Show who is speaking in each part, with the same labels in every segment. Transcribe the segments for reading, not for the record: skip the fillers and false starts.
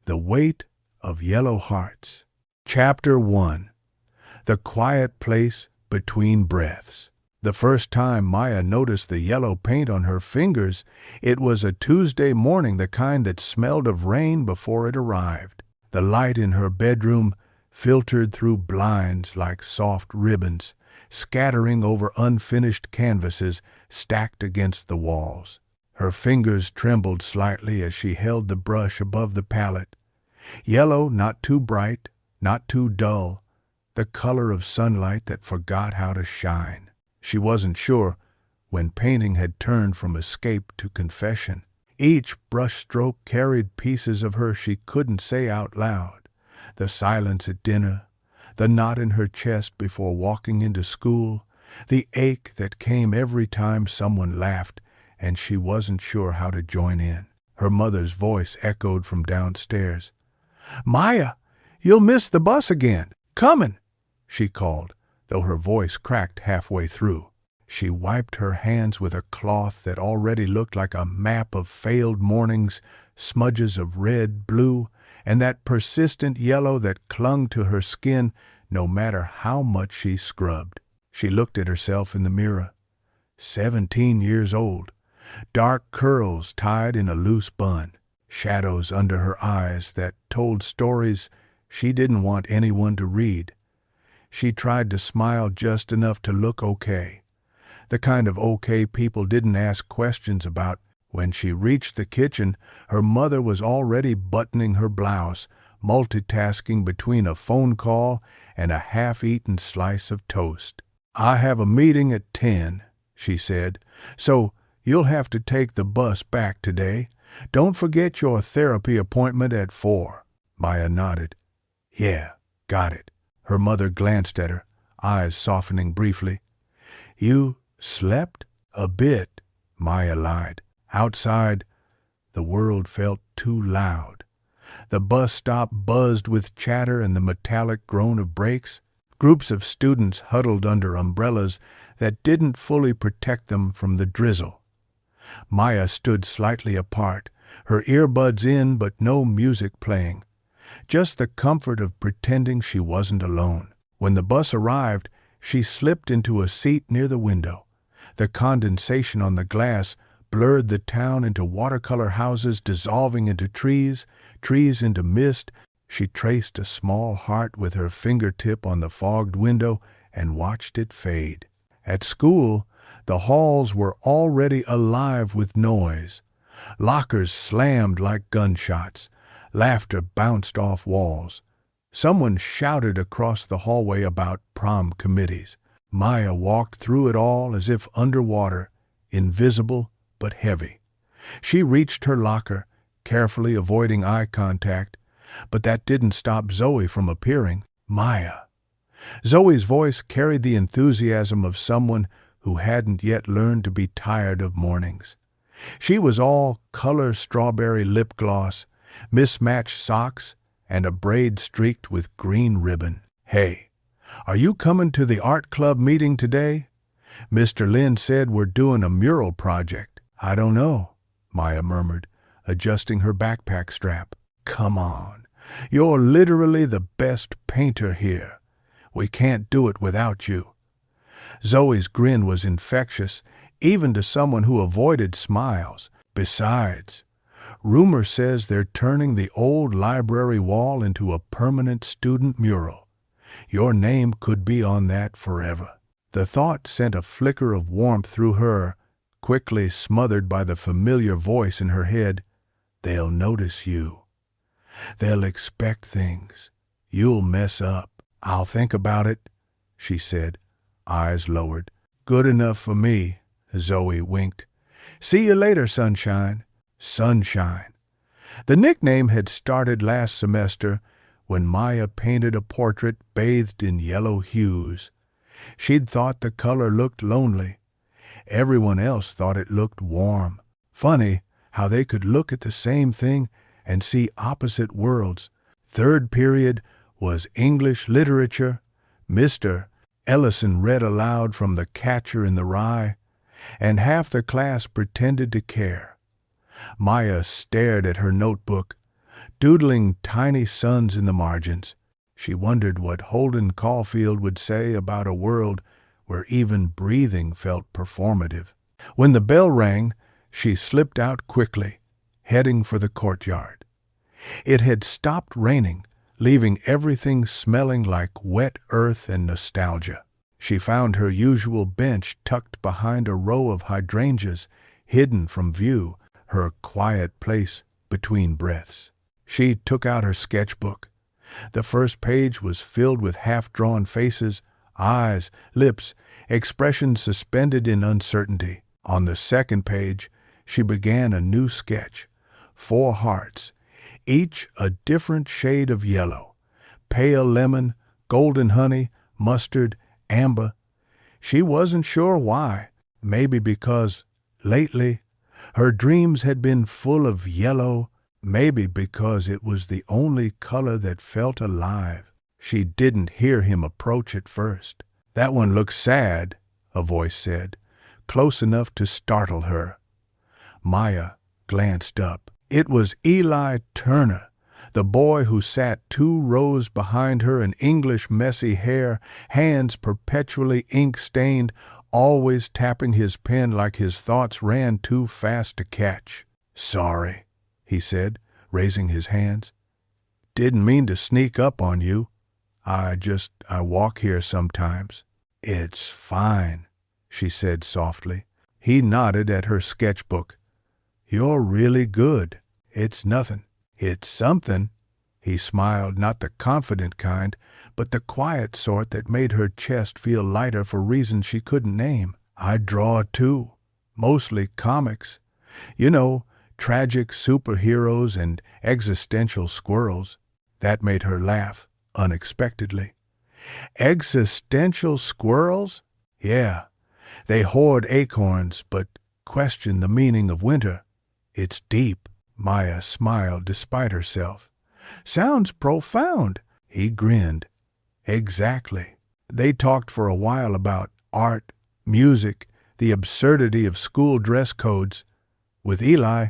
Speaker 1: The Weight of Yellow Hearts. Chapter 1. The Quiet Place Between Breaths. The first time Maya noticed the yellow paint on her fingers, it was a Tuesday morning, the kind that smelled of rain before it arrived. The light in her bedroom filtered through blinds like soft ribbons, scattering over unfinished canvases stacked against the walls. Her fingers trembled slightly as she held the brush above the palette. Yellow, not too bright, not too dull, the color of sunlight that forgot how to shine. She wasn't sure when painting had turned from escape to confession. Each brushstroke carried pieces of her she couldn't say out loud. The silence at dinner, the knot in her chest before walking into school, the ache that came every time someone laughed and she wasn't sure how to join in. Her mother's voice echoed from downstairs. "Maya, you'll miss the bus again. Comin'," she called, though her voice cracked halfway through. She wiped her hands with a cloth that already looked like a map of failed mornings, smudges of red, blue, and that persistent yellow that clung to her skin no matter how much she scrubbed. She looked at herself in the mirror. 17 years old, dark curls tied in a loose bun, shadows under her eyes that told stories she didn't want anyone to read. She tried to smile just enough to look okay, the kind of okay people didn't ask questions about. When she reached the kitchen, her mother was already buttoning her blouse, multitasking between a phone call and a half-eaten slice of toast. "I have a meeting at 10, she said, "so you'll have to take the bus back today. Don't forget your therapy appointment at 4. Maya nodded. "Yeah, got it." Her mother glanced at her, eyes softening briefly. "You slept?" "A bit," Maya lied. Outside, the world felt too loud. The bus stop buzzed with chatter and the metallic groan of brakes. Groups of students huddled under umbrellas that didn't fully protect them from the drizzle. Maya stood slightly apart, her earbuds in but no music playing. Just the comfort of pretending she wasn't alone. When the bus arrived, she slipped into a seat near the window. The condensation on the glass blurred the town into watercolor houses dissolving into trees, trees into mist. She traced a small heart with her fingertip on the fogged window and watched it fade. At school, the halls were already alive with noise. Lockers slammed like gunshots. Laughter bounced off walls. Someone shouted across the hallway about prom committees. Maya walked through it all as if underwater, invisible but heavy. She reached her locker, carefully avoiding eye contact, but that didn't stop Zoe from appearing. "Maya." Zoe's voice carried the enthusiasm of someone who hadn't yet learned to be tired of mornings. She was all color strawberry lip gloss, mismatched socks, and a braid streaked with green ribbon. "Hey, are you coming to the art club meeting today? Mr. Lin said we're doing a mural project." "I don't know," Maya murmured, adjusting her backpack strap. "Come on, you're literally the best painter here. We can't do it without you." Zoe's grin was infectious, even to someone who avoided smiles. "Besides, rumor says they're turning the old library wall into a permanent student mural. Your name could be on that forever." The thought sent a flicker of warmth through her, quickly smothered by the familiar voice in her head. "They'll notice you. They'll expect things. You'll mess up." "I'll think about it," she said, eyes lowered. "Good enough for me," Zoe winked. "See you later, sunshine." Sunshine. The nickname had started last semester when Maya painted a portrait bathed in yellow hues. She'd thought the color looked lonely. Everyone else thought it looked warm. Funny how they could look at the same thing and see opposite worlds. Third period was English literature. Mr. Ellison read aloud from The Catcher in the Rye, and half the class pretended to care. Maya stared at her notebook, doodling tiny suns in the margins. She wondered what Holden Caulfield would say about a world where even breathing felt performative. When the bell rang, she slipped out quickly, heading for the courtyard. It had stopped raining, leaving everything smelling like wet earth and nostalgia. She found her usual bench tucked behind a row of hydrangeas, hidden from view, her quiet place between breaths. She took out her sketchbook. The first page was filled with half-drawn faces, eyes, lips, expressions suspended in uncertainty. On the second page, she began a new sketch. 4 hearts, each a different shade of yellow. Pale lemon, golden honey, mustard, amber. She wasn't sure why. Maybe because, lately, her dreams had been full of yellow. Maybe because it was the only color that felt alive. She didn't hear him approach at first. "That one looks sad," a voice said, close enough to startle her. Maya glanced up. It was Eli Turner, the boy who sat 2 rows behind her in English messy hair, hands perpetually ink-stained, always tapping his pen like his thoughts ran too fast to catch. "Sorry," he said, raising his hands. "Didn't mean to sneak up on you. I walk here sometimes." "It's fine," she said softly. He nodded at her sketchbook. "You're really good. It's nothing." "It's something." He smiled, not the confident kind, but the quiet sort that made her chest feel lighter for reasons she couldn't name. "I draw too. Mostly comics. You know, tragic superheroes and existential squirrels." That made her laugh, unexpectedly. "Existential squirrels?" "Yeah. They hoard acorns, but question the meaning of winter. It's deep." Maya smiled despite herself. "Sounds profound." He grinned. "Exactly." They talked for a while about art, music, the absurdity of school dress codes. With Eli,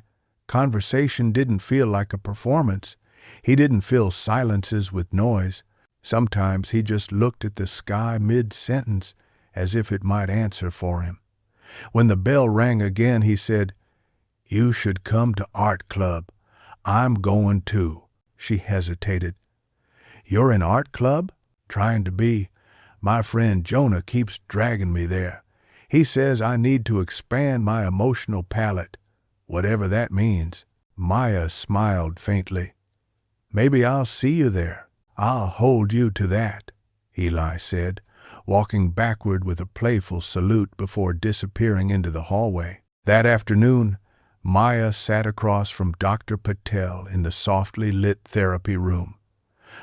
Speaker 1: conversation didn't feel like a performance. He didn't fill silences with noise. Sometimes he just looked at the sky mid-sentence as if it might answer for him. When the bell rang again, he said, "You should come to art club. I'm going too." She hesitated. "You're in art club?" "Trying to be. My friend Jonah keeps dragging me there. He says I need to expand my emotional palette, whatever that means." Maya smiled faintly. "Maybe I'll see you there." "I'll hold you to that," Eli said, walking backward with a playful salute before disappearing into the hallway. That afternoon, Maya sat across from Dr. Patel in the softly lit therapy room.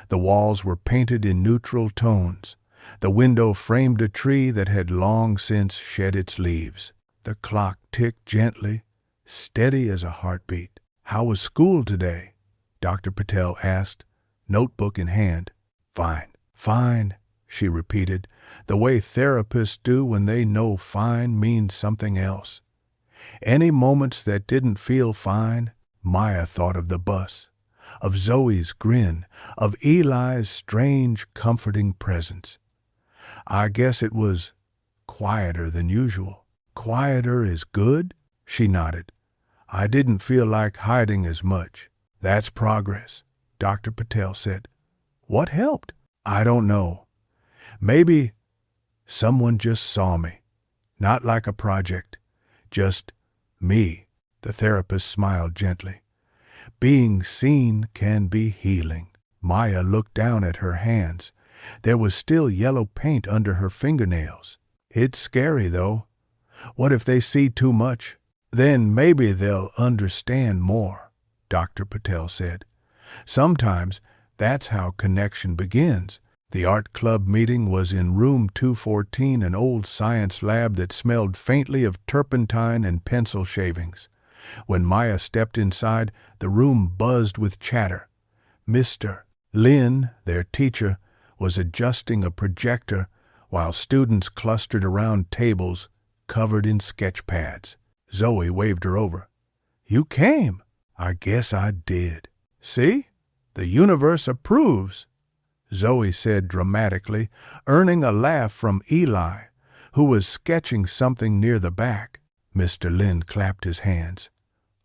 Speaker 1: The walls were painted in neutral tones. The window framed a tree that had long since shed its leaves. The clock ticked gently, steady as a heartbeat. "How was school today?" Dr. Patel asked, notebook in hand. "Fine." "Fine," she repeated, the way therapists do when they know fine means something else. Any moments that didn't feel fine, Maya thought of the bus, of Zoe's grin, of Eli's strange, comforting presence. "I guess it was quieter than usual." "Quieter is good?" She nodded. "I didn't feel like hiding as much." "That's progress," Dr. Patel said. "What helped?" "I don't know. Maybe someone just saw me. Not like a project. Just me." The therapist smiled gently. "Being seen can be healing." Maya looked down at her hands. There was still yellow paint under her fingernails. "It's scary, though. What if they see too much?" "Then maybe they'll understand more," Dr. Patel said. "Sometimes that's how connection begins." The art club meeting was in room 214, an old science lab that smelled faintly of turpentine and pencil shavings. When Maya stepped inside, the room buzzed with chatter. Mr. Lin, their teacher, was adjusting a projector while students clustered around tables covered in sketch pads. Zoe waved her over. "You came." "I guess I did." "See?" The universe approves, Zoe said dramatically, earning a laugh from Eli, who was sketching something near the back. Mr. Lin clapped his hands.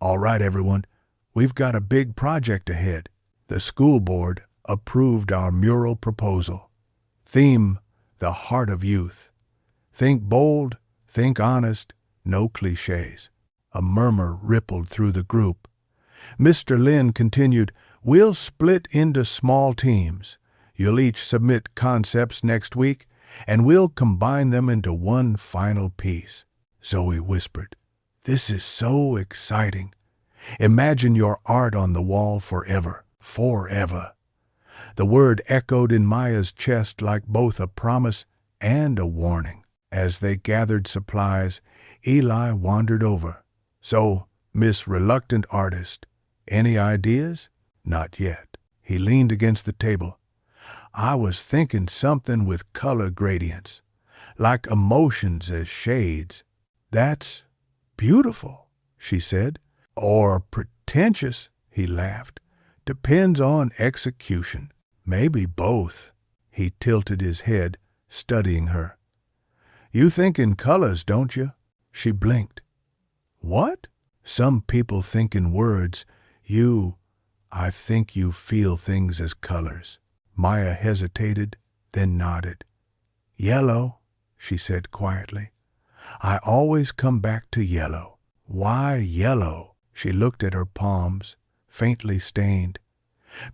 Speaker 1: All right, everyone, we've got a big project ahead. The school board approved our mural proposal. Theme, the heart of youth. Think bold, think honest, no cliches. A murmur rippled through the group. Mr. Lin continued, we'll split into small teams. You'll each submit concepts next week, and we'll combine them into one final piece. Zoe whispered, this is so exciting. Imagine your art on the wall forever, forever. The word echoed in Maya's chest like both a promise and a warning. As they gathered supplies, Eli wandered over. So, Miss Reluctant Artist, any ideas? Not yet. He leaned against the table. I was thinking something with color gradients, like emotions as shades. That's beautiful, she said. Or pretentious, he laughed. Depends on execution. Maybe both. He tilted his head, studying her. You think in colors, don't you? She blinked. What? Some people think in words. I think you feel things as colors. Maya hesitated, then nodded. Yellow, she said quietly. I always come back to yellow. Why yellow? She looked at her palms, faintly stained.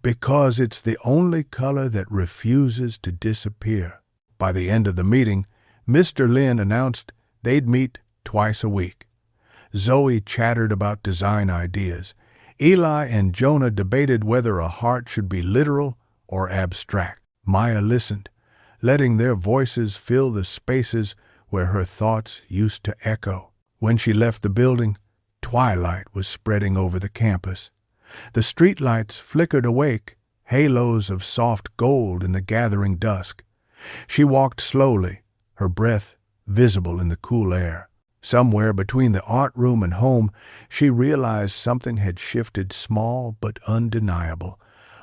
Speaker 1: Because it's the only color that refuses to disappear. By the end of the meeting, Mr. Lin announced they'd meet twice a week. Zoe chattered about design ideas. Eli and Jonah debated whether a heart should be literal or abstract. Maya listened, letting their voices fill the spaces where her thoughts used to echo. When she left the building, twilight was spreading over the campus. The streetlights flickered awake, halos of soft gold in the gathering dusk. She walked slowly, her breath visible in the cool air. Somewhere between the art room and home, she realized something had shifted, small but undeniable,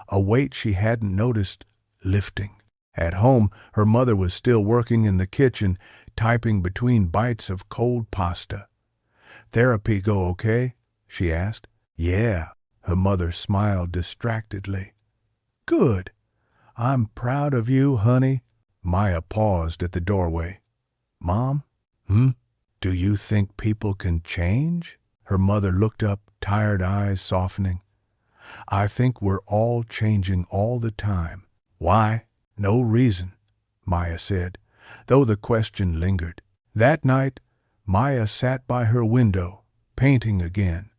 Speaker 1: a weight she hadn't noticed lifting. At home, her mother was still working in the kitchen, typing between bites of cold pasta. Therapy go okay? She asked. Yeah. Her mother smiled distractedly. Good. I'm proud of you, honey. Maya paused at the doorway. Mom? Do you think people can change? Her mother looked up, tired eyes softening. I think we're all changing all the time. Why? No reason, Maya said, though the question lingered. That night, Maya sat by her window, painting again.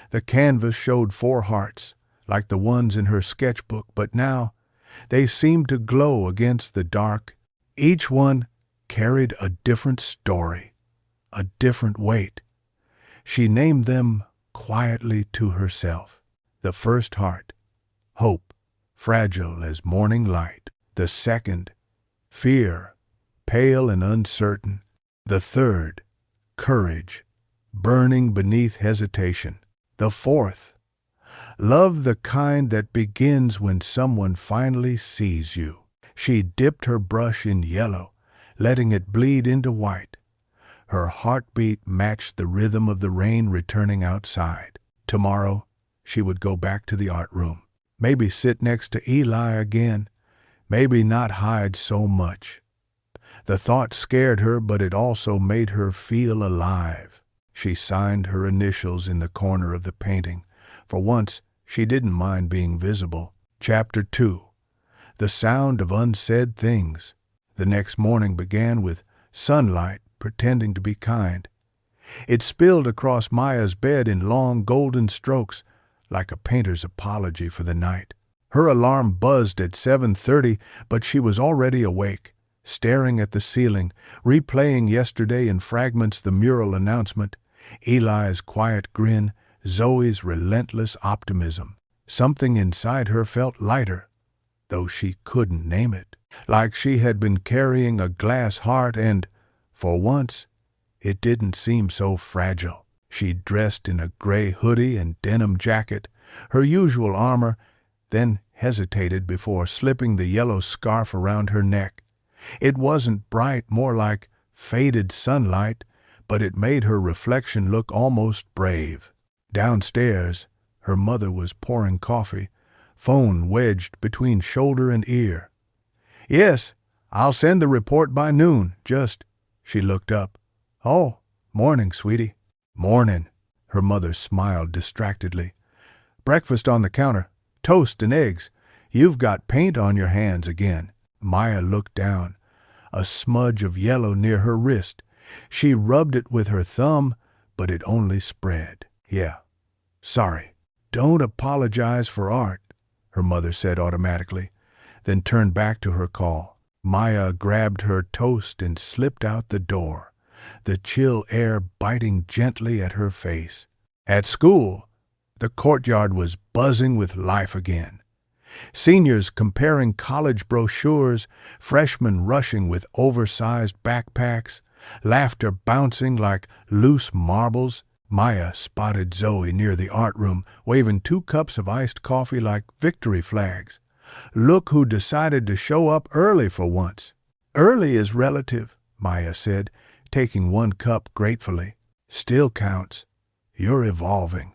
Speaker 1: The canvas showed 4 hearts, like the ones in her sketchbook, but now they seemed to glow against the dark. Each one carried a different story, a different weight. She named them quietly to herself. The first heart, hope, fragile as morning light. The second, fear, pale and uncertain. The third, courage, burning beneath hesitation. The fourth, love, the kind that begins when someone finally sees you. She dipped her brush in yellow, letting it bleed into white. Her heartbeat matched the rhythm of the rain returning outside. Tomorrow, she would go back to the art room. Maybe sit next to Eli again. Maybe not hide so much. The thought scared her, but it also made her feel alive. She signed her initials in the corner of the painting. For once, she didn't mind being visible. Chapter 2. The sound of unsaid things. The next morning began with sunlight pretending to be kind. It spilled across Maya's bed in long golden strokes, like a painter's apology for the night. Her alarm buzzed at 7:30, but she was already awake, staring at the ceiling, replaying yesterday in fragments the mural announcement, Eli's quiet grin, Zoe's relentless optimism. Something inside her felt lighter, though she couldn't name it. Like she had been carrying a glass heart and, for once, it didn't seem so fragile. She dressed in a gray hoodie and denim jacket, her usual armor, then hesitated before slipping the yellow scarf around her neck. It wasn't bright, more like faded sunlight, but it made her reflection look almost brave. Downstairs, her mother was pouring coffee, phone wedged between shoulder and ear. "Yes, I'll send the report by noon, just." She looked up. "Oh, morning, sweetie." "Morning." Her mother smiled distractedly. "Breakfast on the counter. Toast and eggs. You've got paint on your hands again." Maya looked down. A smudge of yellow near her wrist. She rubbed it with her thumb, but it only spread. "Yeah, sorry." "Don't apologize for Art," her mother said automatically, then turned back to her call. Maya grabbed her toast and slipped out the door, the chill air biting gently at her face. At school, the courtyard was buzzing with life again. Seniors comparing college brochures, freshmen rushing with oversized backpacks, laughter bouncing like loose marbles. Maya spotted Zoe near the art room, waving 2 cups of iced coffee like victory flags. "Look who decided to show up early for once." "Early is relative," Maya said, taking 1 cup gratefully. "Still counts. You're evolving.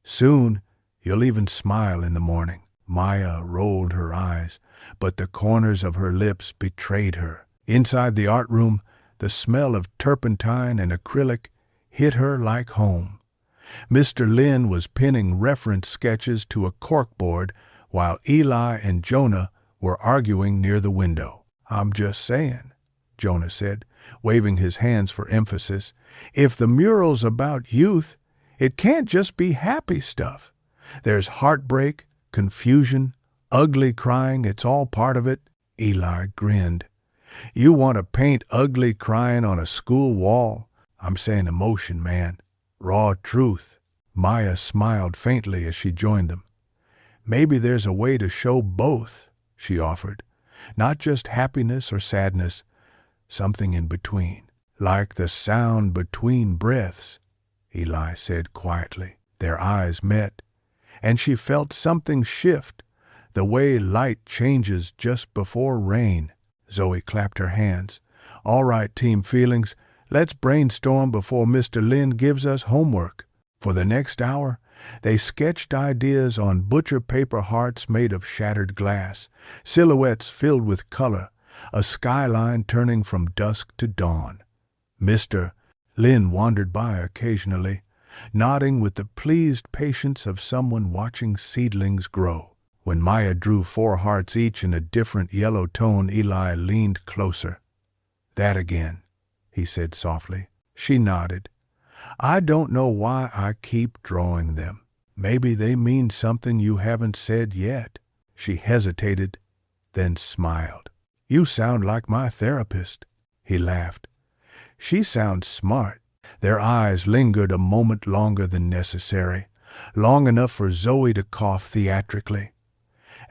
Speaker 1: Soon, you'll even smile in the morning." Maya rolled her eyes, but the corners of her lips betrayed her. Inside the art room, the smell of turpentine and acrylic hit her like home. Mr. Lin was pinning reference sketches to a corkboard while Eli and Jonah were arguing near the window. "I'm just saying," Jonah said, waving his hands for emphasis. "If the mural's about youth, it can't just be happy stuff. There's heartbreak, confusion, ugly crying, it's all part of it." Eli grinned. "You want to paint ugly crying on a school wall? I'm saying emotion, man. Raw truth." Maya smiled faintly as she joined them. "Maybe there's a way to show both," she offered. "Not just happiness or sadness, something in between." "Like the sound between breaths," Eli said quietly. Their eyes met, and she felt something shift, the way light changes just before rain. Zoe clapped her hands. "All right, Team Feelings, let's brainstorm before Mr. Lin gives us homework." For the next hour, they sketched ideas on butcher paper hearts made of shattered glass, silhouettes filled with color, a skyline turning from dusk to dawn. Mr. Lin wandered by occasionally, nodding with the pleased patience of someone watching seedlings grow. When Maya drew 4 hearts each in a different yellow tone, Eli leaned closer. "That again," he said softly. She nodded. "I don't know why I keep drawing them. Maybe they mean something you haven't said yet." She hesitated, then smiled. "You sound like my therapist." He laughed. "She sounds smart." Their eyes lingered a moment longer than necessary, long enough for Zoe to cough theatrically.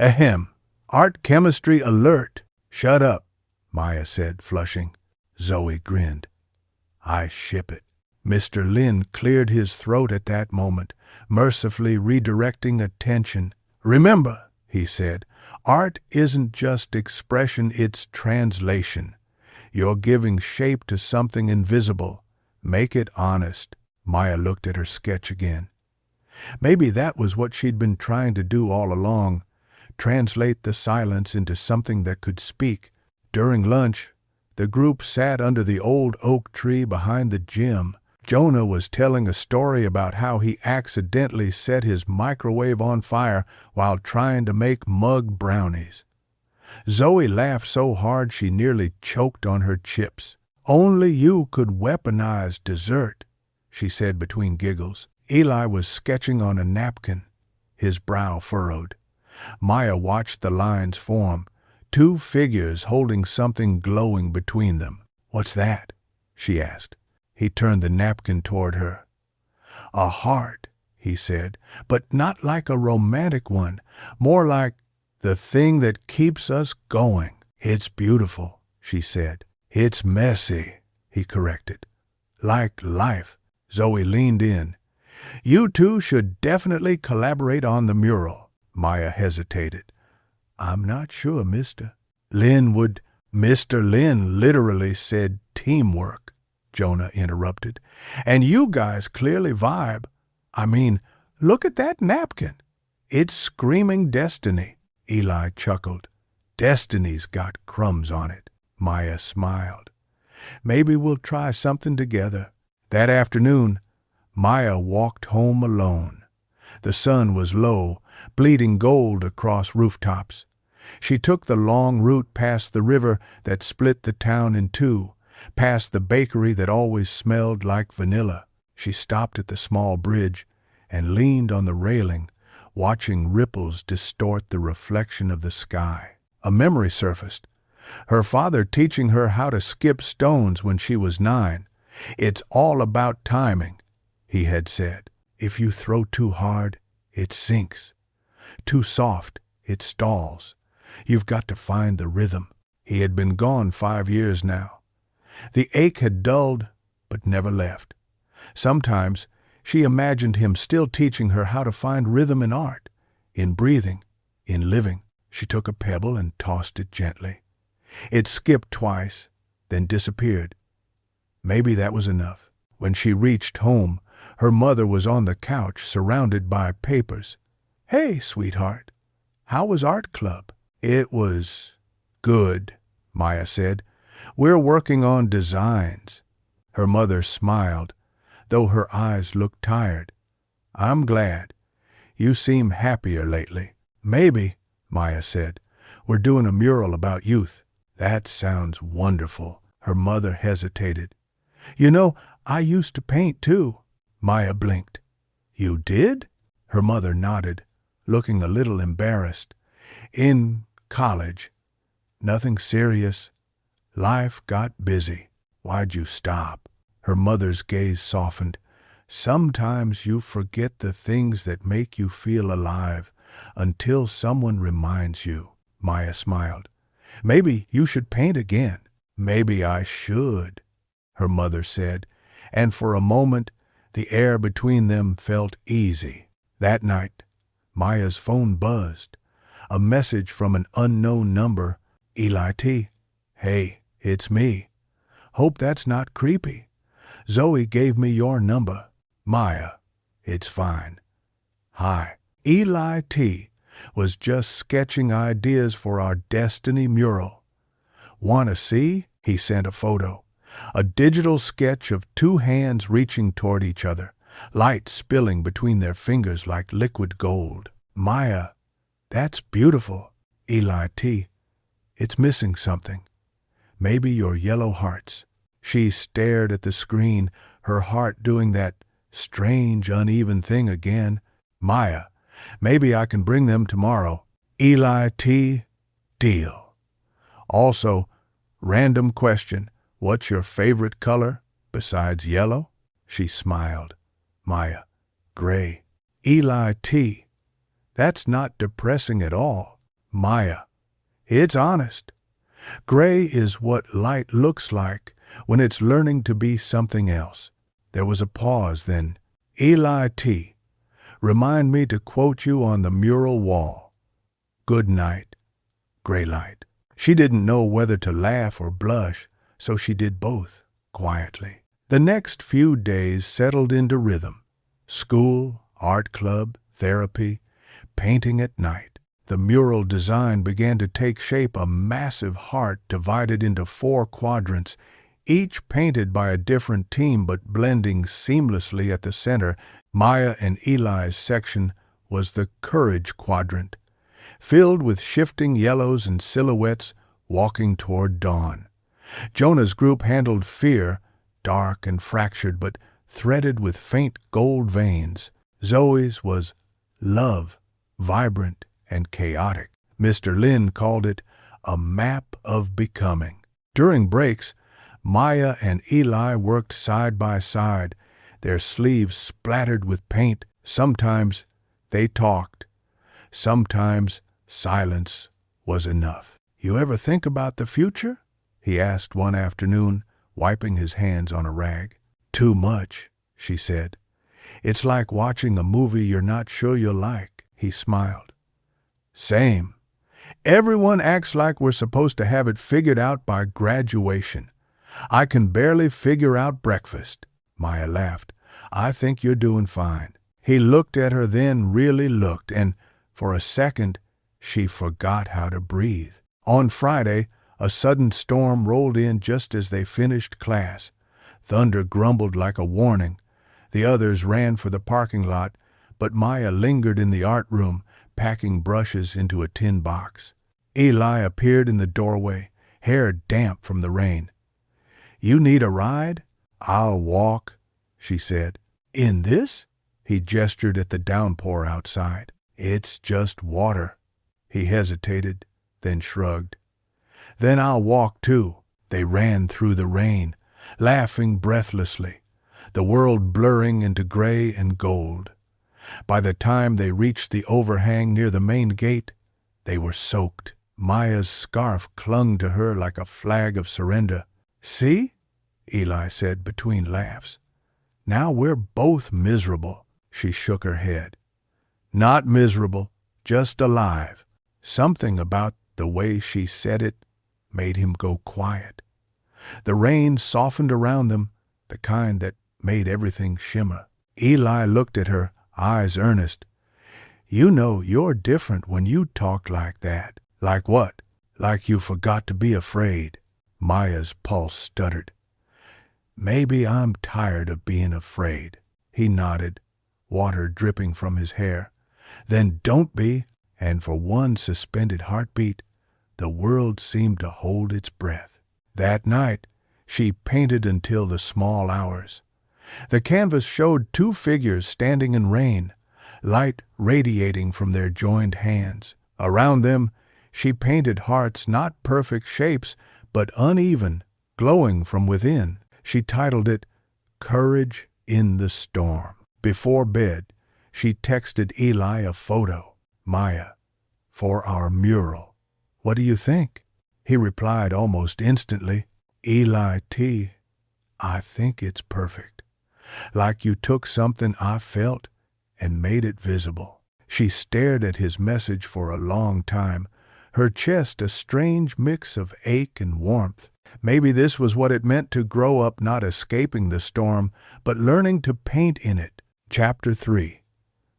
Speaker 1: "Ahem. Art chemistry alert." "Shut up," Maya said, flushing. Zoe grinned. "I ship it." Mr. Lin cleared his throat at that moment, mercifully redirecting attention. "Remember," he said, "art isn't just expression, it's translation. You're giving shape to something invisible. Make it honest." Maya looked at her sketch again. Maybe that was what she'd been trying to do all along, translate the silence into something that could speak. During lunch, the group sat under the old oak tree behind the gym. Jonah was telling a story about how he accidentally set his microwave on fire while trying to make mug brownies. Zoe laughed so hard she nearly choked on her chips. "Only you could weaponize dessert," she said between giggles. Eli was sketching on a napkin, his brow furrowed. Maya watched the lines form, 2 figures holding something glowing between them. "What's that?" she asked. He turned the napkin toward her. "A heart," he said, "but not like a romantic one, more like the thing that keeps us going." "It's beautiful," she said. "It's messy," he corrected. "Like life." Zoe leaned in. "You two should definitely collaborate on the mural." Maya hesitated. I'm not sure, mister. Lynn would... Mr. Lynn literally said teamwork, Jonah interrupted. And you guys clearly vibe. I mean, look at that napkin. It's screaming destiny. Eli chuckled. Destiny's got crumbs on it. Maya smiled. Maybe we'll try something together. That afternoon, Maya walked home alone. The sun was low, bleeding gold across rooftops. She took the long route past the river that split the town in two, past the bakery that always smelled like vanilla. She stopped at the small bridge and leaned on the railing, watching ripples distort the reflection of the sky. A memory surfaced. Her father teaching her how to skip stones when she was 9. It's all about timing, he had said. If you throw too hard, it sinks. Too soft, it stalls. You've got to find the rhythm. He had been gone 5 years now. The ache had dulled, but never left. Sometimes she imagined him still teaching her how to find rhythm in art, in breathing, in living. She took a pebble and tossed it gently. It skipped twice, then disappeared. Maybe that was enough. When she reached home, her mother was on the couch surrounded by papers. Hey, sweetheart, how was art club? It was good, Maya said. We're working on designs. Her mother smiled, though her eyes looked tired. I'm glad. You seem happier lately. Maybe, Maya said. We're doing a mural about youth. That sounds wonderful. Her mother hesitated. You know, I used to paint too. Maya blinked. You did? Her mother nodded, looking a little embarrassed. In college. Nothing serious. Life got busy. Why'd you stop? Her mother's gaze softened. Sometimes you forget the things that make you feel alive until someone reminds you. Maya smiled. Maybe you should paint again. Maybe I should, her mother said, and for a moment the air between them felt easy. That night, Maya's phone buzzed. A message from an unknown number. Eli T. Hey, it's me. Hope that's not creepy. Zoe gave me your number. Maya, it's fine. Hi. Eli T. was just sketching ideas for our Destiny mural. Want to see? He sent a photo. A digital sketch of 2 hands reaching toward each other, light spilling between their fingers like liquid gold. Maya, that's beautiful. Eli T. It's missing something. Maybe your yellow hearts. She stared at the screen, her heart doing that strange, uneven thing again. Maya, maybe I can bring them tomorrow. Eli T. Deal. Also, random question. What's your favorite color besides yellow? She smiled. Maya, gray. Eli T. That's not depressing at all. Maya, it's honest. Gray is what light looks like when it's learning to be something else. There was a pause, then. Eli T. Remind me to quote you on the mural wall. Good night, gray light. She didn't know whether to laugh or blush, so she did both, quietly. The next few days settled into rhythm. School, art club, therapy, painting at night. The mural design began to take shape, a massive heart divided into 4 quadrants, each painted by a different team but blending seamlessly at the center. Maya and Eli's section was the courage quadrant, filled with shifting yellows and silhouettes walking toward dawn. Jonah's group handled fear, dark and fractured but threaded with faint gold veins. Zoe's was love, vibrant and chaotic. Mr. Lin called it a map of becoming. During breaks, Maya and Eli worked side by side, their sleeves splattered with paint. Sometimes they talked. Sometimes silence was enough. You ever think about the future? He asked one afternoon, wiping his hands on a rag. Too much, she said. It's like watching a movie you're not sure you'll like. He smiled. Same. Everyone acts like we're supposed to have it figured out by graduation. I can barely figure out breakfast." Maya laughed. "I think you're doing fine." He looked at her, then really looked, and for a second she forgot how to breathe. On Friday, a sudden storm rolled in just as they finished class. Thunder grumbled like a warning. The others ran for the parking lot, but Maya lingered in the art room, packing brushes into a tin box. Eli appeared in the doorway, hair damp from the rain. "You need a ride?" "I'll walk," she said. "In this?" He gestured at the downpour outside. "It's just water." He hesitated, then shrugged. "Then I'll walk too." They ran through the rain, laughing breathlessly, the world blurring into gray and gold. By the time they reached the overhang near the main gate, they were soaked. Maya's scarf clung to her like a flag of surrender. "See?" Eli said between laughs. "Now we're both miserable." She shook her head. "Not miserable, just alive." Something about the way she said it made him go quiet. The rain softened around them, the kind that made everything shimmer. Eli looked at her, eyes earnest. "You know you're different when you talk like that." "Like what?" "Like you forgot to be afraid." Maya's pulse stuttered. "Maybe I'm tired of being afraid." He nodded, water dripping from his hair. "Then don't be." And for one suspended heartbeat, the world seemed to hold its breath. That night, she painted until the small hours. The canvas showed two figures standing in rain, light radiating from their joined hands. Around them, she painted hearts, not perfect shapes, but uneven, glowing from within. She titled it, "Courage in the Storm." Before bed, she texted Eli a photo. "Maya, for our mural. What do you think?" He replied almost instantly, "Eli T., I think it's perfect. Like you took something I felt and made it visible." She stared at his message for a long time, her chest a strange mix of ache and warmth. Maybe this was what it meant to grow up, not escaping the storm, but learning to paint in it. Chapter 3.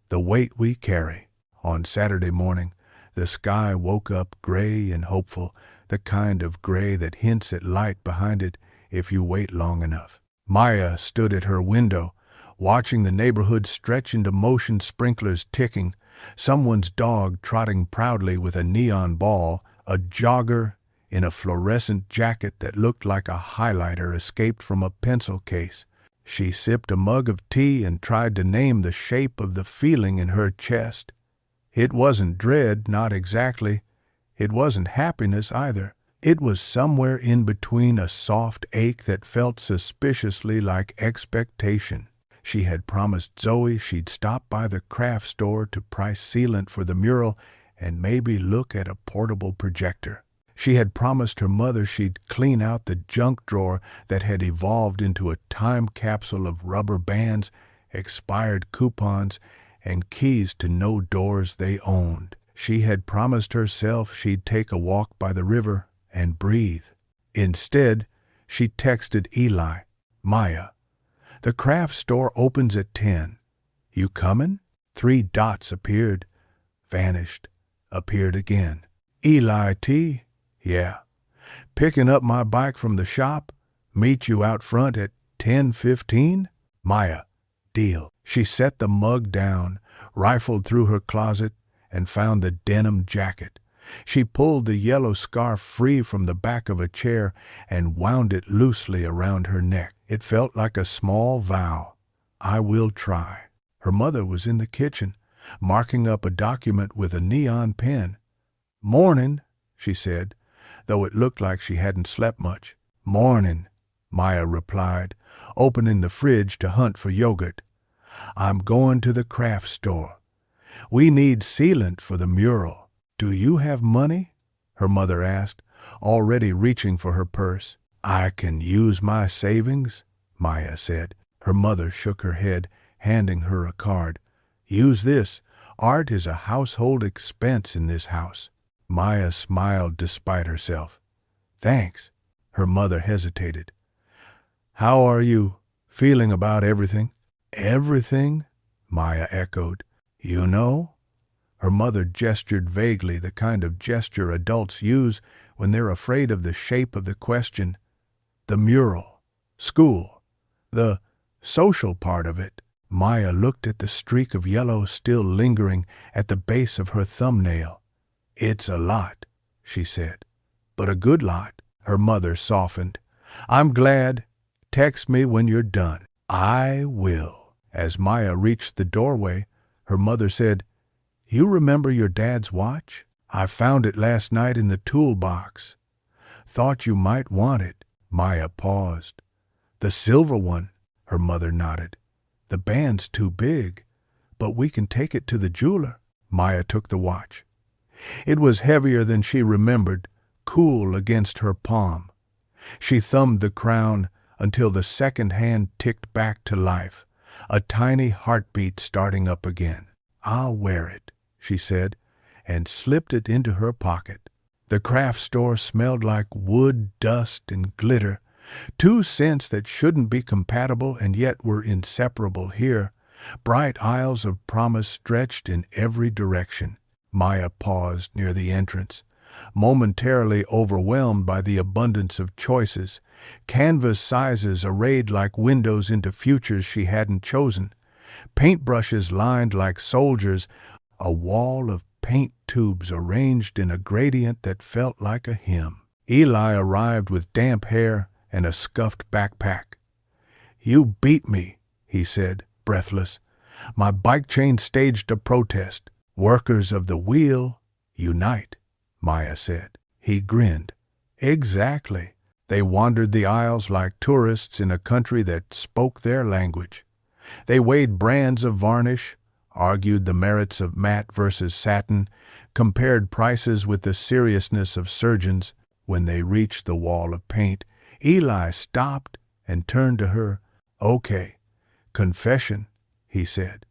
Speaker 1: The Weight We Carry. On Saturday morning, the sky woke up gray and hopeful, the kind of gray that hints at light behind it if you wait long enough. Maya stood at her window, watching the neighborhood stretch into motion, sprinklers ticking, someone's dog trotting proudly with a neon ball, a jogger in a fluorescent jacket that looked like a highlighter escaped from a pencil case. She sipped a mug of tea and tried to name the shape of the feeling in her chest. It wasn't dread, not exactly. It wasn't happiness either. It was somewhere in between, a soft ache that felt suspiciously like expectation. She had promised Zoe she'd stop by the craft store to price sealant for the mural and maybe look at a portable projector. She had promised her mother she'd clean out the junk drawer that had evolved into a time capsule of rubber bands, expired coupons, and keys to no doors they owned. She had promised herself she'd take a walk by the river and breathe. Instead, she texted Eli, "Maya, the craft store opens at 10. You coming?" 3 dots appeared, vanished, appeared again. "Eli T., yeah. Picking up my bike from the shop, meet you out front at 10:15? Maya, deal." She set the mug down, rifled through her closet, and found the denim jacket. She pulled the yellow scarf free from the back of a chair and wound it loosely around her neck. It felt like a small vow. "I will try." Her mother was in the kitchen, marking up a document with a neon pen. "Morning," she said, though it looked like she hadn't slept much. "Morning," Maya replied, opening the fridge to hunt for yogurt. "I'm going to the craft store. We need sealant for the mural." "Do you have money?" her mother asked, already reaching for her purse. "I can use my savings," Maya said. Her mother shook her head, handing her a card. "Use this. Art is a household expense in this house." Maya smiled despite herself. Thanks. Her mother hesitated. How are you feeling about everything? Everything? Maya echoed. You know? Her mother gestured vaguely, the kind of gesture adults use when they're afraid of the shape of the question. The mural. School. The social part of it. Maya looked at the streak of yellow still lingering at the base of her thumbnail. It's a lot, she said. But a good lot. Her mother softened. I'm glad. Text me when you're done. I will. As Maya reached the doorway, her mother said, You remember your dad's watch? I found it last night in the toolbox. Thought you might want it. Maya paused. The silver one, her mother nodded. The band's too big, but we can take it to the jeweler. Maya took the watch. It was heavier than she remembered, cool against her palm. She thumbed the crown until the second hand ticked back to life, a tiny heartbeat starting up again. I'll wear it, she said, and slipped it into her pocket. The craft store smelled like wood, dust, and glitter, two scents that shouldn't be compatible and yet were inseparable here. Bright aisles of promise stretched in every direction. Maya paused near the entrance, momentarily overwhelmed by the abundance of choices, canvas sizes arrayed like windows into futures she hadn't chosen, paintbrushes lined like soldiers, a wall of paint tubes arranged in a gradient that felt like a hymn. Eli arrived with damp hair and a scuffed backpack. You beat me, he said, breathless. My bike chain staged a protest. Workers of the wheel, unite, Maya said. He grinned. Exactly. They wandered the aisles like tourists in a country that spoke their language. They weighed brands of varnish, argued the merits of matte versus satin, compared prices with the seriousness of surgeons. When they reached the wall of paint, Eli stopped and turned to her. Okay, confession, he said.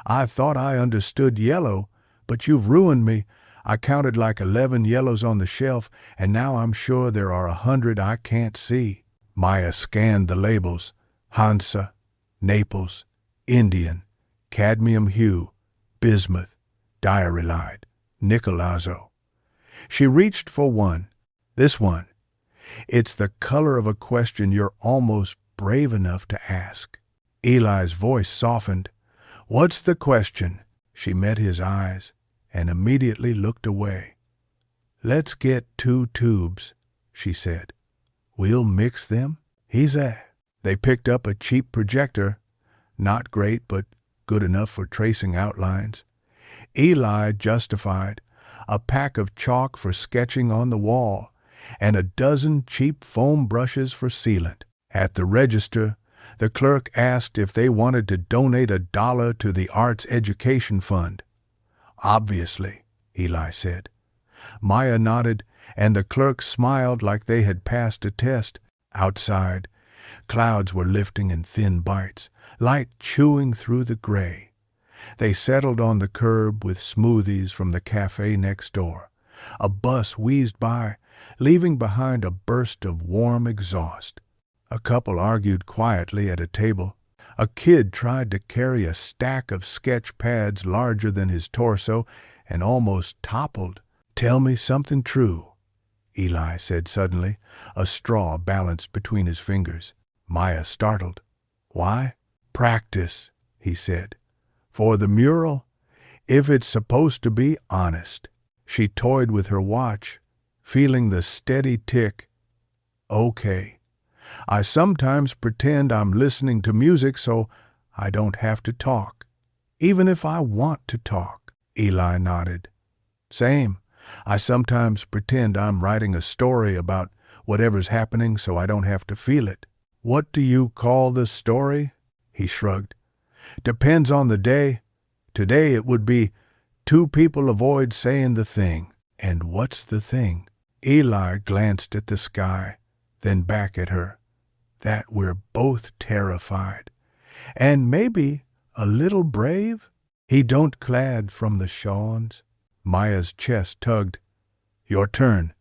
Speaker 1: I thought I understood yellow, but you've ruined me. I counted like 11 yellows on the shelf, and now I'm sure there are 100 I can't see. Maya scanned the labels. Hansa, Naples, Indian, cadmium hue, bismuth, diarylide, Nicolazzo. She reached for one. This one. It's the color of a question you're almost brave enough to ask. Eli's voice softened. What's the question? She met his eyes and immediately looked away. Let's get 2 tubes, she said. We'll mix them? He's a. They picked up a cheap projector, not great but good enough for tracing outlines. Eli justified, a pack of chalk for sketching on the wall, and a dozen cheap foam brushes for sealant. At the register, the clerk asked if they wanted to donate $1 to the Arts Education Fund. Obviously, Eli said. Maya nodded, and the clerk smiled like they had passed a test. Outside, clouds were lifting in thin bites, light chewing through the gray. They settled on the curb with smoothies from the cafe next door. A bus wheezed by, leaving behind a burst of warm exhaust. A couple argued quietly at a table. A kid tried to carry a stack of sketch pads larger than his torso and almost toppled. Tell me something true, Eli said suddenly, a straw balanced between his fingers. Maya startled. Why? Practice, he said. For the mural, if it's supposed to be honest. She toyed with her watch, feeling the steady tick. Okay. I sometimes pretend I'm listening to music so I don't have to talk, even if I want to talk. Eli nodded. Same. I sometimes pretend I'm writing a story about whatever's happening so I don't have to feel it. What do you call the story? He shrugged. Depends on the day. Today it would be 2 people avoid saying the thing. And what's the thing? Eli glanced at the sky, then back at her. That we're both terrified. And maybe a little brave? He don't clad from the Shawns. Maya's chest tugged. Your turn.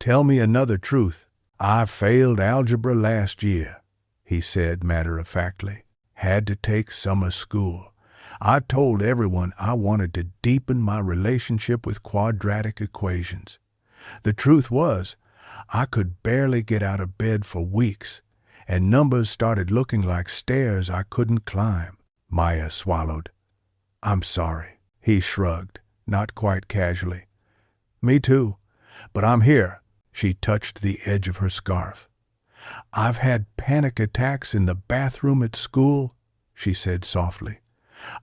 Speaker 1: Tell me another truth. I failed algebra last year, he said matter-of-factly. Had to take summer school. I told everyone I wanted to deepen my relationship with quadratic equations. The truth was, I could barely get out of bed for weeks, and numbers started looking like stairs I couldn't climb. Maya swallowed. I'm sorry. He shrugged, not quite casually. Me too, but I'm here. She touched the edge of her scarf. I've had panic attacks in the bathroom at school, she said softly.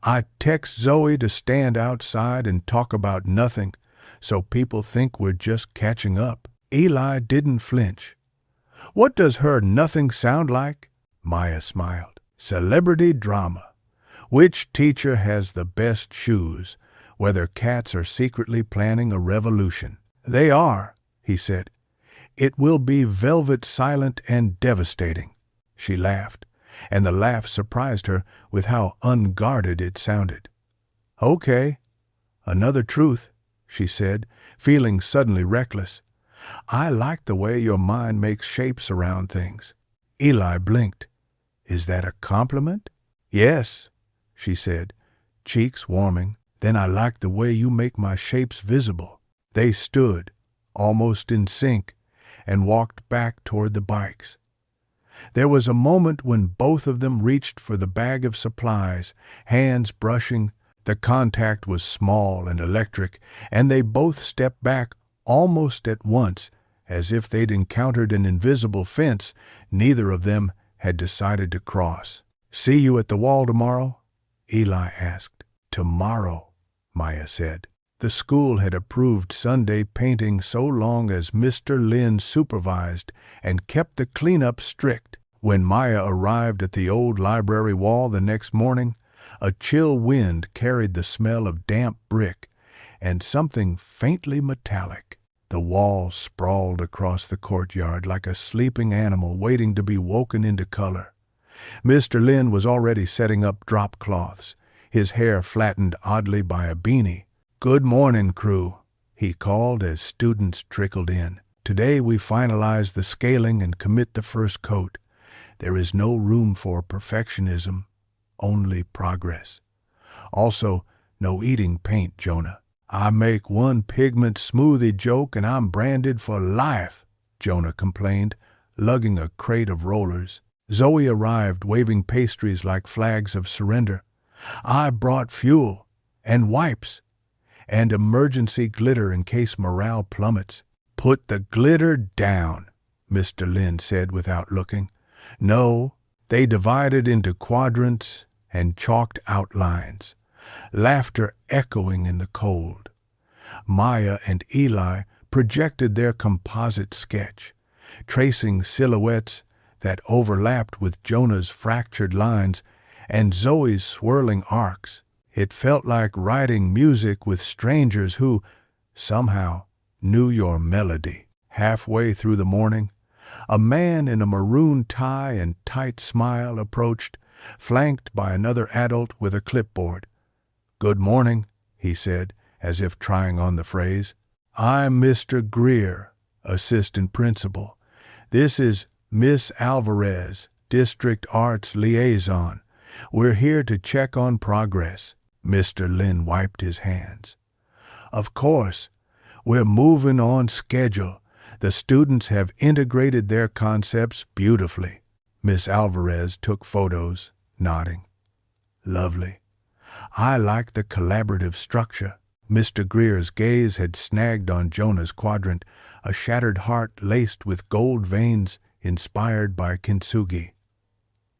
Speaker 1: I text Zoe to stand outside and talk about nothing, so people think we're just catching up. Eli didn't flinch. What does her nothing sound like? Maya smiled. Celebrity drama. Which teacher has the best shoes, whether cats are secretly planning a revolution? They are, he said. It will be velvet silent and devastating. She laughed, and the laugh surprised her with how unguarded it sounded. Okay, another truth, she said, feeling suddenly reckless. I like the way your mind makes shapes around things. Eli blinked. Is that a compliment? Yes, she said, cheeks warming. Then I like the way you make my shapes visible. They stood, almost in sync, and walked back toward the bikes. There was a moment when both of them reached for the bag of supplies, hands brushing. The contact was small and electric, and they both stepped back almost at once, as if they'd encountered an invisible fence neither of them had decided to cross. See you at the wall tomorrow? Eli asked. Tomorrow, Maya said. The school had approved Sunday painting so long as Mr. Lin supervised and kept the cleanup strict. When Maya arrived at the old library wall the next morning, a chill wind carried the smell of damp brick and something faintly metallic. The wall sprawled across the courtyard like a sleeping animal waiting to be woken into color. Mr. Lin was already setting up drop cloths, his hair flattened oddly by a beanie. Good morning, crew, he called as students trickled in. Today we finalize the scaling and commit the first coat. There is no room for perfectionism, only progress. Also, no eating paint, Jonah. I make one pigment smoothie joke and I'm branded for life, Jonah complained, lugging a crate of rollers. Zoe arrived waving pastries like flags of surrender. I brought fuel and wipes and emergency glitter in case morale plummets. Put the glitter down, Mr. Lin said without looking. No, they divided into quadrants and chalked outlines, laughter echoing in the cold. Maya and Eli projected their composite sketch, tracing silhouettes that overlapped with Jonah's fractured lines and Zoe's swirling arcs. It felt like writing music with strangers who, somehow, knew your melody. Halfway through the morning, a man in a maroon tie and tight smile approached, flanked by another adult with a clipboard. Good morning, he said, as if trying on the phrase. I'm Mr. Greer, assistant principal. This is Miss Alvarez, district arts liaison. We're here to check on progress. Mr. Lin wiped his hands. Of course, we're moving on schedule. The students have integrated their concepts beautifully. Miss Alvarez took photos, nodding. Lovely. I like the collaborative structure. Mr. Greer's gaze had snagged on Jonah's quadrant, a shattered heart laced with gold veins inspired by kintsugi.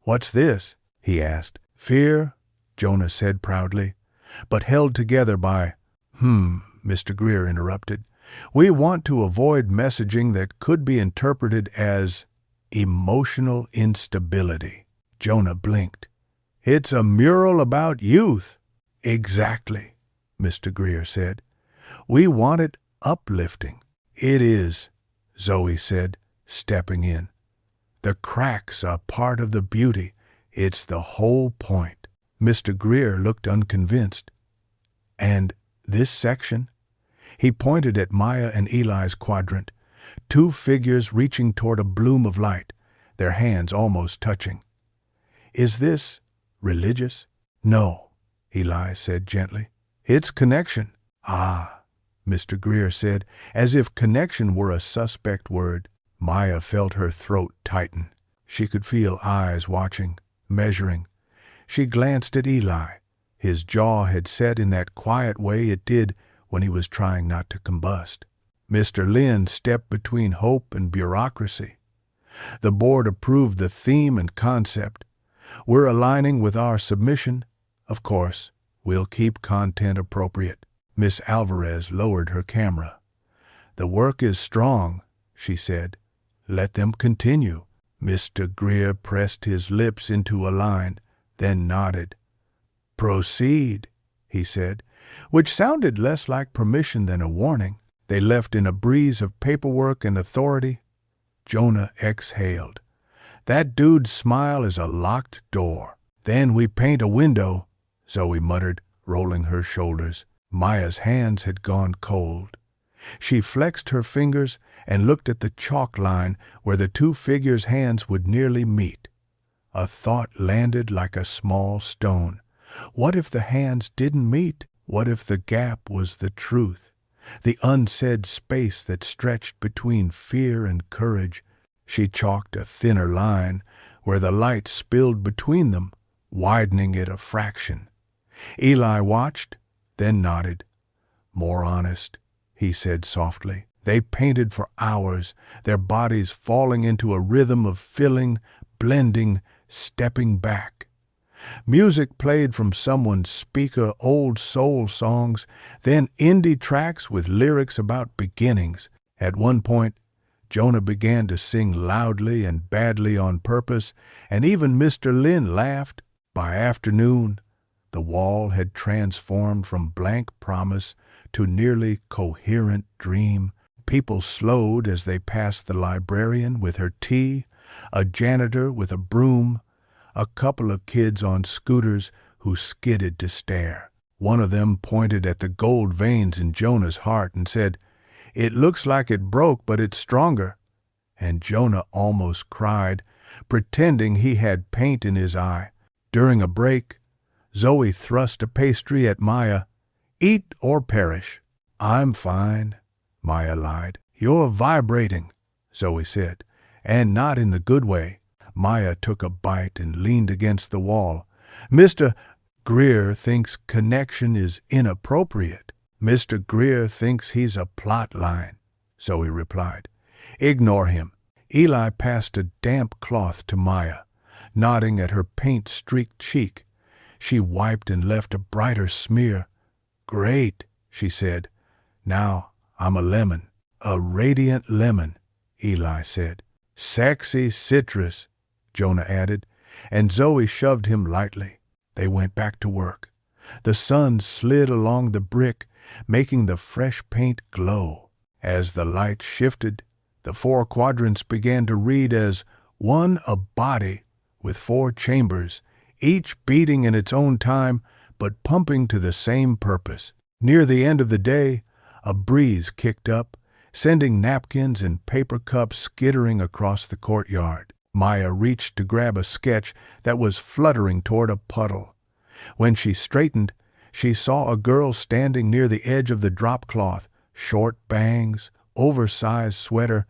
Speaker 1: What's this? He asked. Fear, Jonah said proudly, but held together by, Mr. Greer interrupted. We want to avoid messaging that could be interpreted as emotional instability. Jonah blinked. It's a mural about youth. Exactly, Mr. Greer said. We want it uplifting. It is, Zoe said, stepping in. The cracks are part of the beauty. It's the whole point. Mr. Greer looked unconvinced. And this section? He pointed at Maya and Eli's quadrant, two figures reaching toward a bloom of light, their hands almost touching. "Is this religious?" "No," Eli said gently. "It's connection." "Ah," Mr. Greer said, as if connection were a suspect word. Maya felt her throat tighten. She could feel eyes watching, measuring. She glanced at Eli. His jaw had set in that quiet way it did when he was trying not to combust. Mr. Lynn stepped between hope and bureaucracy. The board approved the theme and concept. We're aligning with our submission. Of course, we'll keep content appropriate. Miss Alvarez lowered her camera. "The work is strong," she said. "Let them continue." Mr. Greer pressed his lips into a line, then nodded. "Proceed," he said, which sounded less like permission than a warning. They left in a breeze of paperwork and authority. Jonah exhaled. "That dude's smile is a locked door." "Then we paint a window," Zoe muttered, rolling her shoulders. Maya's hands had gone cold. She flexed her fingers and looked at the chalk line where the two figures' hands would nearly meet. A thought landed like a small stone. What if the hands didn't meet? What if the gap was the truth? The unsaid space that stretched between fear and courage. She chalked a thinner line where the light spilled between them, widening it a fraction. Eli watched, then nodded. "More honest," he said softly. They painted for hours, their bodies falling into a rhythm of filling, blending, stepping back. Music played from someone's speaker, old soul songs, then indie tracks with lyrics about beginnings. At one point, Jonah began to sing loudly and badly on purpose, and even Mr. Lynn laughed. By afternoon, the wall had transformed from blank promise to nearly coherent dream. People slowed as they passed the librarian with her tea, a janitor with a broom, a couple of kids on scooters who skidded to stare. One of them pointed at the gold veins in Jonah's heart and said, "It looks like it broke, but it's stronger." And Jonah almost cried, pretending he had paint in his eye. During a break, Zoe thrust a pastry at Maya. "Eat or perish." "I'm fine," Maya lied. "You're vibrating," Zoe said, "and not in the good way." Maya took a bite and leaned against the wall. "Mr. Greer thinks connection is inappropriate." "Mr. Greer thinks he's a plot line," Zoe replied. "Ignore him." Eli passed a damp cloth to Maya, nodding at her paint-streaked cheek. She wiped and left a brighter smear. "Great," she said. "Now I'm a lemon." "A radiant lemon," Eli said. "Sexy citrus," Jonah added, and Zoe shoved him lightly. They went back to work. The sun slid along the brick, making the fresh paint glow. As the light shifted, the four quadrants began to read as one, a body with four chambers, each beating in its own time but pumping to the same purpose. Near the end of the day, a breeze kicked up, sending napkins and paper cups skittering across the courtyard. Maya reached to grab a sketch that was fluttering toward a puddle. When she straightened, she saw a girl standing near the edge of the drop cloth, short bangs, oversized sweater,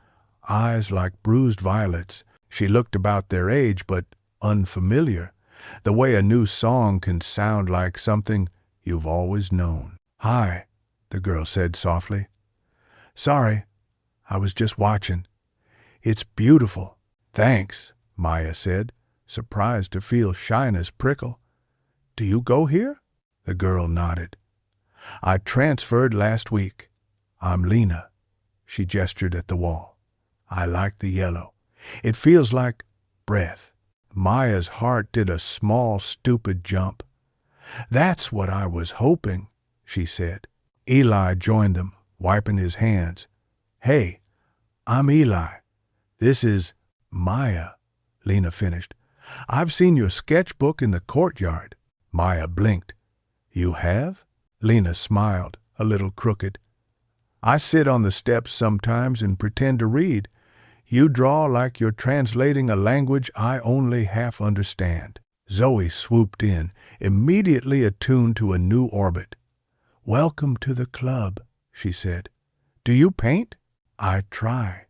Speaker 1: eyes like bruised violets. She looked about their age, but unfamiliar, the way a new song can sound like something you've always known. "Hi," the girl said softly. "Sorry, I was just watching. It's beautiful." "Thanks," Maya said, surprised to feel shyness prickle. "Do you go here?" The girl nodded. "I transferred last week. I'm Lena." She gestured at the wall. "I like the yellow. It feels like breath." Maya's heart did a small, stupid jump. "That's what I was hoping," she said. Eli joined them, wiping his hands. "Hey, I'm Eli. This is Maya," Lena finished. "I've seen your sketchbook in the courtyard." Maya blinked. "You have?" Lena smiled, a little crooked. I sit on the steps sometimes and pretend to read. You draw like you're translating a language I only half understand." Zoe swooped in, immediately attuned to a new orbit. "Welcome to the club," she said. "Do you paint?" "I try,"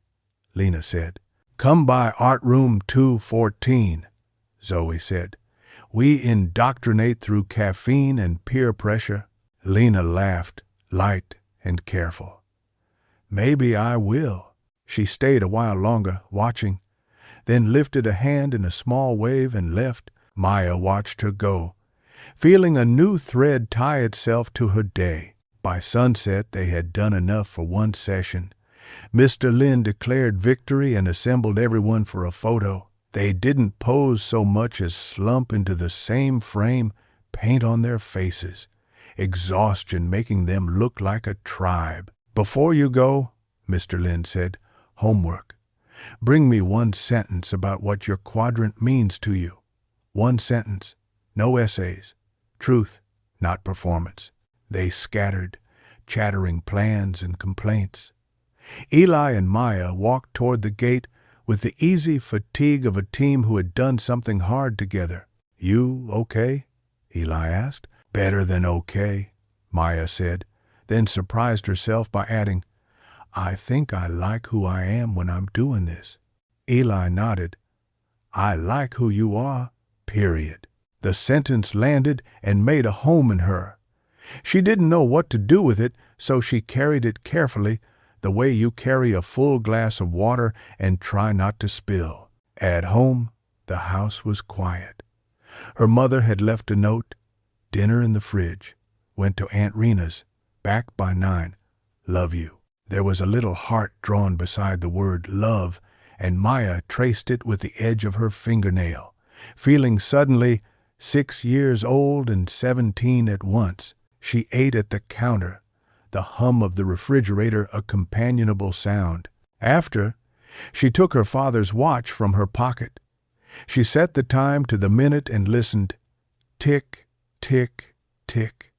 Speaker 1: Lena said. "Come by Art Room 214, Zoe said. "We indoctrinate through caffeine and peer pressure." Lena laughed, light and careful. "Maybe I will." She stayed a while longer, watching, then lifted a hand in a small wave and left. Maya watched her go, feeling a new thread tie itself to her day. By sunset they had done enough for one session. Mr. Lin declared victory and assembled everyone for a photo. They didn't pose so much as slump into the same frame, paint on their faces, exhaustion making them look like a tribe. "Before you go," Mr. Lin said, "homework. Bring me one sentence about what your quadrant means to you. One sentence. No essays. Truth, not performance." They scattered, chattering plans and complaints. Eli and Maya walked toward the gate with the easy fatigue of a team who had done something hard together. "You okay?" Eli asked. "Better than okay," Maya said, then surprised herself by adding, "I think I like who I am when I'm doing this." Eli nodded. "I like who you are, period." The sentence landed and made a home in her. She didn't know what to do with it, so she carried it carefully, the way you carry a full glass of water and try not to spill. At home, the house was quiet. Her mother had left a note, dinner in the fridge, went to Aunt Rena's, back by 9, love you. There was a little heart drawn beside the word love, and Maya traced it with the edge of her fingernail, feeling suddenly 6 years old and 17 at once. She ate at the counter, the hum of the refrigerator a companionable sound. After, she took her father's watch from her pocket. She set the time to the minute and listened. Tick, tick, tick.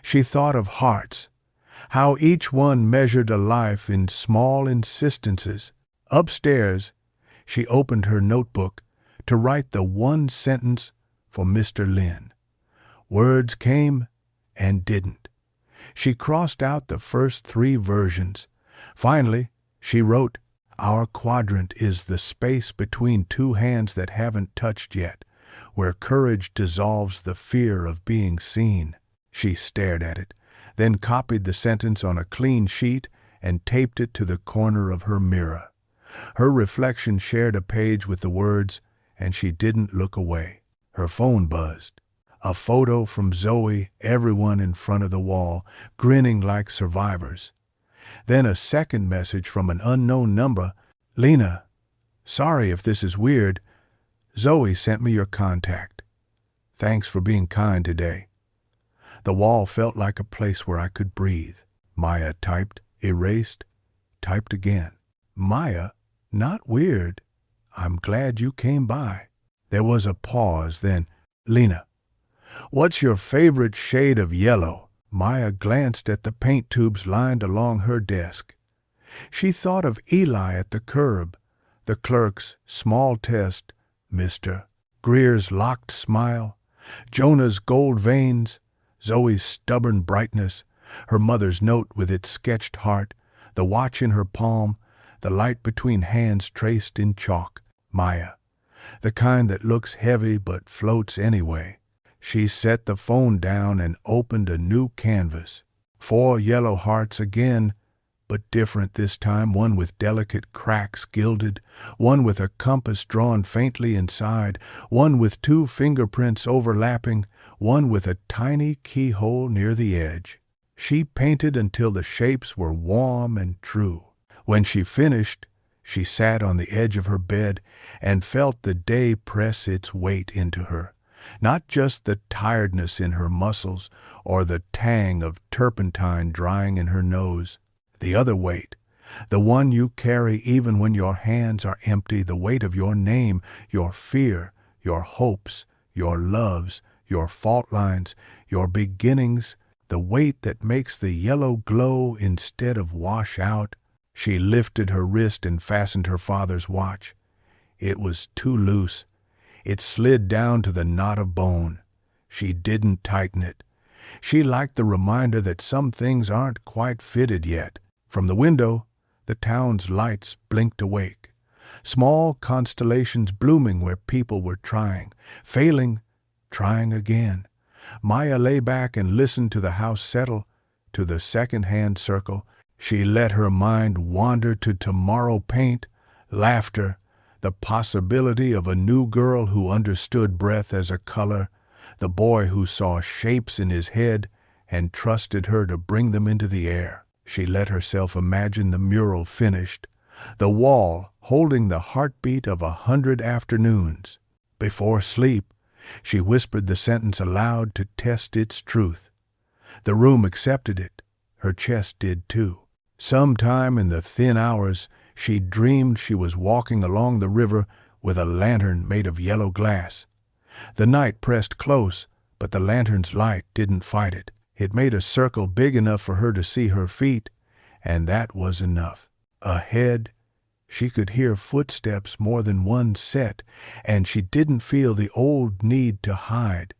Speaker 1: She thought of hearts, how each one measured a life in small insistences. Upstairs, she opened her notebook to write the one sentence for Mr. Lin. Words came and didn't. She crossed out the first 3 versions. Finally, she wrote, "Our quadrant is the space between 2 hands that haven't touched yet, where courage dissolves the fear of being seen." She stared at it, then copied the sentence on a clean sheet and taped it to the corner of her mirror. Her reflection shared a page with the words, and she didn't look away. Her phone buzzed. A photo from Zoe, everyone in front of the wall, grinning like survivors. Then a second message from an unknown number. "Lena, sorry if this is weird. Zoe sent me your contact. Thanks for being kind today." The wall felt like a place where I could breathe. Maya typed, erased, typed again. "Maya, not weird. I'm glad you came by." There was a pause, then, "Lena, what's your favorite shade of yellow?" Maya glanced at the paint tubes lined along her desk. She thought of Eli at the curb, the clerk's small test, Mr. Greer's locked smile, Jonah's gold veins, Zoe's stubborn brightness, her mother's note with its sketched heart, the watch in her palm, the light between hands traced in chalk. Maya, the kind that looks heavy but floats anyway. She set the phone down and opened a new canvas. 4 yellow hearts again, but different this time, one with delicate cracks gilded, one with a compass drawn faintly inside, one with 2 fingerprints overlapping, one with a tiny keyhole near the edge. She painted until the shapes were warm and true. When she finished, she sat on the edge of her bed and felt the day press its weight into her. Not just the tiredness in her muscles or the tang of turpentine drying in her nose. The other weight, the one you carry even when your hands are empty, the weight of your name, your fear, your hopes, your loves, your fault lines, your beginnings, the the weight that makes the yellow glow instead of wash out. She lifted her wrist and fastened her father's watch. It was too loose. It slid down to the knot of bone. She didn't tighten it. She liked the reminder that some things aren't quite fitted yet. From the window, the town's lights blinked awake. Small constellations blooming where people were trying, failing, trying again. Maya lay back and listened to the house settle, to the second-hand circle. She let her mind wander to tomorrow paint, laughter, the possibility of a new girl who understood breath as a color, the boy who saw shapes in his head and trusted her to bring them into the air. She let herself imagine the mural finished, the wall holding the heartbeat of 100 afternoons. Before sleep, she whispered the sentence aloud to test its truth. The room accepted it. Her chest did too. Sometime in the thin hours, she dreamed she was walking along the river with a lantern made of yellow glass. The night pressed close, but the lantern's light didn't fight it. It made a circle big enough for her to see her feet, and that was enough. Ahead, she could hear footsteps more than one set, and she didn't feel the old need to hide.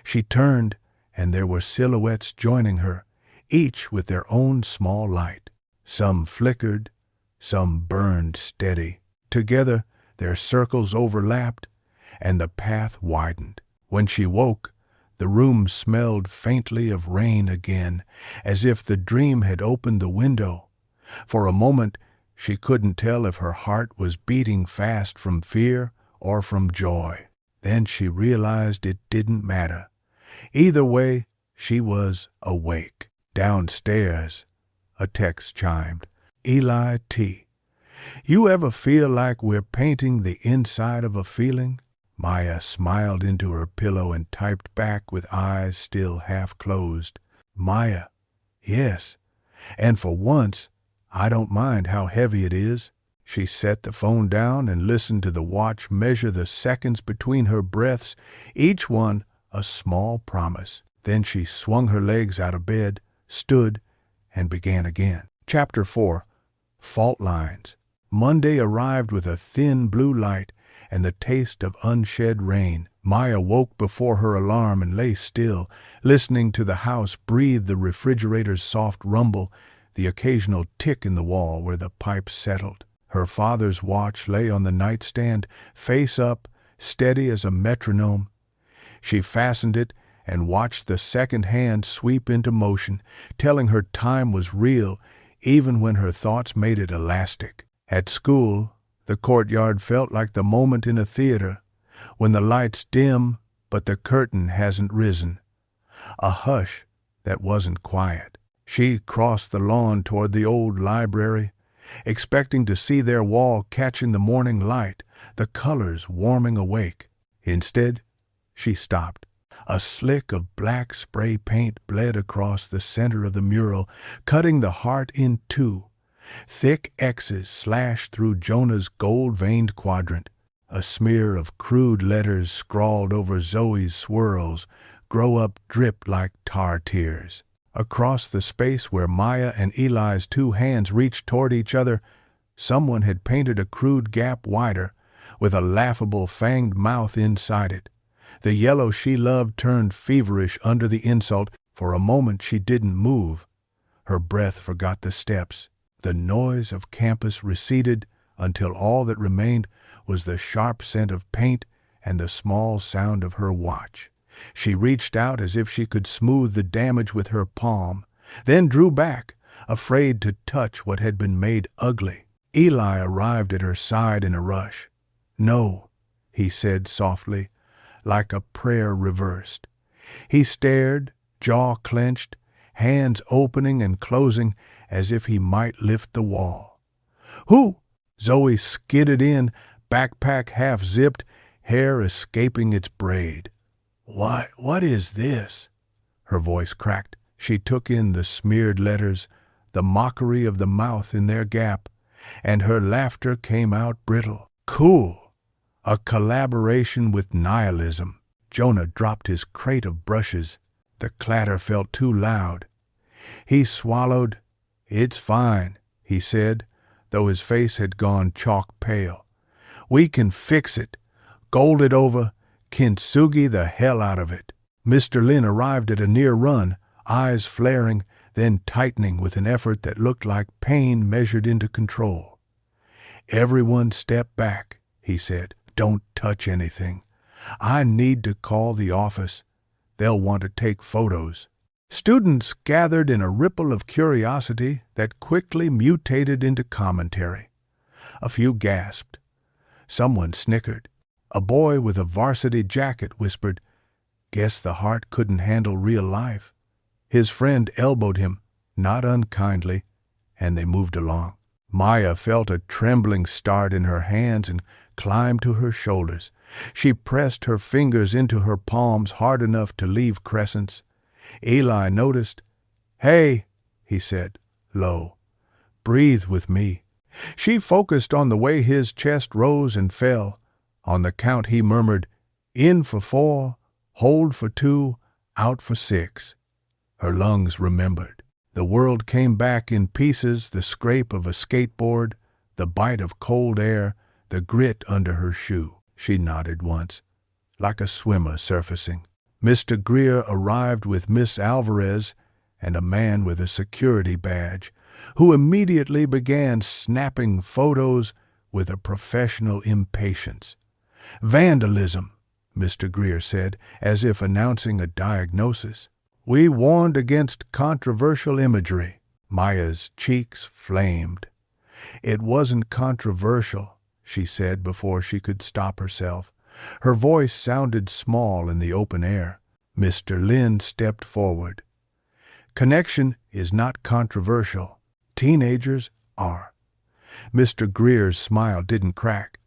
Speaker 1: She turned, and there were silhouettes joining her, each with their own small light. Some flickered, some burned steady. Together, their circles overlapped, and the path widened. When she woke, the room smelled faintly of rain again, as if the dream had opened the window. For a moment, she couldn't tell if her heart was beating fast from fear or from joy. Then she realized it didn't matter. Either way, she was awake. Downstairs, a text chimed. Eli T. You ever feel like we're painting the inside of a feeling? Maya smiled into her pillow and typed back with eyes still half closed. Maya, yes, and for once, I don't mind how heavy it is. She set the phone down and listened to the watch measure the seconds between her breaths, each one a small promise. Then she swung her legs out of bed, stood, and began again. Chapter 4. Fault Lines. Monday arrived with a thin blue light and the taste of unshed rain. Maya woke before her alarm and lay still, listening to the house breathe the refrigerator's soft rumble, the occasional tick in the wall where the pipes settled. Her father's watch lay on the nightstand, face up, steady as a metronome. She fastened it and watched the second hand sweep into motion, telling her time was real, even when her thoughts made it elastic. At school, the courtyard felt like the moment in a theater, when the lights dim but the curtain hasn't risen. A hush that wasn't quiet. She crossed the lawn toward the old library, expecting to see their wall catching the morning light, the colors warming awake. Instead, she stopped. A slick of black spray paint bled across the center of the mural, cutting the heart in two. Thick X's slashed through Jonah's gold-veined quadrant. A smear of crude letters scrawled over Zoe's swirls, grow up drip like tar tears. Across the space where Maya and Eli's two hands reached toward each other, someone had painted a crude gap wider, with a laughable fanged mouth inside it. The yellow she loved turned feverish under the insult. For a moment she didn't move. Her breath forgot the steps. The noise of campus receded until all that remained was the sharp scent of paint and the small sound of her watch. She reached out as if she could smooth the damage with her palm, then drew back, afraid to touch what had been made ugly. Eli arrived at her side in a rush. "No," he said softly, like a prayer reversed. He stared, jaw clenched, hands opening and closing as if he might lift the wall. "Who?" Zoe skidded in, backpack half-zipped, hair escaping its braid. What is this?" Her voice cracked. She took in the smeared letters, the mockery of the mouth in their gap, and her laughter came out brittle. "Cool. A collaboration with nihilism." Jonah dropped his crate of brushes. The clatter felt too loud. He swallowed. "It's fine," he said, though his face had gone chalk pale. "We can fix it. Gold it over. Kintsugi the hell out of it." Mr. Lin arrived at a near run, eyes flaring, then tightening with an effort that looked like pain measured into control. "Everyone step back," he said. "Don't touch anything. I need to call the office. They'll want to take photos." Students gathered in a ripple of curiosity that quickly mutated into commentary. A few gasped. Someone snickered. A boy with a varsity jacket whispered, "Guess the heart couldn't handle real life." His friend elbowed him, not unkindly, and they moved along. Maya felt a trembling start in her hands and climbed to her shoulders. She pressed her fingers into her palms hard enough to leave crescents. Eli noticed. "Hey," he said, low. "Breathe with me." She focused on the way his chest rose and fell. On the count he murmured, "In for 4, hold for 2, out for 6. Her lungs remembered. The world came back in pieces, the scrape of a skateboard, the bite of cold air, the grit under her shoe. She nodded once, like a swimmer surfacing. Mr. Greer arrived with Miss Alvarez and a man with a security badge, who immediately began snapping photos with a professional impatience. "Vandalism," Mr. Greer said, as if announcing a diagnosis. "We warned against controversial imagery." Maya's cheeks flamed. "It wasn't controversial," she said before she could stop herself. Her voice sounded small in the open air. Mr. Lin stepped forward. "Connection is not controversial. Teenagers are." Mr. Greer's smile didn't crack.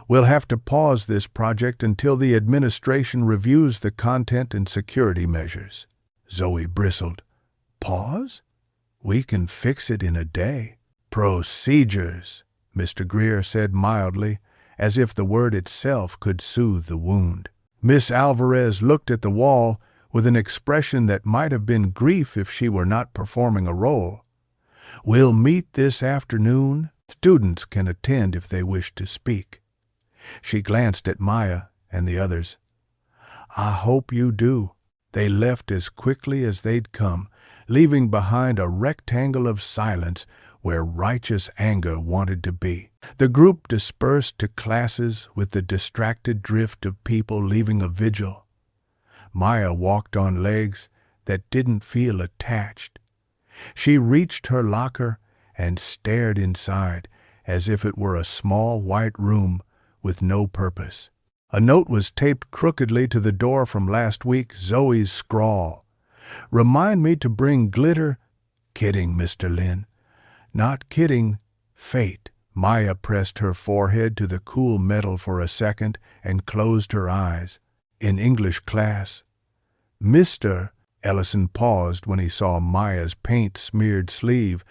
Speaker 1: "We'll have to pause this project until the administration reviews the content and security measures." Zoe bristled. "Pause? We can fix it in a day." "Procedures," Mr. Greer said mildly, as if the word itself could soothe the wound. Miss Alvarez looked at the wall with an expression that might have been grief if she were not performing a role. "We'll meet this afternoon. Students can attend if they wish to speak." She glanced at Maya and the others. "I hope you do." They left as quickly as they'd come, leaving behind a rectangle of silence where righteous anger wanted to be. The group dispersed to classes with the distracted drift of people leaving a vigil. Maya walked on legs that didn't feel attached. She reached her locker and stared inside as if it were a small white room with no purpose. A note was taped crookedly to the door from last week, Zoe's scrawl. "Remind me to bring glitter." "Kidding, Mr. Lin." "Not kidding. Fate." Maya pressed her forehead to the cool metal for a second and closed her eyes. "In English class." "Mr." Ellison paused when he saw Maya's paint-smeared sleeve,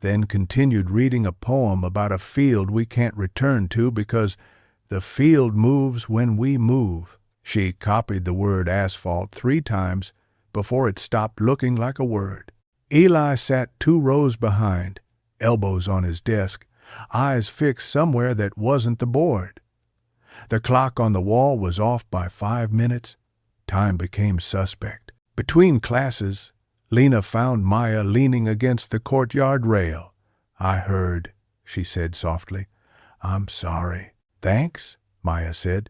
Speaker 1: then continued reading a poem about a field we can't return to because the field moves when we move. She copied the word asphalt 3 times before it stopped looking like a word. Eli sat 2 rows behind, elbows on his desk, eyes fixed somewhere that wasn't the board. The clock on the wall was off by 5 minutes. Time became suspect. Between classes, Lena found Maya leaning against the courtyard rail. "I heard," she said softly. "I'm sorry." "Thanks," Maya said,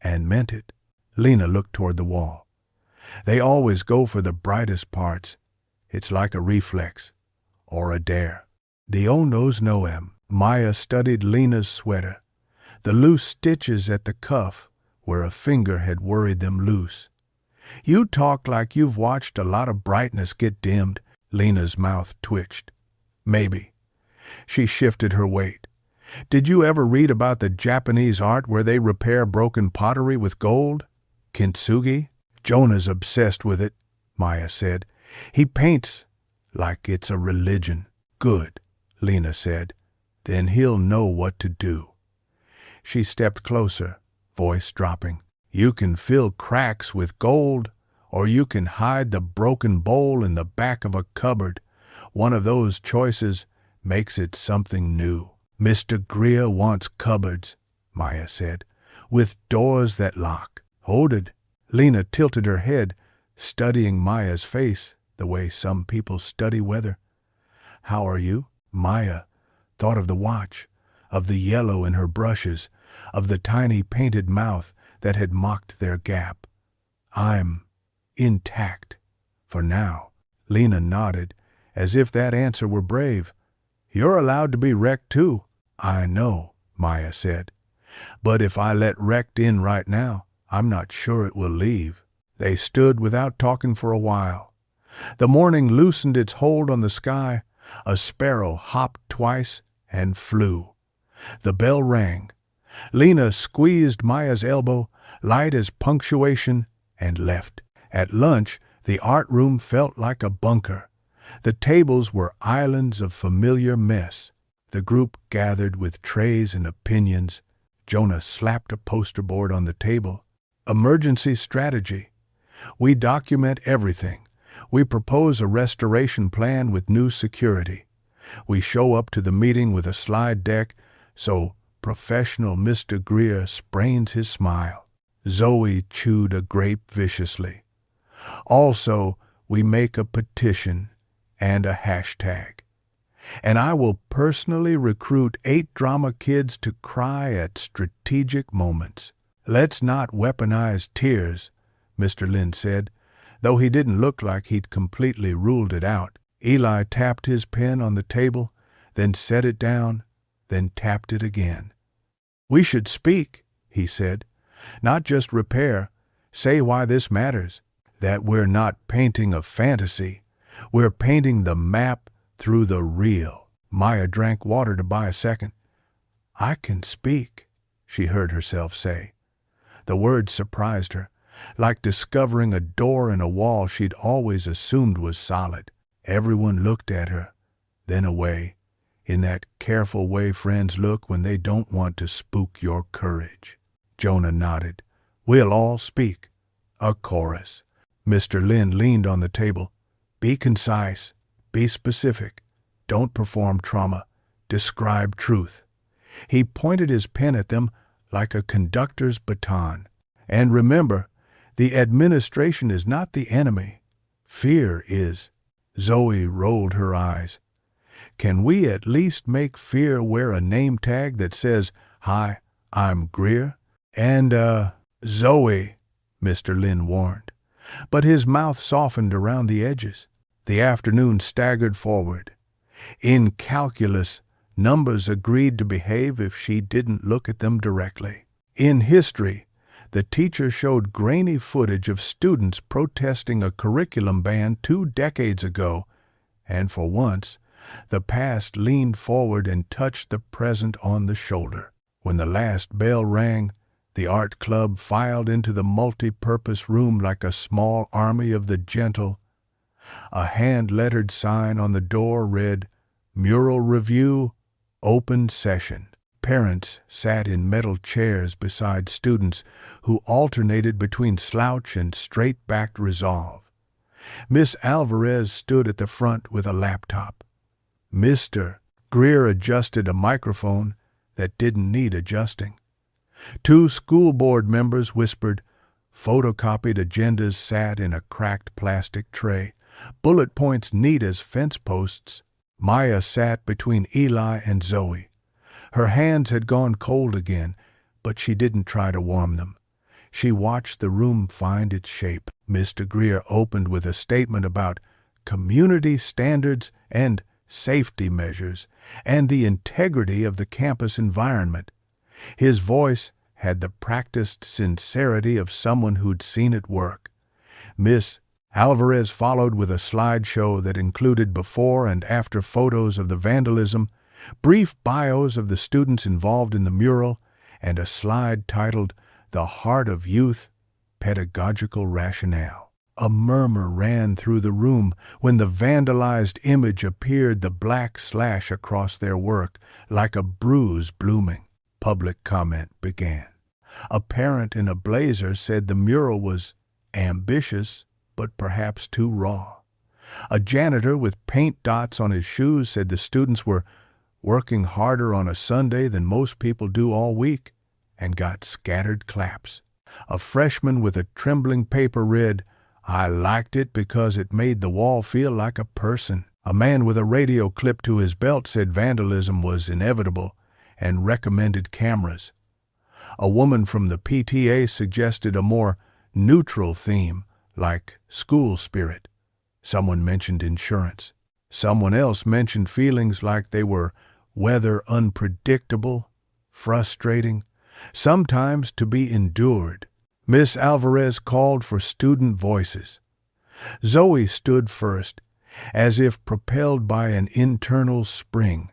Speaker 1: and meant it. Lena looked toward the wall. "They always go for the brightest parts. It's like a reflex, or a dare." "The Onos know him." Maya studied Lena's sweater, the loose stitches at the cuff where a finger had worried them loose. "You talk like you've watched a lot of brightness get dimmed." Lena's mouth twitched. "Maybe." She shifted her weight. "Did you ever read about the Japanese art where they repair broken pottery with gold? Kintsugi?" "Jonah's obsessed with it," Maya said. "He paints like it's a religion." "Good," Lena said. "Then he'll know what to do." She stepped closer, voice dropping. "You can fill cracks with gold or you can hide the broken bowl in the back of a cupboard. One of those choices makes it something new. Mr. Greer wants cupboards, Maya said, with doors that lock. Hold it. Lena tilted her head, studying Maya's face the way some people study weather. How are you? Maya thought of the watch, of the yellow in her brushes, of the tiny painted mouth that had mocked their gap. I'm intact, for now. Lena nodded, as if that answer were brave. You're allowed to be wrecked too. I know, Maya said. But if I let wrecked in right now, I'm not sure it will leave. They stood without talking for a while. The morning loosened its hold on the sky. A sparrow hopped twice and flew. The bell rang. Lena squeezed Maya's elbow, light as punctuation, and left. At lunch, the art room felt like a bunker. The tables were islands of familiar mess. The group gathered with trays and opinions. Jonah slapped a poster board on the table. Emergency strategy. We document everything. We propose a restoration plan with new security. We show up to the meeting with a slide deck, so professional Mr. Greer sprains his smile. Zoe chewed a grape viciously. Also, we make a petition and a hashtag. And I will personally recruit 8 drama kids to cry at strategic moments. Let's not weaponize tears, Mr. Lynn said, though he didn't look like he'd completely ruled it out. Eli tapped his pen on the table, then set it down, then tapped it again. We should speak, he said, not just repair. Say why this matters, that we're not painting a fantasy. We're painting the map through the real. Maya drank water to buy a second. I can speak, she heard herself say. The words surprised her, like discovering a door in a wall she'd always assumed was solid. Everyone looked at her, then away, in that careful way friends look when they don't want to spook your courage. Jonah nodded. We'll all speak. A chorus. Mr. Lynn leaned on the table. Be concise. Be specific. Don't perform trauma. Describe truth. He pointed his pen at them like a conductor's baton. And remember, the administration is not the enemy. Fear is. Zoe rolled her eyes. Can we at least make fear wear a name tag that says, Hi, I'm Greer? And, Zoe, Mr. Lynn warned. But his mouth softened around the edges. The afternoon staggered forward. In calculus, numbers agreed to behave if she didn't look at them directly. In history, the teacher showed grainy footage of students protesting a curriculum ban 2 decades ago, and for once, the past leaned forward and touched the present on the shoulder. When the last bell rang, the art club filed into the multi-purpose room like a small army of the gentle. A hand-lettered sign on the door read, Mural Review, Open Session. Parents sat in metal chairs beside students who alternated between slouch and straight-backed resolve. Miss Alvarez stood at the front with a laptop. Mr. Greer adjusted a microphone that didn't need adjusting. 2 school board members whispered. Photocopied agendas sat in a cracked plastic tray, bullet points neat as fence posts. Maya sat between Eli and Zoe. Her hands had gone cold again, but she didn't try to warm them. She watched the room find its shape. Mr. Greer opened with a statement about community standards and safety measures and the integrity of the campus environment. His voice had the practiced sincerity of someone who'd seen it work. Miss Alvarez followed with a slideshow that included before and after photos of the vandalism, brief bios of the students involved in the mural, and a slide titled The Heart of Youth, Pedagogical Rationale. A murmur ran through the room when the vandalized image appeared, the black slash across their work, like a bruise blooming. Public comment began. A parent in a blazer said the mural was ambitious but perhaps too raw. A janitor with paint dots on his shoes said the students were working harder on a Sunday than most people do all week, and got scattered claps. A freshman with a trembling paper read, "I liked it because it made the wall feel like a person." A man with a radio clipped to his belt said vandalism was inevitable and recommended cameras. A woman from the PTA suggested a more neutral theme, like school spirit. Someone mentioned insurance. Someone else mentioned feelings like they were weather unpredictable, frustrating, sometimes to be endured. Miss Alvarez called for student voices. Zoe stood first, as if propelled by an internal spring.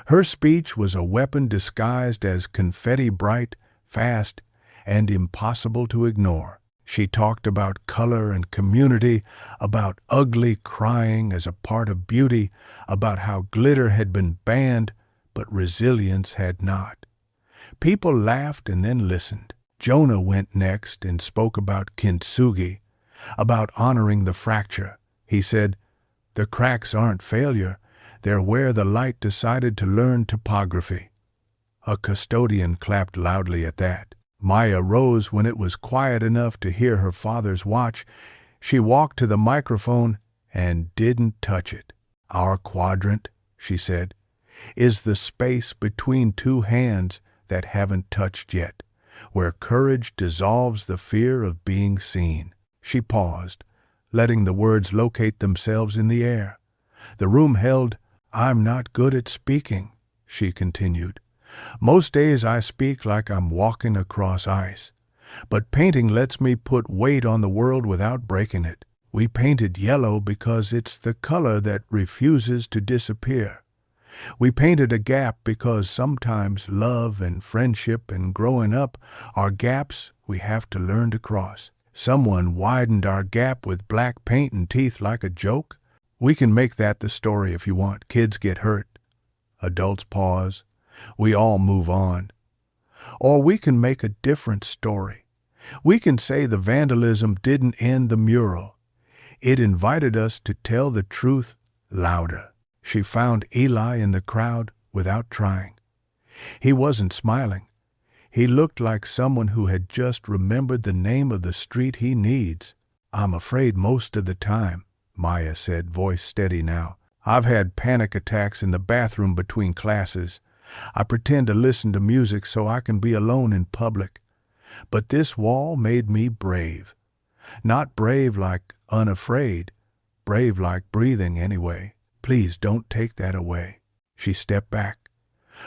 Speaker 1: Her speech was a weapon disguised as confetti, bright, fast, and impossible to ignore. She talked about color and community, about ugly crying as a part of beauty, about how glitter had been banned, but resilience had not. People laughed and then listened. Jonah went next and spoke about kintsugi, about honoring the fracture. He said, "The cracks aren't failure, they're where the light decided to learn topography." A custodian clapped loudly at that. Maya rose when it was quiet enough to hear her father's watch. She walked to the microphone and didn't touch it. "Our quadrant," she said, "is the space between two hands that haven't touched yet, where courage dissolves the fear of being seen." She paused, letting the words locate themselves in the air. The room held. "I'm not good at speaking," she continued. "Most days I speak like I'm walking across ice. But painting lets me put weight on the world without breaking it. We painted yellow because it's the color that refuses to disappear. We painted a gap because sometimes love and friendship and growing up are gaps we have to learn to cross. Someone widened our gap with black paint and teeth like a joke. We can make that the story if you want. Kids get hurt. Adults pause. We all move on. Or we can make a different story. We can say the vandalism didn't end the mural. It invited us to tell the truth louder." She found Eli in the crowd without trying. He wasn't smiling. He looked like someone who had just remembered the name of the street he needs. "I'm afraid most of the time," Maya said, voice steady now. "I've had panic attacks in the bathroom between classes. I pretend to listen to music so I can be alone in public. But this wall made me brave. Not brave like unafraid, brave like breathing anyway. Please don't take that away." She stepped back.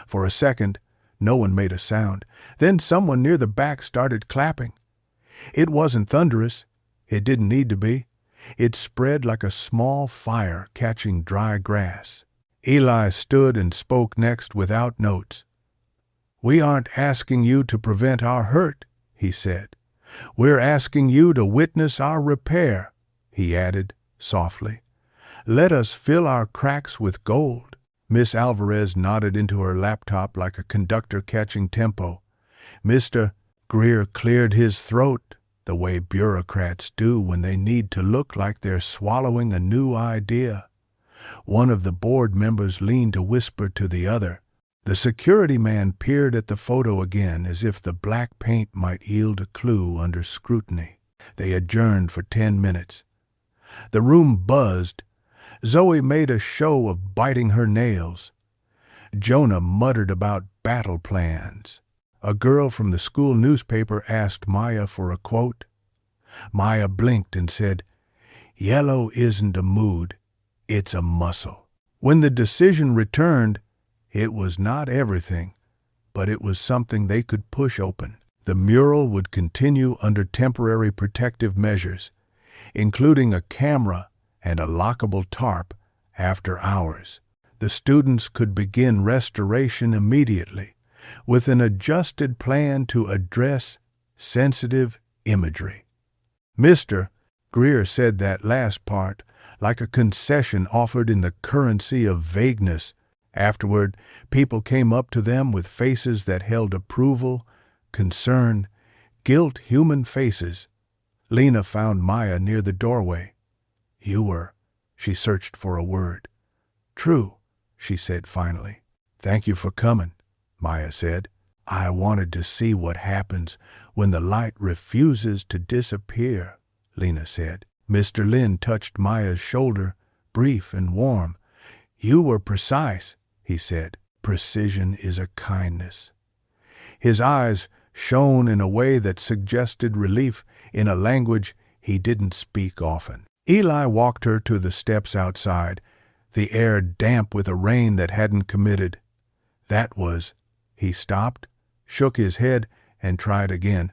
Speaker 1: For a second, no one made a sound. Then someone near the back started clapping. It wasn't thunderous. It didn't need to be. It spread like a small fire catching dry grass. Eli stood and spoke next without notes. "We aren't asking you to prevent our hurt," he said. "We're asking you to witness our repair," he added softly. "Let us fill our cracks with gold." Miss Alvarez nodded into her laptop like a conductor catching tempo. Mr. Greer cleared his throat, the way bureaucrats do when they need to look like they're swallowing a new idea. One of the board members leaned to whisper to the other. The security man peered at the photo again as if the black paint might yield a clue under scrutiny. They adjourned for 10 minutes. The room buzzed. Zoe made a show of biting her nails. Jonah muttered about battle plans. A girl from the school newspaper asked Maya for a quote. Maya blinked and said, "Yellow isn't a mood, it's a muscle." When the decision returned, it was not everything, but it was something they could push open. The mural would continue under temporary protective measures, including a camera and a lockable tarp after hours. The students could begin restoration immediately, with an adjusted plan to address sensitive imagery. Mr. Greer said that last part like a concession offered in the currency of vagueness. Afterward, people came up to them with faces that held approval, concern, guilt, human faces, Lena found Maya near the doorway. "You were—" She searched for a word. "True," she said finally. "Thank you for coming," Maya said. "I wanted to see what happens when the light refuses to disappear," Lena said. Mr. Lin touched Maya's shoulder, brief and warm. "You were precise," he said. "Precision is a kindness." His eyes shone in a way that suggested relief in a language he didn't speak often. Eli walked her to the steps outside, the air damp with a rain that hadn't committed. "That was—" He stopped, shook his head, and tried again.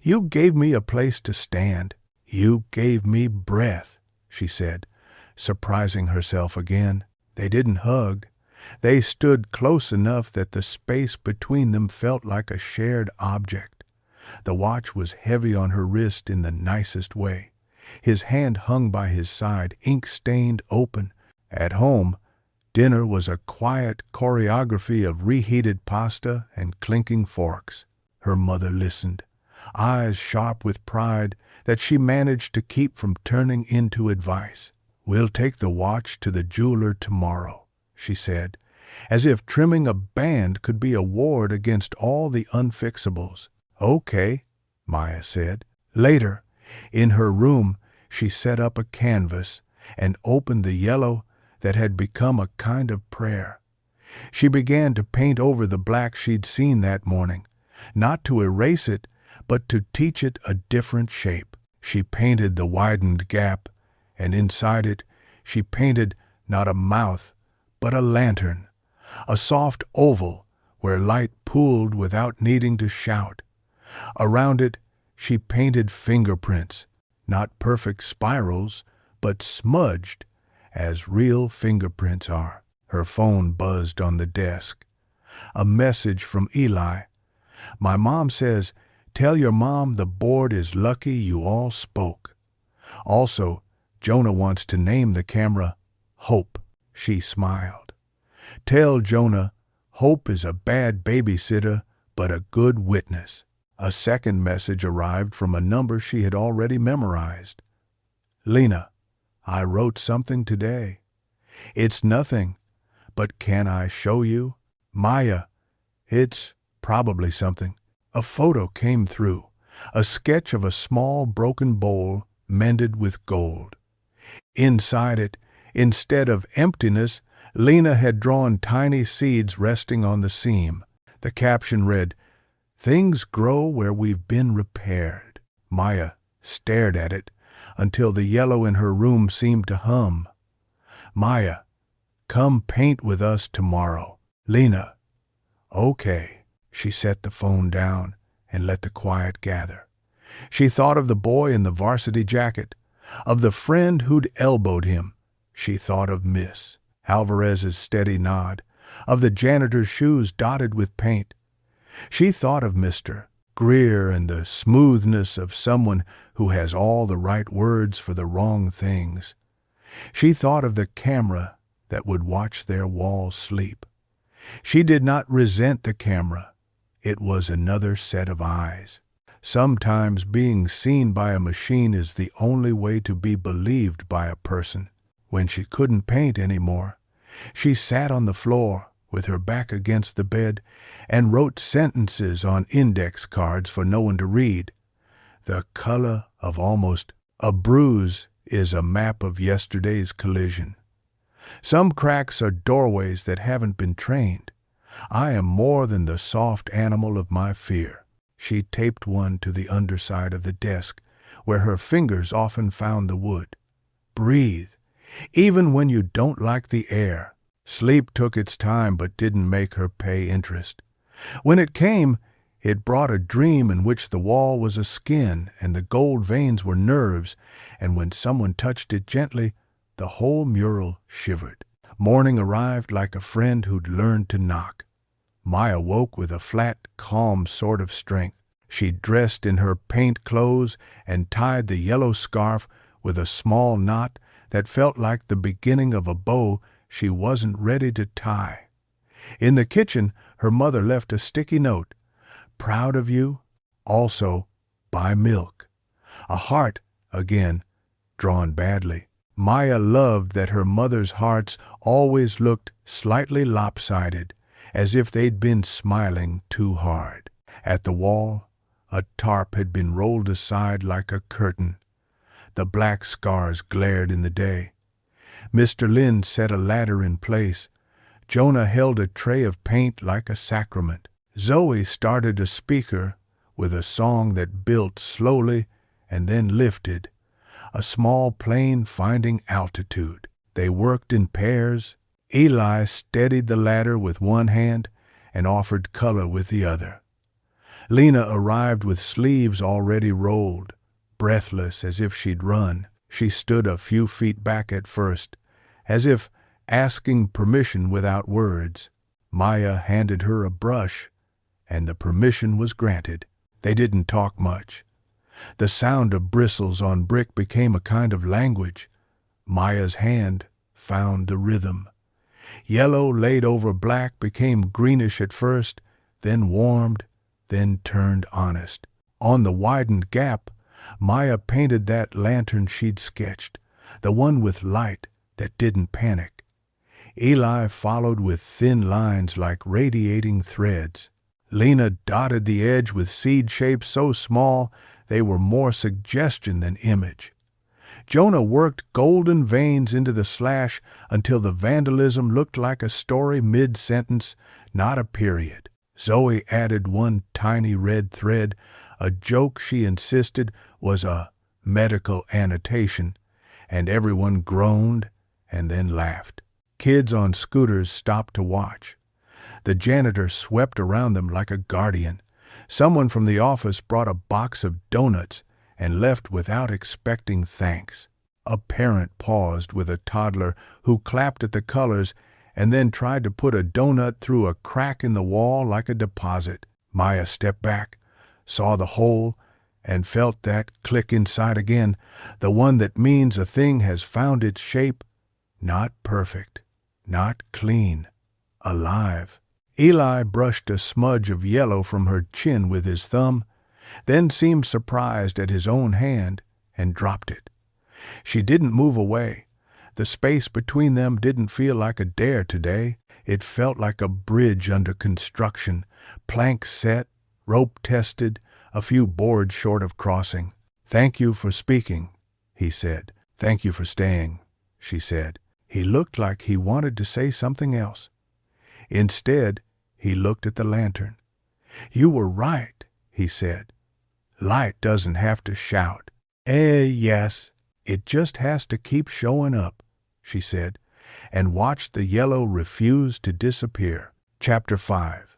Speaker 1: "You gave me a place to stand. You gave me breath," she said, surprising herself again. They didn't hug. They stood close enough that the space between them felt like a shared object. The watch was heavy on her wrist in the nicest way. His hand hung by his side, ink-stained open. At home, dinner was a quiet choreography of reheated pasta and clinking forks. Her mother listened, eyes sharp with pride that she managed to keep from turning into advice. "We'll take the watch to the jeweler tomorrow," she said, as if trimming a band could be a ward against all the unfixables. "Okay," Maya said. Later, in her room, she set up a canvas and opened the yellow that had become a kind of prayer. She began to paint over the black she'd seen that morning, not to erase it, but to teach it a different shape. She painted the widened gap, and inside it she painted not a mouth, but a lantern, a soft oval where light pooled without needing to shout. Around it she painted fingerprints, not perfect spirals, but smudged, as real fingerprints are. Her phone buzzed on the desk. A message from Eli. "My mom says, tell your mom the board is lucky you all spoke. Also, Jonah wants to name the camera Hope." She smiled. "Tell Jonah Hope is a bad babysitter, but a good witness." A second message arrived from a number she had already memorized. "Lena, I wrote something today. It's nothing, but can I show you?" "Maya, it's probably something." A photo came through, a sketch of a small broken bowl mended with gold. Inside it, instead of emptiness, Lena had drawn tiny seeds resting on the seam. The caption read, "Things grow where we've been repaired." Maya stared at it until the yellow in her room seemed to hum. "Maya, come paint with us tomorrow." "Lena, okay." She set the phone down and let the quiet gather. She thought of the boy in the varsity jacket, of the friend who'd elbowed him. She thought of Miss Alvarez's steady nod, of the janitor's shoes dotted with paint. She thought of Mr. Greer and the smoothness of someone who has all the right words for the wrong things. She thought of the camera that would watch their walls sleep. She did not resent the camera. It was another set of eyes. Sometimes being seen by a machine is the only way to be believed by a person. When she couldn't paint anymore, she sat on the floor with her back against the bed and wrote sentences on index cards for no one to read. The color of almost a bruise is a map of yesterday's collision. Some cracks are doorways that haven't been trained. I am more than the soft animal of my fear. She taped one to the underside of the desk, where her fingers often found the wood. Breathe, even when you don't like the air. Sleep took its time but didn't make her pay interest. When it came, it brought a dream in which the wall was a skin and the gold veins were nerves, and when someone touched it gently, the whole mural shivered. Morning arrived like a friend who'd learned to knock. Maya woke with a flat, calm sort of strength. She dressed in her paint clothes and tied the yellow scarf with a small knot that felt like the beginning of a bow she wasn't ready to tie. In the kitchen, her mother left a sticky note. "Proud of you. Also, buy milk." A heart, again, drawn badly. Maya loved that her mother's hearts always looked slightly lopsided, as if they'd been smiling too hard. At the wall, a tarp had been rolled aside like a curtain. The black scars glared in the day. Mr. Lynn set a ladder in place. Jonah held a tray of paint like a sacrament. Zoe started a speaker with a song that built slowly and then lifted, a small plane finding altitude. They worked in pairs. Eli steadied the ladder with one hand and offered color with the other. Lena arrived with sleeves already rolled. Breathless as if she'd run, she stood a few feet back at first, as if asking permission without words. Maya handed her a brush, and the permission was granted. They didn't talk much. The sound of bristles on brick became a kind of language. Maya's hand found the rhythm. Yellow laid over black became greenish at first, then warmed, then turned honest. On the widened gap, Maya painted that lantern she'd sketched, the one with light that didn't panic. Eli followed with thin lines like radiating threads. Lena dotted the edge with seed shapes so small they were more suggestion than image. Jonah worked golden veins into the slash until the vandalism looked like a story mid-sentence, not a period. Zoe added one tiny red thread, a joke she insisted was a medical annotation, and everyone groaned and then laughed. Kids on scooters stopped to watch. The janitor swept around them like a guardian. Someone from the office brought a box of donuts and left without expecting thanks. A parent paused with a toddler who clapped at the colors and then tried to put a donut through a crack in the wall like a deposit. Maya stepped back, saw the hole, and felt that click inside again, the one that means a thing has found its shape, not perfect, not clean, alive. Eli brushed a smudge of yellow from her chin with his thumb, then seemed surprised at his own hand and dropped it. She didn't move away. The space between them didn't feel like a dare today. It felt like a bridge under construction, planks set, rope tested, a few boards short of crossing. "Thank you for speaking," he said. "Thank you for staying," she said. He looked like he wanted to say something else. Instead, he looked at the lantern. "You were right," he said. "Light doesn't have to shout." Yes, it just has to keep showing up," she said, and watched the yellow refuse to disappear. Chapter 5.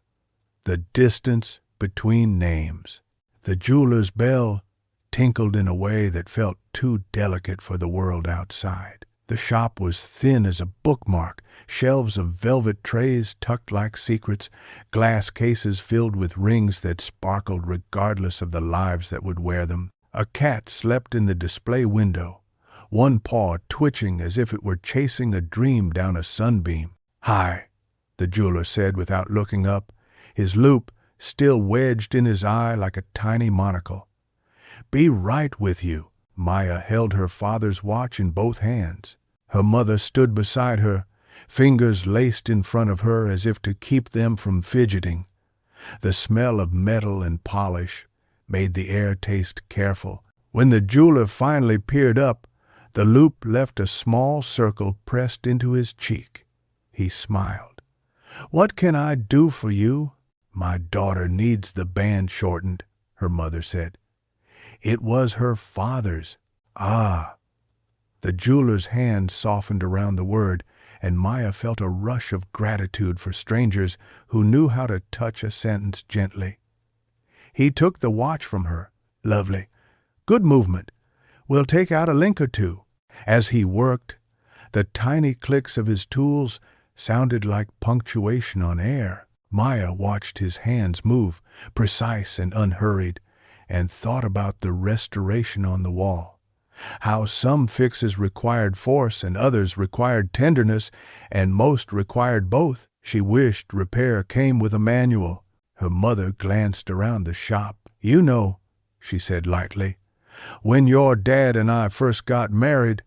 Speaker 1: The Distance Between Names. The jeweler's bell tinkled in a way that felt too delicate for the world outside. The shop was thin as a bookmark, shelves of velvet trays tucked like secrets, glass cases filled with rings that sparkled regardless of the lives that would wear them. A cat slept in the display window, one paw twitching as if it were chasing a dream down a sunbeam. "Hi," the jeweler said without looking up, his loupe still wedged in his eye like a tiny monocle. "Be right with you." Maya held her father's watch in both hands. Her mother stood beside her, fingers laced in front of her as if to keep them from fidgeting. The smell of metal and polish made the air taste careful. When the jeweler finally peered up, the loupe left a small circle pressed into his cheek. He smiled. "What can I do for you?" "My daughter needs the band shortened," her mother said. It was her father's. Ah. The jeweler's hand softened around the word, and Maya felt a rush of gratitude for strangers who knew how to touch a sentence gently. He took the watch from her. "Lovely. Good movement. We'll take out a link or two." As he worked, the tiny clicks of his tools sounded like punctuation on air. Maya watched his hands move, precise and unhurried, and thought about the restoration on the wall. How some fixes required force and others required tenderness, and most required both. She wished repair came with a manual. Her mother glanced around the shop. "You know," she said lightly, When your dad and I first got married,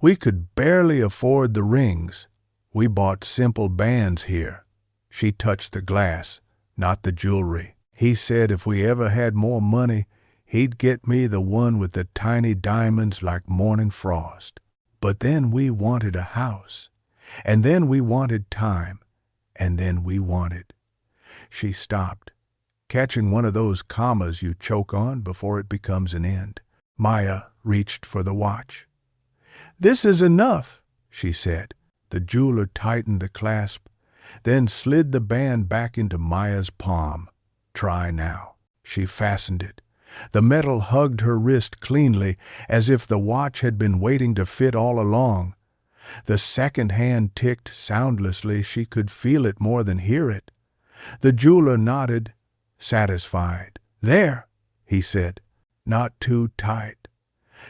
Speaker 1: we could barely afford the rings. We bought simple bands here." She touched the glass, not the jewelry. "He said if we ever had more money, he'd get me the one with the tiny diamonds like morning frost. But then we wanted a house, and then we wanted time, and then we wanted—" She stopped, catching one of those commas you choke on before it becomes an end. Maya reached for the watch. "This is enough," she said. The jeweler tightened the clasp, then slid the band back into Maya's palm. "Try now." She fastened it. The metal hugged her wrist cleanly, as if the watch had been waiting to fit all along. The second hand ticked soundlessly. She could feel it more than hear it. The jeweler nodded, satisfied. "There," he said. "Not too tight.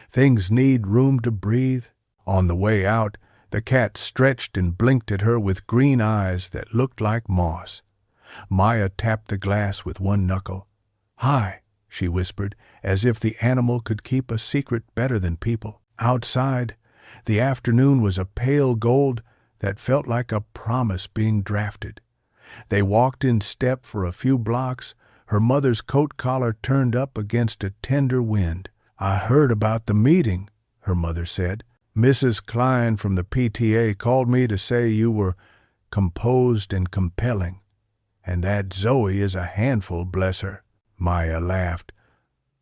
Speaker 1: Things need room to breathe." On the way out, the cat stretched and blinked at her with green eyes that looked like moss. Maya tapped the glass with one knuckle. "Hi," she whispered, as if the animal could keep a secret better than people. Outside, the afternoon was a pale gold that felt like a promise being drafted. They walked in step for a few blocks, her mother's coat collar turned up against a tender wind. "I heard about the meeting," her mother said. "Mrs. Klein from the PTA called me to say you were composed and compelling, and that Zoe is a handful, bless her." Maya laughed.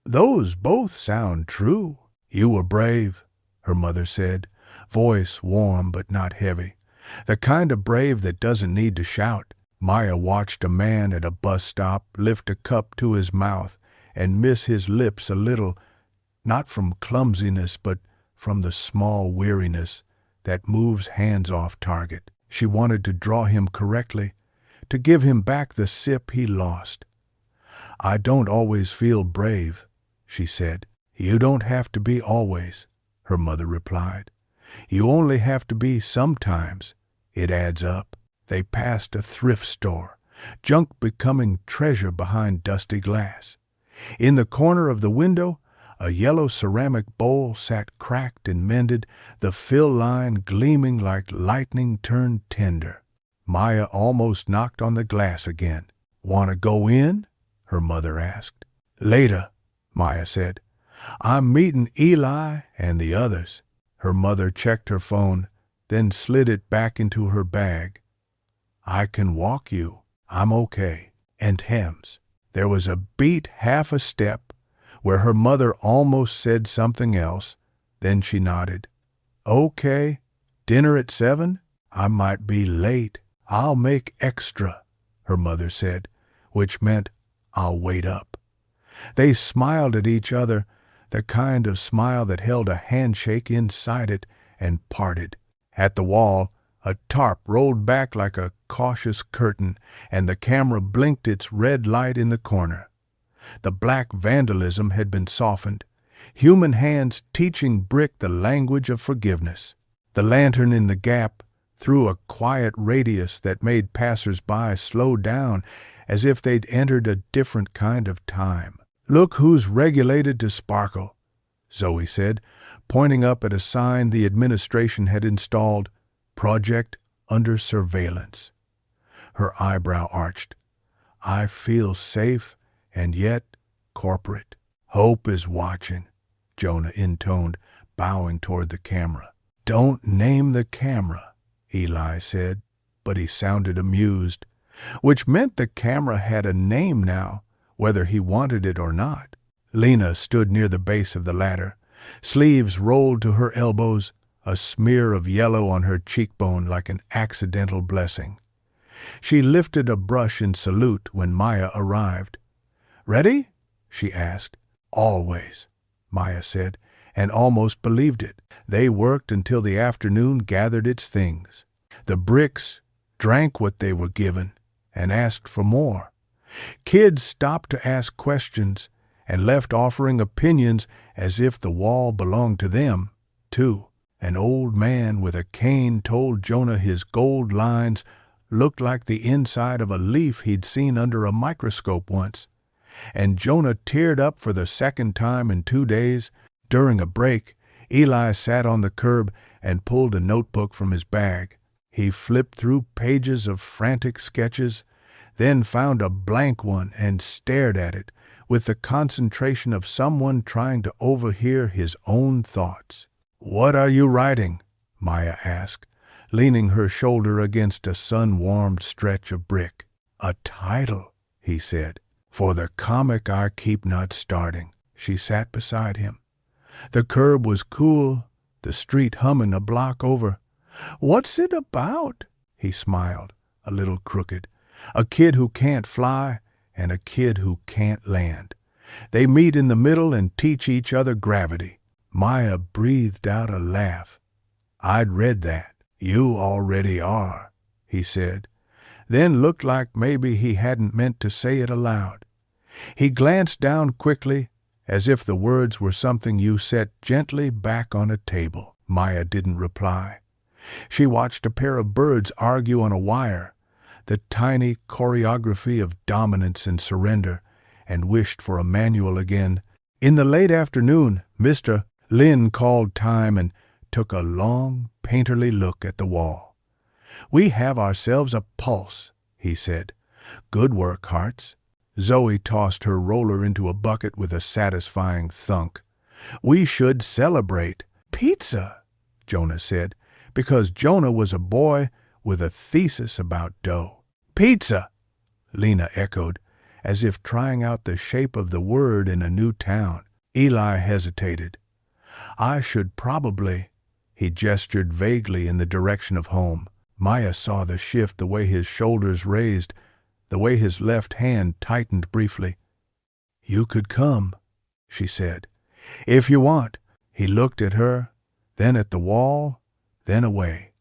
Speaker 1: "Those both sound true." "You were brave," her mother said, voice warm but not heavy. "The kind of brave that doesn't need to shout." Maya watched a man at a bus stop lift a cup to his mouth and miss his lips a little, not from clumsiness but from the small weariness that moves hands off target. She wanted to draw him correctly, to give him back the sip he lost. "I don't always feel brave," she said. "You don't have to be always," her mother replied. "You only have to be sometimes. It adds up." They passed a thrift store, junk becoming treasure behind dusty glass. In the corner of the window, a yellow ceramic bowl sat cracked and mended, the fill line gleaming like lightning turned tender. Maya almost knocked on the glass again. "Want to go in?" her mother asked. "Later," Maya said. "I'm meeting Eli and the others." Her mother checked her phone, then slid it back into her bag. "I can walk you. I'm okay." And hems. There was a beat half a step, where her mother almost said something else. Then she nodded. "Okay. Dinner at 7? I might be late." "I'll make extra," her mother said, which meant "I'll wait up." They smiled at each other, the kind of smile that held a handshake inside it, and parted. At the wall, a tarp rolled back like a cautious curtain, and the camera blinked its red light in the corner. The black vandalism had been softened, human hands teaching brick the language of forgiveness. The lantern in the gap threw a quiet radius that made passers-by slow down as if they'd entered a different kind of time. "Look who's regulated to sparkle," Zoe said, pointing up at a sign the administration had installed, "Project Under Surveillance." Her eyebrow arched. "I feel safe and yet corporate." "Hope is watching," Jonah intoned, bowing toward the camera. "Don't name the camera," Eli said, but he sounded amused, which meant the camera had a name now, whether he wanted it or not. Lena stood near the base of the ladder, sleeves rolled to her elbows, a smear of yellow on her cheekbone like an accidental blessing. She lifted a brush in salute when Maya arrived. "Ready?" she asked. "Always," Maya said, and almost believed it. They worked until the afternoon gathered its things. The bricks drank what they were given and asked for more. Kids stopped to ask questions and left offering opinions as if the wall belonged to them, too. An old man with a cane told Jonah his gold lines looked like the inside of a leaf he'd seen under a microscope once, and Jonah teared up for the second time in 2 days. During a break, Eli sat on the curb and pulled a notebook from his bag. He flipped through pages of frantic sketches, then found a blank one and stared at it with the concentration of someone trying to overhear his own thoughts. "What are you writing?" Maya asked, leaning her shoulder against a sun-warmed stretch of brick. "A title," he said, "for the comic I keep not starting." She sat beside him. The curb was cool, the street humming a block over. "What's it about?" He smiled, a little crooked. "A kid who can't fly and a kid who can't land. They meet in the middle and teach each other gravity." Maya breathed out a laugh. "I'd read that." "You already are," he said, then looked like maybe he hadn't meant to say it aloud. He glanced down quickly, as if the words were something you set gently back on a table. Maya didn't reply. She watched a pair of birds argue on a wire, the tiny choreography of dominance and surrender, and wished for a manual again. In the late afternoon, Mr. Lin called time and took a long, painterly look at the wall. "We have ourselves a pulse," he said. "Good work, Hearts." Zoe tossed her roller into a bucket with a satisfying thunk. "We should celebrate." "Pizza," Jonah said, because Jonah was a boy with a thesis about dough. "Pizza," Lena echoed, as if trying out the shape of the word in a new town. Eli hesitated. "I should probably—" He gestured vaguely in the direction of home. Maya saw the shift, the way his shoulders raised, the way his left hand tightened briefly. "You could come," she said. "If you want." He looked at her, then at the wall, then away.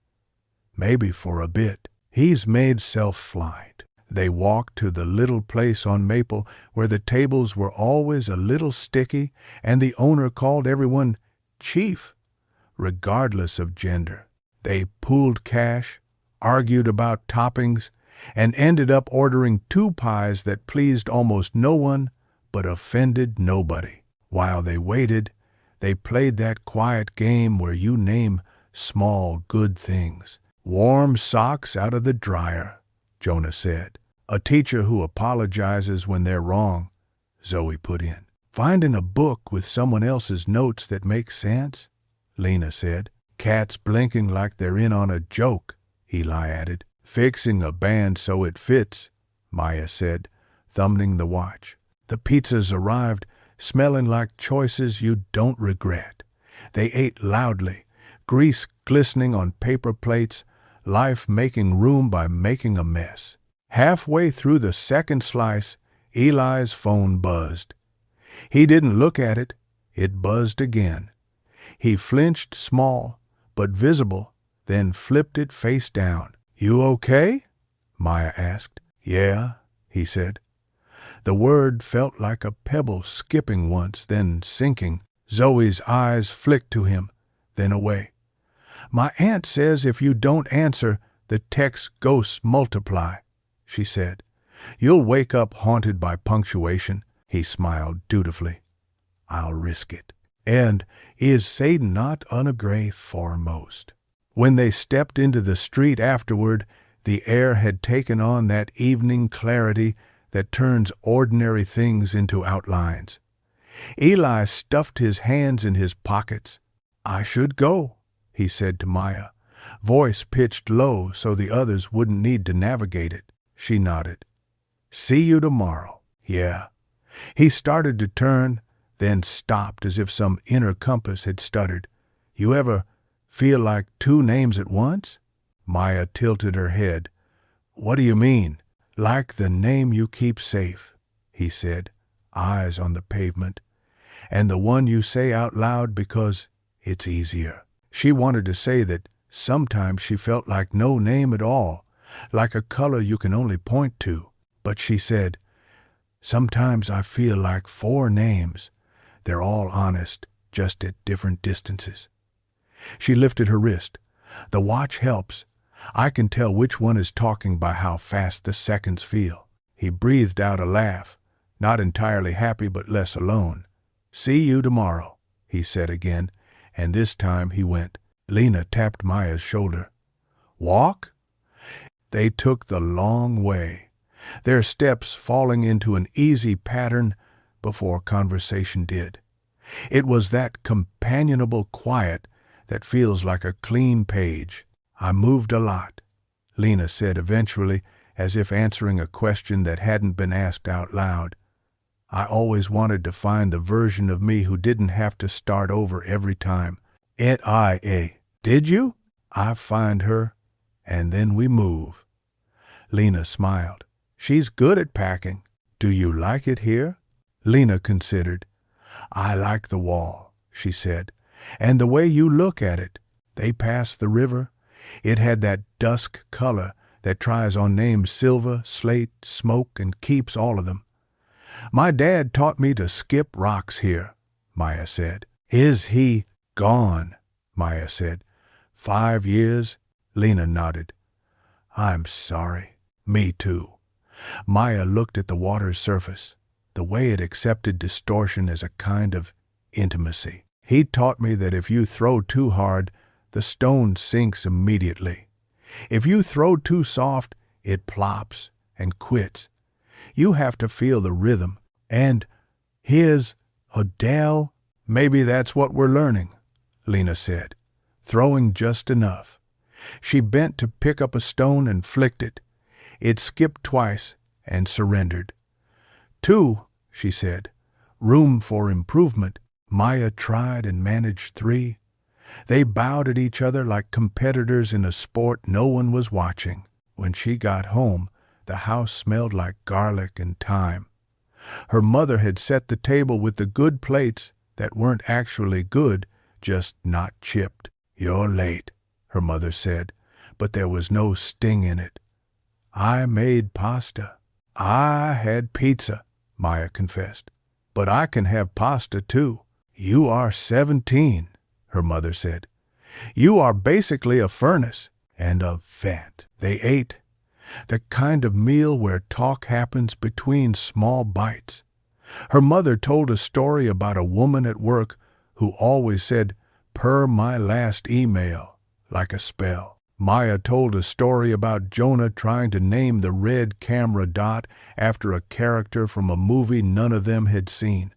Speaker 1: "Maybe for a bit." "He's made self-flight." They walked to the little place on Maple where the tables were always a little sticky and the owner called everyone Chief, regardless of gender. They pooled cash, argued about toppings, and ended up ordering 2 pies that pleased almost no one but offended nobody. While they waited, they played that quiet game where you name small good things. "Warm socks out of the dryer," Jonah said. "A teacher who apologizes when they're wrong," Zoe put in. "Finding a book with someone else's notes that make sense," Lena said. "Cats blinking like they're in on a joke," Eli added. "Fixing a band so it fits," Maya said, thumbing the watch. The pizzas arrived, smelling like choices you don't regret. They ate loudly, grease glistening on paper plates, life making room by making a mess. Halfway through the second slice, Eli's phone buzzed. He didn't look at it. It buzzed again. He flinched, small but visible, then flipped it face down. "You okay?" Maya asked. "Yeah," he said. The word felt like a pebble skipping once, then sinking. Zoe's eyes flicked to him, then away. "My aunt says if you don't answer, the text ghosts multiply," she said. "You'll wake up haunted by punctuation." He smiled dutifully. "I'll risk it." And is Satan not on a grave foremost? When they stepped into the street afterward, the air had taken on that evening clarity that turns ordinary things into outlines. Eli stuffed his hands in his pockets. "I should go," he said to Maya, voice pitched low so the others wouldn't need to navigate it. She nodded. "See you tomorrow." "Yeah." He started to turn, then stopped as if some inner compass had stuttered. "You ever feel like 2 names at once?" Maya tilted her head. "What do you mean?" "Like the name you keep safe," he said, eyes on the pavement, "and the one you say out loud because it's easier." She wanted to say that sometimes she felt like no name at all, like a color you can only point to, but she said, "Sometimes I feel like 4 names. They're all honest, just at different distances." She lifted her wrist. "The watch helps. I can tell which one is talking by how fast the seconds feel." He breathed out a laugh. not entirely happy but less alone. "See you tomorrow," he said again, and this time he went. Lena tapped Maya's shoulder. "Walk?" They took the long way, their steps falling into an easy pattern before conversation did. It was that companionable quiet that feels like a clean page. "I moved a lot," Lena said eventually, as if answering a question that hadn't been asked out loud. "I always wanted to find the version of me who didn't have to start over every time." Did you?" "I find her, and then we move." Lena smiled. "She's good at packing." "Do you like it here?" Lena considered. "I like the wall," she said, "and the way you look at it." They passed the river. It had that dusk color that tries on names silver, slate, smoke, and keeps all of them. "My dad taught me to skip rocks here," Maya said. "Is he gone?" Maya said. 5 years? Lena nodded. "I'm sorry." "Me too." Maya looked at the water's surface, the way it accepted distortion as a kind of intimacy. "He taught me that if you throw too hard, the stone sinks immediately. If you throw too soft, it plops and quits. You have to feel the rhythm. And here's Odell." "Maybe that's what we're learning," Lena said, throwing just enough. She bent to pick up a stone and flicked it. It skipped twice and surrendered. "2," she said. "Room for improvement." Maya tried and managed 3. They bowed at each other like competitors in a sport no one was watching. When she got home, the house smelled like garlic and thyme. Her mother had set the table with the good plates that weren't actually good, just not chipped. "You're late," her mother said, but there was no sting in it. "I made pasta." "I had pizza," Maya confessed. "But I can have pasta too." "You are 17, her mother said. "You are basically a furnace and a vent." They ate, the kind of meal where talk happens between small bites. Her mother told a story about a woman at work who always said, "Per my last email," like a spell. Maya told a story about Jonah trying to name the red camera dot after a character from a movie none of them had seen.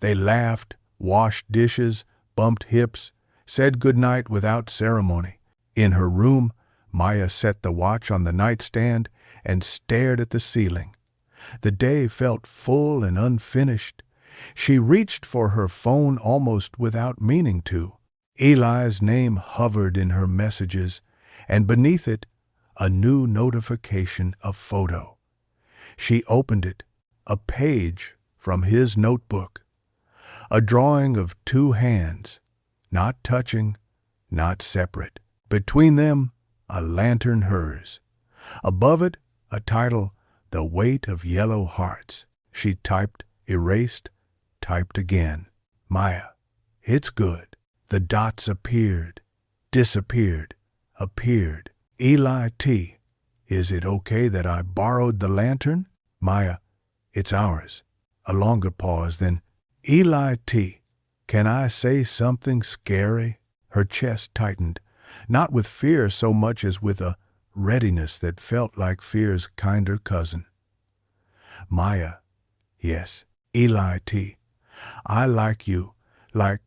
Speaker 1: They laughed, washed dishes, bumped hips, said goodnight without ceremony. In her room, Maya set the watch on the nightstand and stared at the ceiling. The day felt full and unfinished. She reached for her phone almost without meaning to. Eli's name hovered in her messages, and beneath it, a new notification, a photo. She opened it, a page from his notebook. A drawing of 2 hands, not touching, not separate. Between them, a lantern hers. Above it, a title, "The Weight of Yellow Hearts." She typed, erased, typed again. "Maya, it's good." The dots appeared, disappeared, appeared. "Eli T. Is it okay that I borrowed the lantern?" "Maya, it's ours." A longer pause, then, "Eli T. Can I say something scary?" Her chest tightened, not with fear so much as with a readiness that felt like fear's kinder cousin. "Maya, yes, Eli T. I like you, like,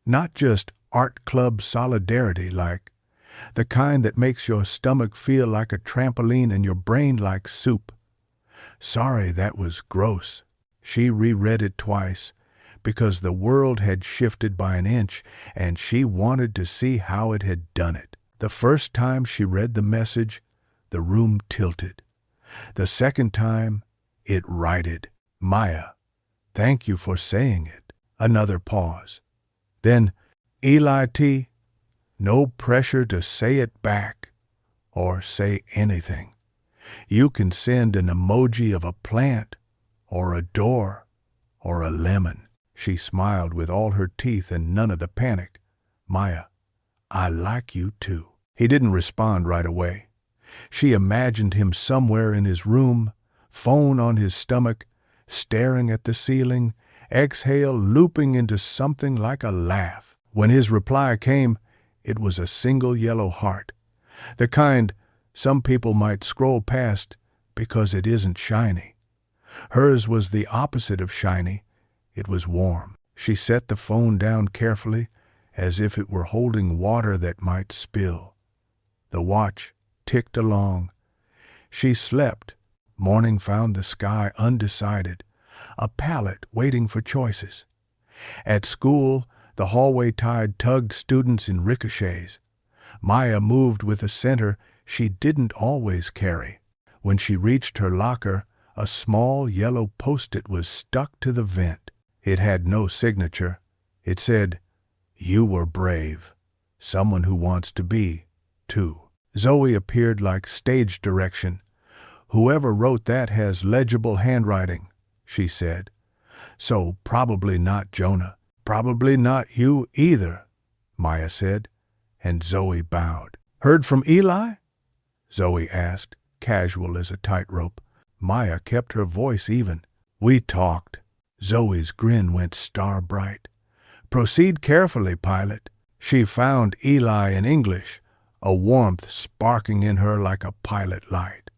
Speaker 1: not just art club solidarity, like the kind that makes your stomach feel like a trampoline and your brain like soup." Sorry, that was gross. She reread it twice, because the world had shifted by an inch, and she wanted to see how it had done it. The first time she read the message, the room tilted. The second time, it righted. "Maya, thank you for saying it." Another pause. Then, "Eli T., no pressure to say it back, or say anything. You can send an emoji of a plant, or a door, or a lemon." She smiled with all her teeth and none of the panic. "Maya, I like you too." He didn't respond right away. She imagined him somewhere in his room, phone on his stomach, staring at the ceiling, exhale looping into something like a laugh. When his reply came, it was a single yellow heart, the kind some people might scroll past because it isn't shiny. Hers was the opposite of shiny. It was warm. She set the phone down carefully, as if it were holding water that might spill. The watch ticked along. She slept. Morning found the sky undecided, a palette waiting for choices. At school, the hallway tide tugged students in ricochets. Maya moved with a center she didn't always carry. When she reached her locker, a small yellow post-it was stuck to the vent. It had no signature. It said, "You were brave. Someone who wants to be, too." Zoe appeared like stage direction. "Whoever wrote that has legible handwriting," she said. "So probably not Jonah. Probably not you either," Maya said, and Zoe bowed. "Heard from Eli?" Zoe asked, casual as a tightrope. Maya kept her voice even. "We talked." Zoe's grin went star-bright. "Proceed carefully, pilot." She found Eli in English, a warmth sparking in her like a pilot light.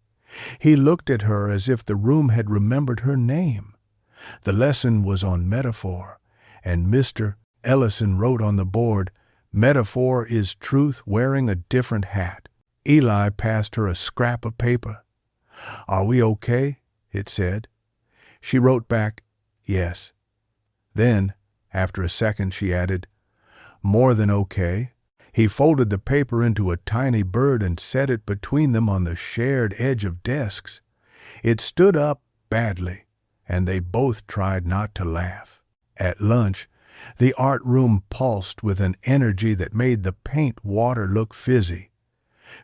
Speaker 1: He looked at her as if the room had remembered her name. The lesson was on metaphor, and Mr. Ellison wrote on the board, "Metaphor is truth wearing a different hat." Eli passed her a scrap of paper. "Are we okay?" it said. She wrote back, "Yes." Then, after a second, she added, "More than okay." He folded the paper into a tiny bird and set it between them on the shared edge of desks. It stood up badly, and they both tried not to laugh. At lunch, the art room pulsed with an energy that made the paint water look fizzy.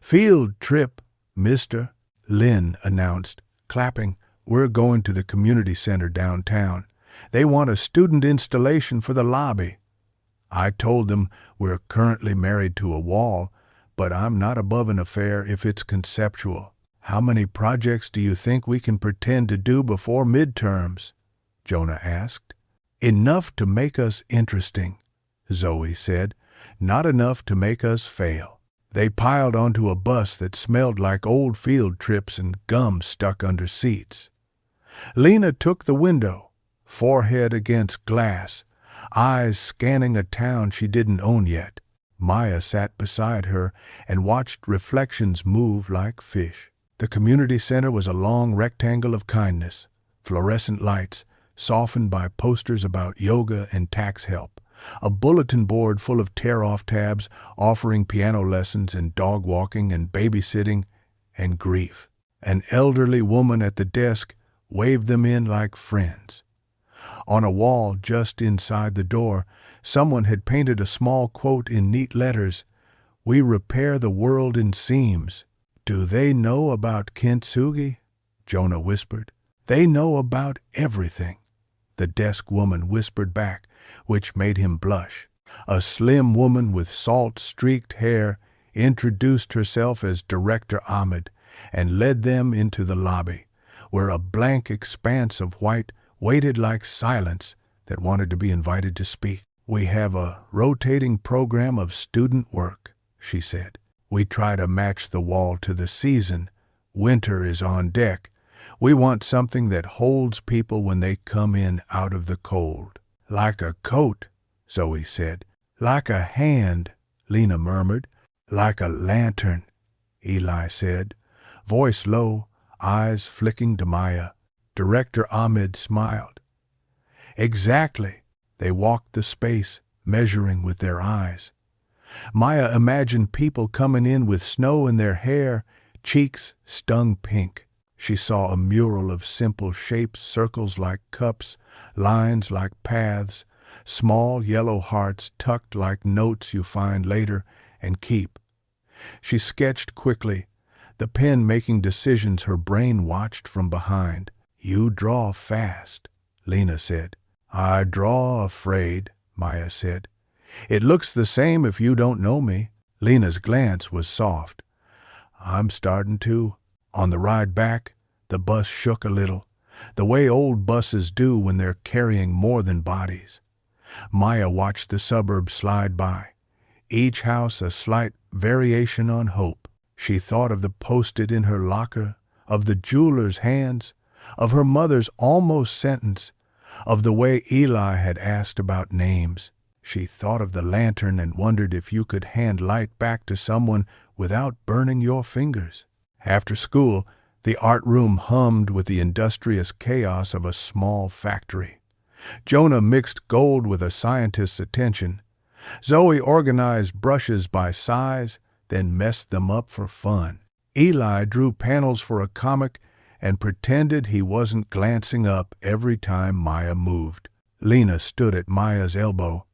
Speaker 1: "Field trip, mister," Lynn announced, clapping. "We're going to the community center downtown. They want a student installation for the lobby." I told them we're currently married to a wall, but I'm not above an affair if it's conceptual. "How many projects do you think we can pretend to do before midterms?" Jonah asked. "Enough to make us interesting," Zoe said. "Not enough to make us fail." They piled onto a bus that smelled like old field trips and gum stuck under seats. Lena took the window, forehead against glass, eyes scanning a town she didn't own yet. Maya sat beside her and watched reflections move like fish. The community center was a long rectangle of kindness, fluorescent lights, softened by posters about yoga and tax help, a bulletin board full of tear-off tabs offering piano lessons and dog walking and babysitting and grief. An elderly woman at the desk waved them in like friends. On a wall just inside the door, someone had painted a small quote in neat letters, "We repair the world in seams." "Do they know about kintsugi?" Jonah whispered. "They know about everything," the desk woman whispered back, which made him blush. A slim woman with salt-streaked hair introduced herself as Director Ahmed and led them into the lobby, where a blank expanse of white waited like silence that wanted to be invited to speak. "We have a rotating program of student work," she said. "We try to match the wall to the season. Winter is on deck. We want something that holds people when they come in out of the cold." "Like a coat," Zoe said. "Like a hand," Lena murmured. "Like a lantern," Eli said, voice low, eyes flicking to Maya. Director Ahmed smiled. "Exactly." They walked the space, measuring with their eyes. Maya imagined people coming in with snow in their hair, cheeks stung pink. She saw a mural of simple shapes, circles like cups, lines like paths, small yellow hearts tucked like notes you find later and keep. She sketched quickly, the pen making decisions her brain watched from behind. "You draw fast," Lena said. "I draw afraid," Maya said. "It looks the same if you don't know me." Lena's glance was soft. "I'm starting to." On the ride back, the bus shook a little. the way old buses do when they're carrying more than bodies. Maya watched the suburbs slide by, each house a slight variation on hope. She thought of the post-it in her locker, of the jeweler's hands, of her mother's almost sentence, of the way Eli had asked about names. She thought of the lantern and wondered if you could hand light back to someone without burning your fingers. After school, the art room hummed with the industrious chaos of a small factory. Jonah mixed gold with a scientist's attention. Zoe organized brushes by size, then messed them up for fun. Eli drew panels for a comic and pretended he wasn't glancing up every time Maya moved. Lena stood at Maya's elbow.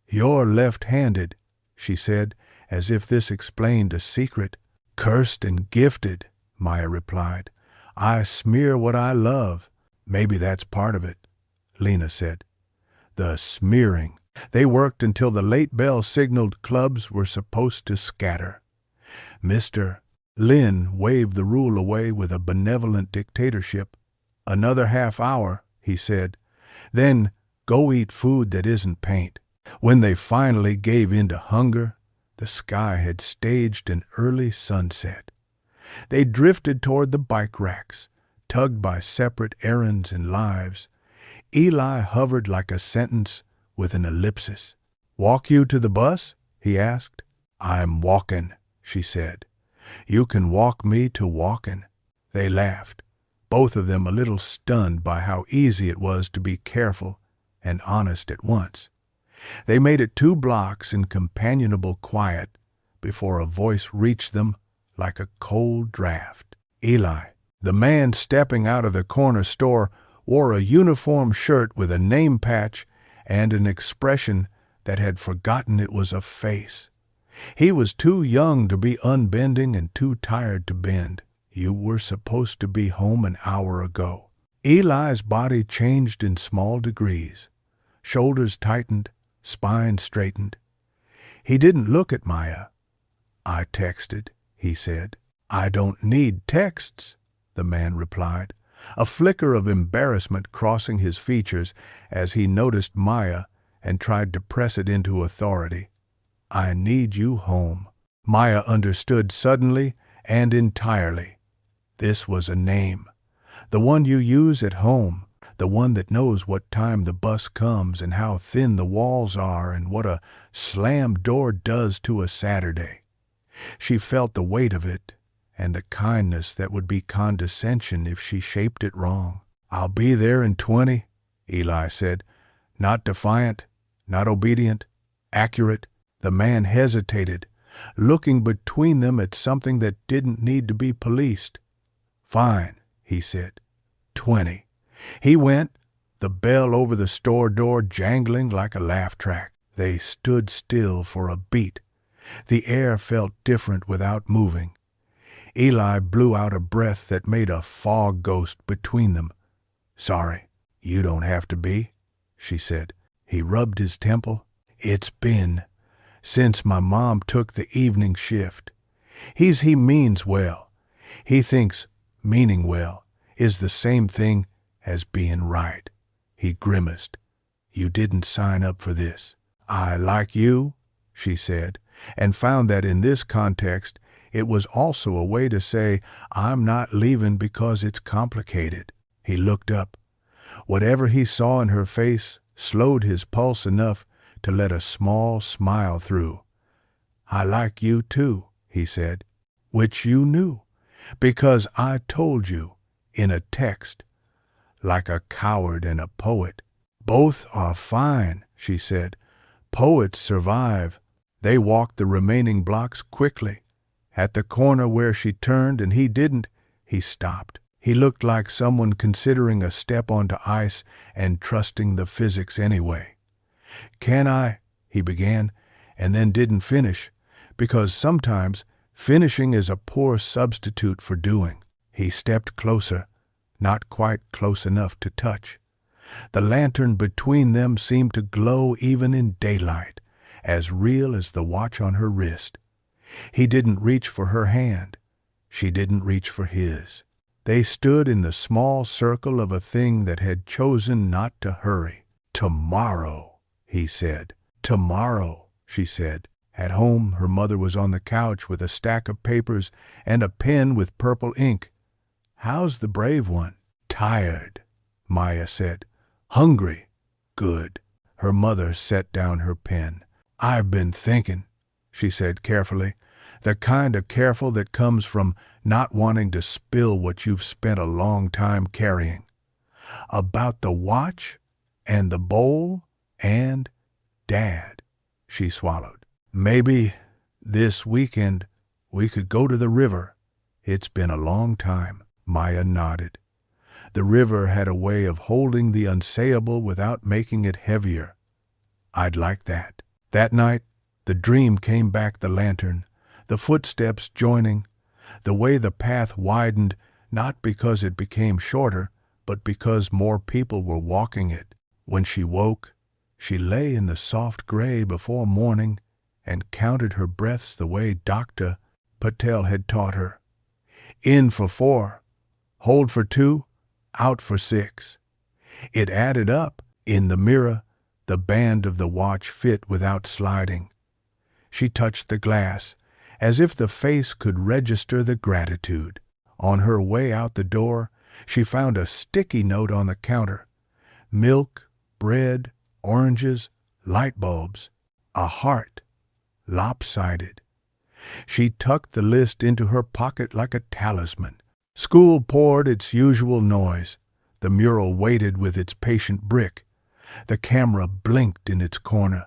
Speaker 1: "You're left-handed," she said, as if this explained a secret. "Cursed and gifted," Maya replied. "I smear what I love." "Maybe that's part of it," Lena said. The smearing. They worked until the late bell signaled clubs were supposed to scatter. Mr. Lynn waved the rule away with a benevolent dictatorship. "Another half hour," he said. "Then go eat food that isn't paint." When they finally gave in to hunger, the sky had staged an early sunset. They drifted toward the bike racks, tugged by separate errands and lives. Eli hovered like a sentence with an ellipsis. "Walk you to the bus?" he asked. "I'm walkin'," she said. "You can walk me to walkin'." They laughed, both of them a little stunned by how easy it was to be careful and honest at once. They made it 2 blocks in companionable quiet before a voice reached them like a cold draft. Eli. The man stepping out of the corner store wore a uniform shirt with a name patch and an expression that had forgotten it was a face. He was too young to be unbending and too tired to bend. "You were supposed to be home an hour ago." Eli's body changed in small degrees. Shoulders tightened, spine straightened. He didn't look at Maya. "I texted," he said. "I don't need texts," the man replied, a flicker of embarrassment crossing his features as he noticed Maya and tried to press it into authority. "I need you home." Maya understood suddenly and entirely. This was a name, the one you use at home, the one that knows what time the bus comes and how thin the walls are and what a slammed door does to a Saturday. She felt the weight of it and the kindness that would be condescension if she shaped it wrong. "I'll be there in 20, Eli said. Not defiant, not obedient, accurate. The man hesitated, looking between them at something that didn't need to be policed. "Fine," he said. 20. He went, the bell over the store door jangling like a laugh track. They stood still for a beat. The air felt different without moving. Eli blew out a breath that made a fog ghost between them. "Sorry, you don't have to be," she said. He rubbed his temple. "It's been since my mom took the evening shift. He means well. He thinks meaning well is the same thing as being right." He grimaced. "You didn't sign up for this." "I like you," she said, and found that in this context it was also a way to say, "I'm not leaving because it's complicated." He looked up. Whatever he saw in her face slowed his pulse enough to let a small smile through. "I like you too," he said. "Which you knew, because I told you in a text, like a coward and a poet." "Both are fine," she said. "Poets survive." They walked the remaining blocks quickly. At the corner where she turned and he didn't, he stopped. He looked like someone considering a step onto ice and trusting the physics anyway. "Can I?" he began, and then didn't finish, because sometimes finishing is a poor substitute for doing. He stepped closer, not quite close enough to touch. The lantern between them seemed to glow even in daylight, as real as the watch on her wrist. He didn't reach for her hand. She didn't reach for his. They stood in the small circle of a thing that had chosen not to hurry. "Tomorrow," he said. "Tomorrow," she said. At home, her mother was on the couch with a stack of papers and a pen with purple ink. "How's the brave one?" "Tired," Maya said. "Hungry." "Good." Her mother set down her pen. "I've been thinking," she said carefully, the kind of careful that comes from not wanting to spill what you've spent a long time carrying. "About the watch and the bowl and Dad," she swallowed. "Maybe this weekend we could go to the river. It's been a long time." Maya nodded. The river had a way of holding the unsayable without making it heavier. "I'd like that." That night, the dream came back, the lantern, the footsteps joining, the way the path widened, not because it became shorter, but because more people were walking it. When she woke, she lay in the soft gray before morning and counted her breaths the way Dr. Patel had taught her. In for 4, hold for 2, out for 6. It added up. In the mirror, the band of the watch fit without sliding. She touched the glass, as if the face could register the gratitude. On her way out the door, she found a sticky note on the counter. Milk, bread, oranges, light bulbs, a heart, lopsided. She tucked the list into her pocket like a talisman. School poured its usual noise. The mural waited with its patient brick. The camera blinked in its corner,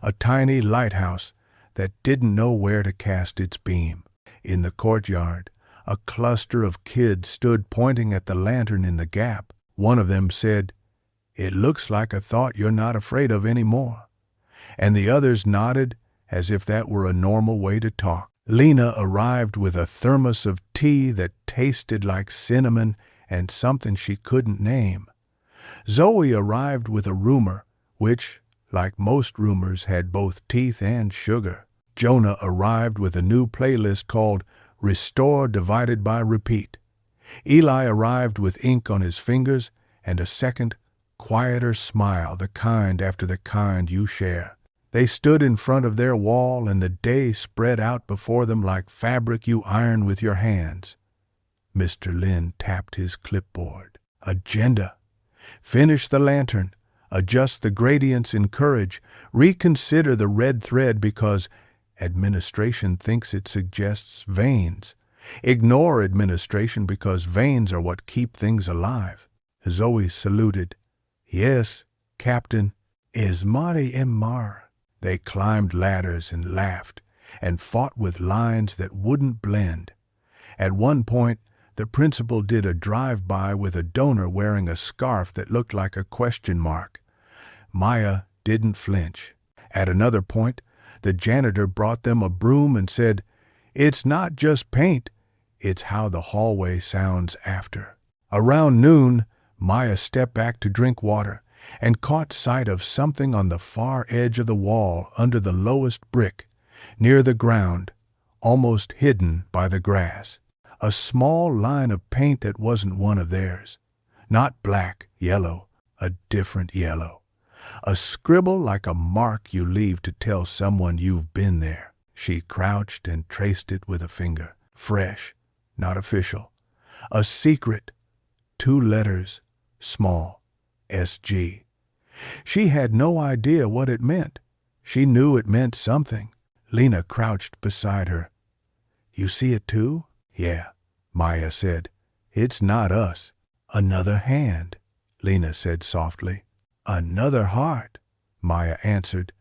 Speaker 1: a tiny lighthouse that didn't know where to cast its beam. In the courtyard, a cluster of kids stood pointing at the lantern in the gap. One of them said, "It looks like a thought you're not afraid of anymore." And the others nodded as if that were a normal way to talk. Lena arrived with a thermos of tea that tasted like cinnamon and something she couldn't name. Zoe arrived with a rumor, which, like most rumors, had both teeth and sugar. Jonah arrived with a new playlist called Restore Divided by Repeat. Eli arrived with ink on his fingers and a second, quieter smile, the kind after the kind you share. They stood in front of their wall, and the day spread out before them like fabric you iron with your hands. Mr. Lin tapped his clipboard. "Agenda. Finish the lantern. Adjust the gradients in courage. Reconsider the red thread because administration thinks it suggests veins. Ignore administration because veins are what keep things alive." Zoe saluted. "Yes, Captain. Is Marty Mar?" They climbed ladders and laughed and fought with lines that wouldn't blend. At one point, the principal did a drive-by with a donor wearing a scarf that looked like a question mark. Maya didn't flinch. At another point, the janitor brought them a broom and said, "It's not just paint, it's how the hallway sounds after." Around noon, Maya stepped back to drink water and caught sight of something on the far edge of the wall under the lowest brick, near the ground, almost hidden by the grass. A small line of paint that wasn't one of theirs. Not black, yellow, a different yellow. A scribble like a mark you leave to tell someone you've been there. She crouched and traced it with a finger. Fresh, not official. A secret. 2 letters, small, SG. She had no idea what it meant. She knew it meant something. Lena crouched beside her. "You see it too?" "Yeah," Maya said. "It's not us." "Another hand," Lena said softly. "Another heart," Maya answered,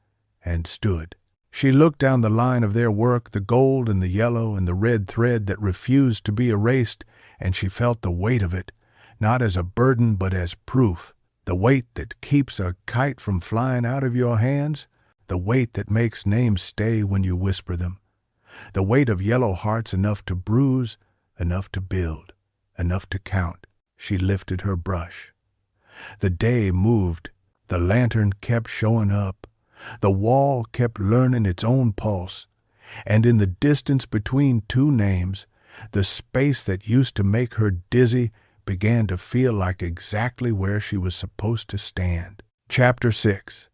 Speaker 1: and stood. She looked down the line of their work, the gold and the yellow and the red thread that refused to be erased, and she felt the weight of it, not as a burden but as proof. The weight that keeps a kite from flying out of your hands, the weight that makes names stay when you whisper them, the weight of yellow hearts enough to bruise, enough to build, enough to count. She lifted her brush. The day moved. The lantern kept showing up. The wall kept learning its own pulse. And in the distance between 2 names, The space that used to make her dizzy began to feel like exactly where she was supposed to stand. Chapter 6.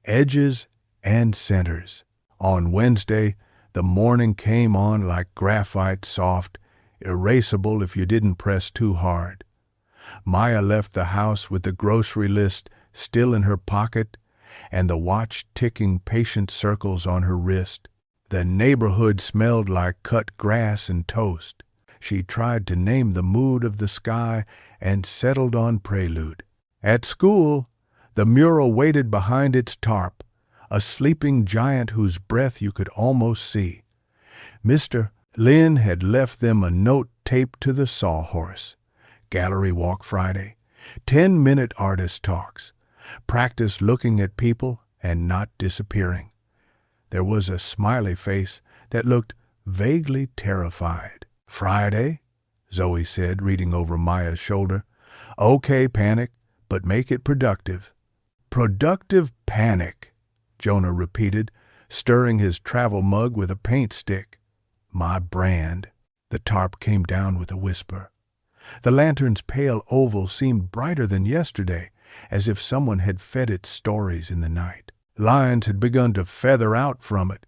Speaker 1: Edges and Centers. On Wednesday, the morning came on like graphite, soft, erasable if you didn't press too hard. Maya left the house with the grocery list still in her pocket and the watch ticking patient circles on her wrist. The neighborhood smelled like cut grass and toast. She tried to name the mood of the sky and settled on Prelude. At school, the mural waited behind its tarp, a sleeping giant whose breath you could almost see. Mr. Lynn had left them a note taped to the sawhorse. Gallery walk Friday. 10-minute artist talks. Practice looking at people and not disappearing. There was a smiley face that looked vaguely terrified. Friday, Zoe said, reading over Maya's shoulder. Okay, panic, but make it productive. Productive panic, Jonah repeated, stirring his travel mug with a paint stick. My brand. The tarp came down with a whisper. The lantern's pale oval seemed brighter than yesterday, as if someone had fed it stories in the night. Lines had begun to feather out from it.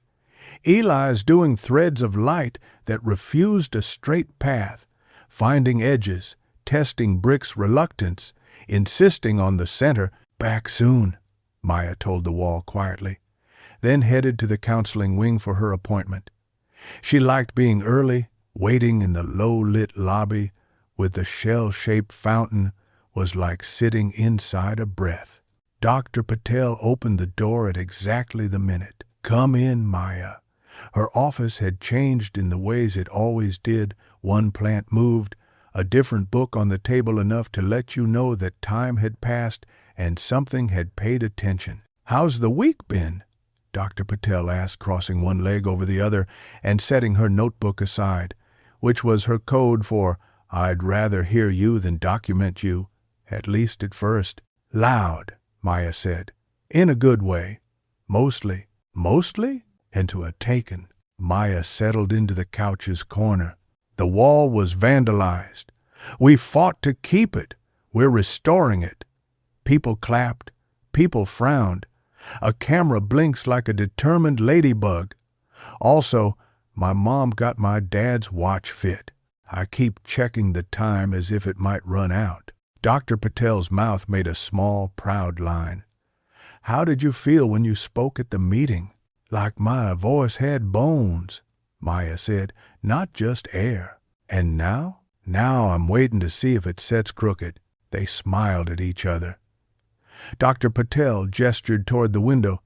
Speaker 1: Eli's doing threads of light that refused a straight path, finding edges, testing Brick's reluctance, insisting on the center. Back soon, Maya told the wall quietly, then headed to the counseling wing for her appointment. She liked being early. Waiting in the low-lit lobby with the shell-shaped fountain was like sitting inside a breath. Dr. Patel opened the door at exactly the minute. Come in, Maya. Her office had changed in the ways it always did. One plant moved, a different book on the table, enough to let you know that time had passed and something had paid attention. How's the week been? Dr. Patel asked, crossing one leg over the other and setting her notebook aside, which was her code for I'd rather hear you than document you, at least at first. Loud, Maya said, in a good way. Mostly. Mostly? Into a taken. Maya settled into the couch's corner. The wall was vandalized. We fought to keep it. We're restoring it. People clapped. People frowned. A camera blinks like a determined ladybug. Also, my mom got my dad's watch fit. I keep checking the time as if it might run out. Dr. Patel's mouth made a small, proud line. How did you feel when you spoke at the meeting? Like my voice had bones, Maya said, not just air. And now? Now I'm waiting to see if it sets crooked. They smiled at each other. Dr. Patel gestured toward the window.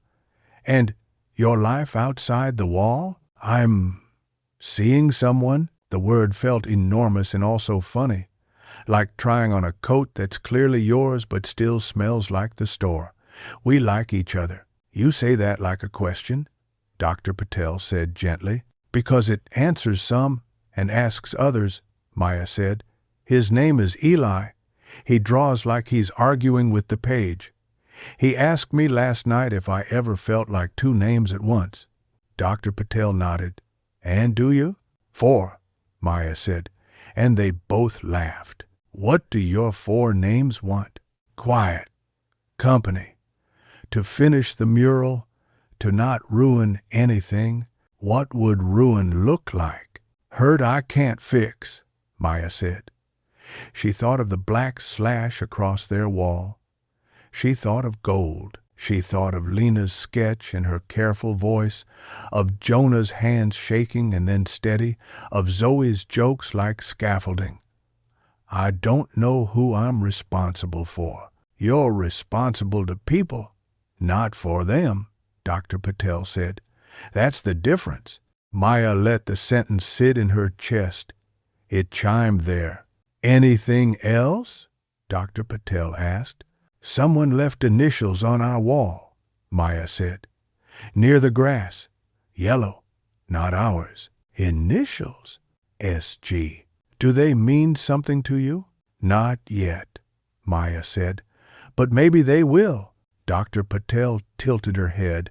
Speaker 1: And your life outside the wall? I'm seeing someone? The word felt enormous and also funny, like trying on a coat that's clearly yours but still smells like the store. We like each other. You say that like a question, Dr. Patel said gently. Because it answers some and asks others, Maya said. His name is Eli. He draws like he's arguing with the page. He asked me last night if I ever felt like two names at once. Dr. Patel nodded. And do you? 4, Maya said, and they both laughed. What do your 4 names want? Quiet. Company. To finish the mural. To not ruin anything. What would ruin look like? Hurt I can't fix, Maya said. She thought of the black slash across their wall. She thought of gold. She thought of Lena's sketch and her careful voice, of Jonah's hands shaking and then steady, of Zoe's jokes like scaffolding. I don't know who I'm responsible for. You're responsible to people, not for them, Dr. Patel said. That's the difference. Maya let the sentence sit in her chest. It chimed there. Anything else? Dr. Patel asked. Someone left initials on our wall, Maya said. Near the grass. Yellow. Not ours. Initials? S.G. Do they mean something to you? Not yet, Maya said. But maybe they will. Dr. Patel tilted her head.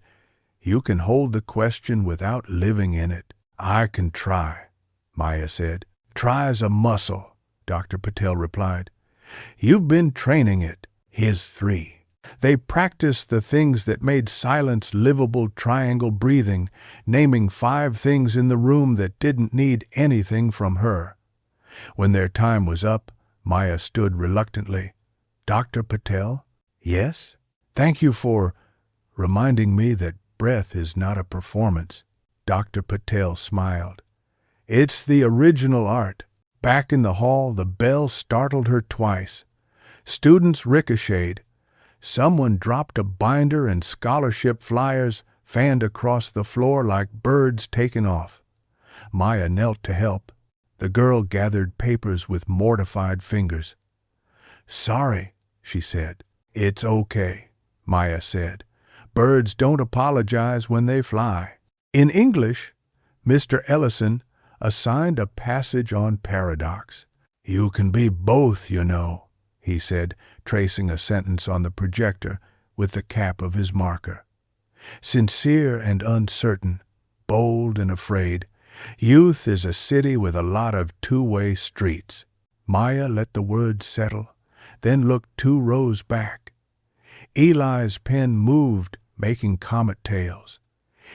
Speaker 1: You can hold the question without living in it. I can try, Maya said. Tries a muscle, Dr. Patel replied. You've been training it. Here's 3. They practiced the things that made silence livable, triangle breathing, naming 5 things in the room that didn't need anything from her. When their time was up, Maya stood reluctantly. Dr. Patel? Yes? Thank you for reminding me that breath is not a performance. Dr. Patel smiled. It's the original art. Back in the hall, the bell startled her twice. Students ricocheted. Someone dropped a binder and scholarship flyers fanned across the floor like birds taken off. Maya knelt to help. The girl gathered papers with mortified fingers. Sorry, she said. It's okay, Maya said. Birds don't apologize when they fly. In English, Mr. Ellison assigned a passage on paradox. You can be both, you know, he said, tracing a sentence on the projector with the cap of his marker. Sincere and uncertain, bold and afraid, youth is a city with a lot of two-way streets. Maya let the words settle, then looked 2 rows back. Eli's pen moved, making comet tails.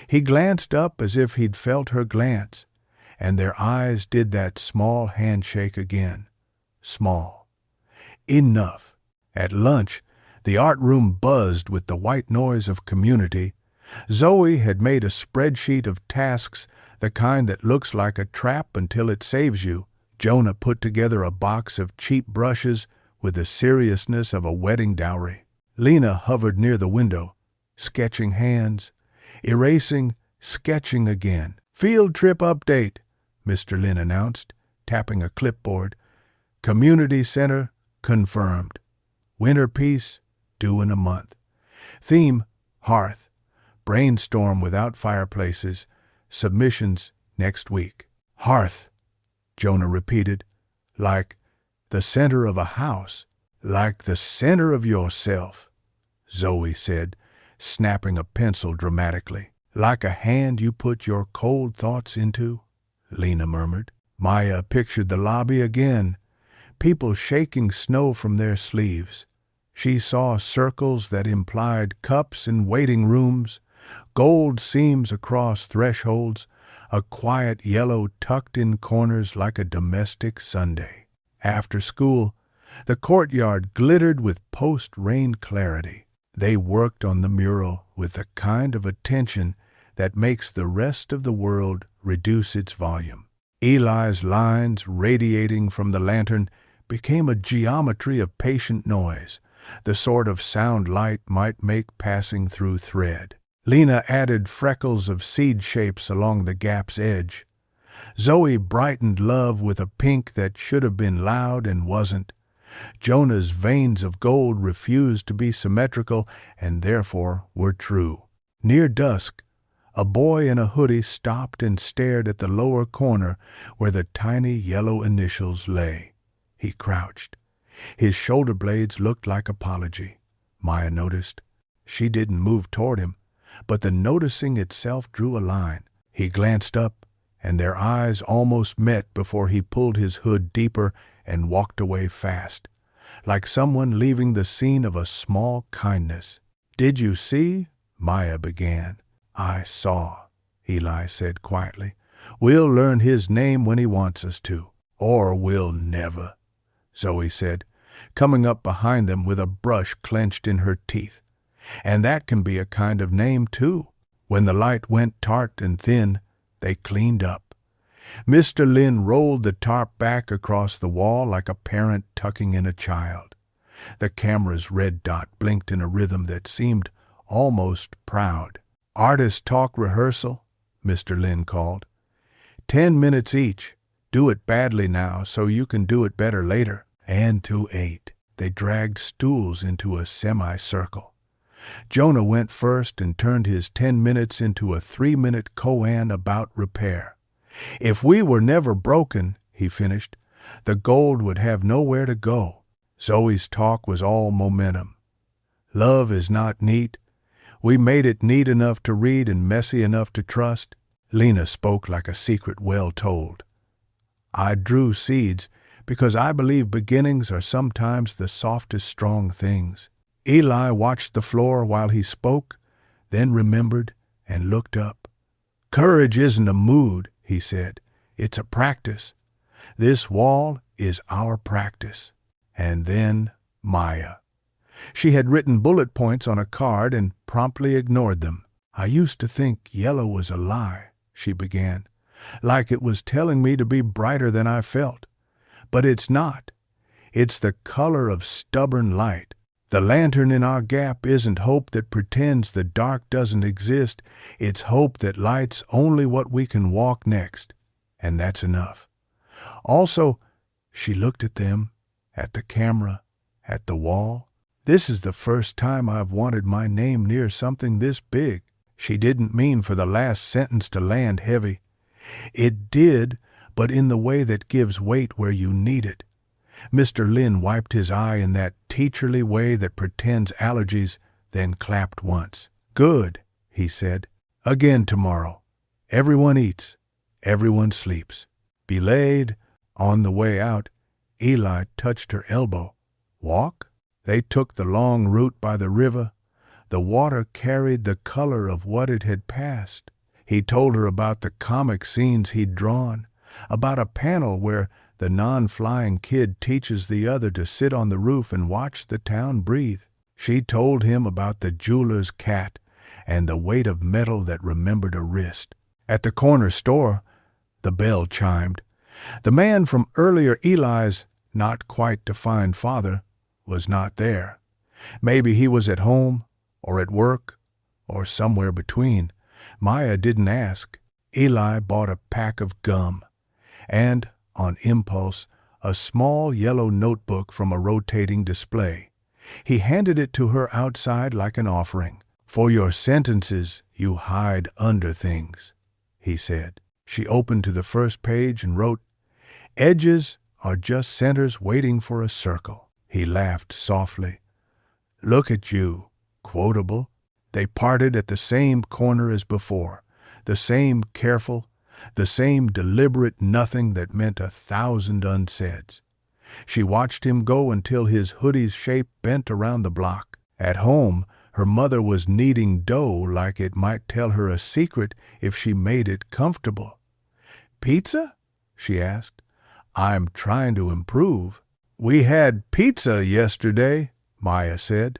Speaker 1: He glanced up as if he'd felt her glance, and their eyes did that small handshake again. Small. Enough. At lunch, the art room buzzed with the white noise of community. Zoe had made a spreadsheet of tasks, the kind that looks like a trap until it saves you. Jonah put together a box of cheap brushes with the seriousness of a wedding dowry. Lena hovered near the window, sketching hands, erasing, sketching again. Field trip update, Mr. Lin announced, tapping a clipboard. Community center confirmed. Winter piece due in a month. Theme, hearth. Brainstorm without fireplaces. Submissions next week. Hearth, Jonah repeated, like the center of a house, like the center of yourself, Zoe said, snapping a pencil dramatically. Like a hand you put your cold thoughts into, Lena murmured. Maya pictured the lobby again, people shaking snow from their sleeves. She saw circles that implied cups in waiting rooms, gold seams across thresholds, a quiet yellow tucked in corners like a domestic Sunday. After school, the courtyard glittered with post-rain clarity. They worked on the mural with the kind of attention that makes the rest of the world reduce its volume. Eli's lines, radiating from the lantern, became a geometry of patient noise, the sort of sound light might make passing through thread. Lena added freckles of seed shapes along the gap's edge. Zoe brightened love with a pink that should have been loud and wasn't. Jonah's veins of gold refused to be symmetrical and therefore were true. Near dusk, a boy in a hoodie stopped and stared at the lower corner where the tiny yellow initials lay. He crouched. His shoulder blades looked like apology, Maya noticed. She didn't move toward him, but the noticing itself drew a line. He glanced up, and their eyes almost met before he pulled his hood deeper and walked away fast, like someone leaving the scene of a small kindness. Did you see? Maya began. I saw, Eli said quietly. We'll learn his name when he wants us to. Or we'll never, Zoe said, coming up behind them with a brush clenched in her teeth. And that can be a kind of name, too. When the light went tart and thin, they cleaned up. Mr. Lin rolled the tarp back across the wall like a parent tucking in a child. The camera's red dot blinked in a rhythm that seemed almost proud. Artist talk rehearsal, Mr. Lin called. 10 minutes each. Do it badly now so you can do it better later. And to 8. They dragged stools into a semicircle. Jonah went first and turned his 10 minutes into a 3-minute koan about repair. If we were never broken, he finished, the gold would have nowhere to go. Zoe's talk was all momentum. Love is not neat. We made it neat enough to read and messy enough to trust. Lena spoke like a secret well told. I drew seeds because I believe beginnings are sometimes the softest strong things. Eli watched the floor while he spoke, then remembered and looked up. Courage isn't a mood, he said. It's a practice. This wall is our practice. And then Maya. She had written bullet points on a card and promptly ignored them. I used to think yellow was a lie, she began, like it was telling me to be brighter than I felt. But it's not. It's the color of stubborn light. The lantern in our gap isn't hope that pretends the dark doesn't exist. It's hope that lights only what we can walk next. And that's enough. Also, she looked at them, at the camera, at the wall. This is the first time I've wanted my name near something this big. She didn't mean for the last sentence to land heavy. It did, but in the way that gives weight where you need it. Mr. Lin wiped his eye in that teacherly way that pretends allergies, then clapped once. Good, he said. Again tomorrow. Everyone eats. Everyone sleeps. Belayed, on the way out, Eli touched her elbow. Walk? They took the long route by the river. The water carried the color of what it had passed. He told her about the comic scenes he'd drawn, about a panel where the non-flying kid teaches the other to sit on the roof and watch the town breathe. She told him about the jeweler's cat and the weight of metal that remembered a wrist. At the corner store, the bell chimed. The man from earlier Eli's not quite defined father was not there. Maybe he was at home, or at work, or somewhere between. Maya didn't ask. Eli bought a pack of gum, and, on impulse, a small yellow notebook from a rotating display. He handed it to her outside like an offering. For your sentences, you hide under things, he said. She opened to the first page and wrote, Edges are just centers waiting for a circle. He laughed softly. Look at you, quotable. They parted at the same corner as before, the same careful, the same deliberate nothing that meant 1,000 unsaids. She watched him go until his hoodie's shape bent around the block. At home, her mother was kneading dough like it might tell her a secret if she made it comfortable. Pizza? She asked. I'm trying to improve. We had pizza yesterday, Maya said.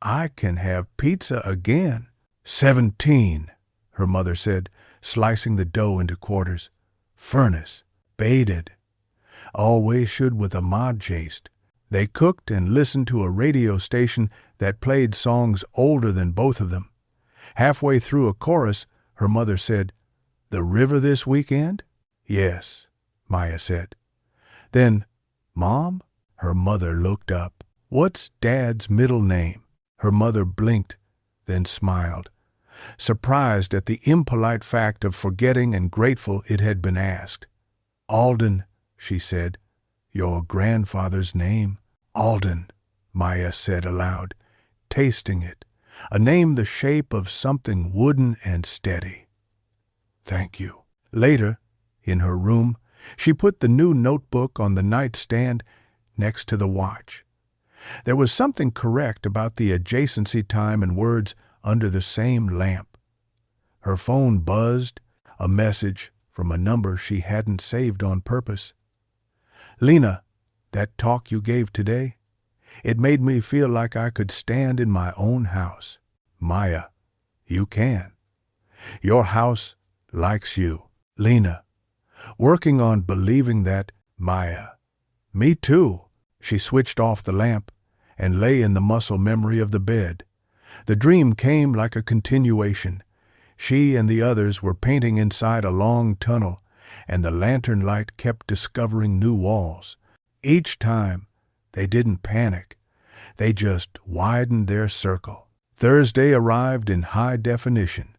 Speaker 1: I can have pizza again. 17, her mother said, slicing the dough into quarters. Furnace, baited. Always should with a mod chaste. They cooked and listened to a radio station that played songs older than both of them. Halfway through a chorus, her mother said, The river this weekend? Yes, Maya said. Then, Mom? Her mother looked up. What's Dad's middle name? Her mother blinked, then smiled, surprised at the impolite fact of forgetting and grateful it had been asked. Alden, she said. Your grandfather's name? Alden, Maya said aloud, tasting it, a name the shape of something wooden and steady. Thank you. Later, in her room, she put the new notebook on the nightstand next to the watch. There was something correct about the adjacency time and words under the same lamp. Her phone buzzed, a message from a number she hadn't saved on purpose. Lena, that talk you gave today, it made me feel like I could stand in my own house. Maya, you can. Your house likes you. Lena, working on believing that. Maya, me too. She switched off the lamp and lay in the muscle memory of the bed. The dream came like a continuation. She and the others were painting inside a long tunnel, and the lantern light kept discovering new walls. Each time, they didn't panic. They just widened their circle. Thursday arrived in high definition.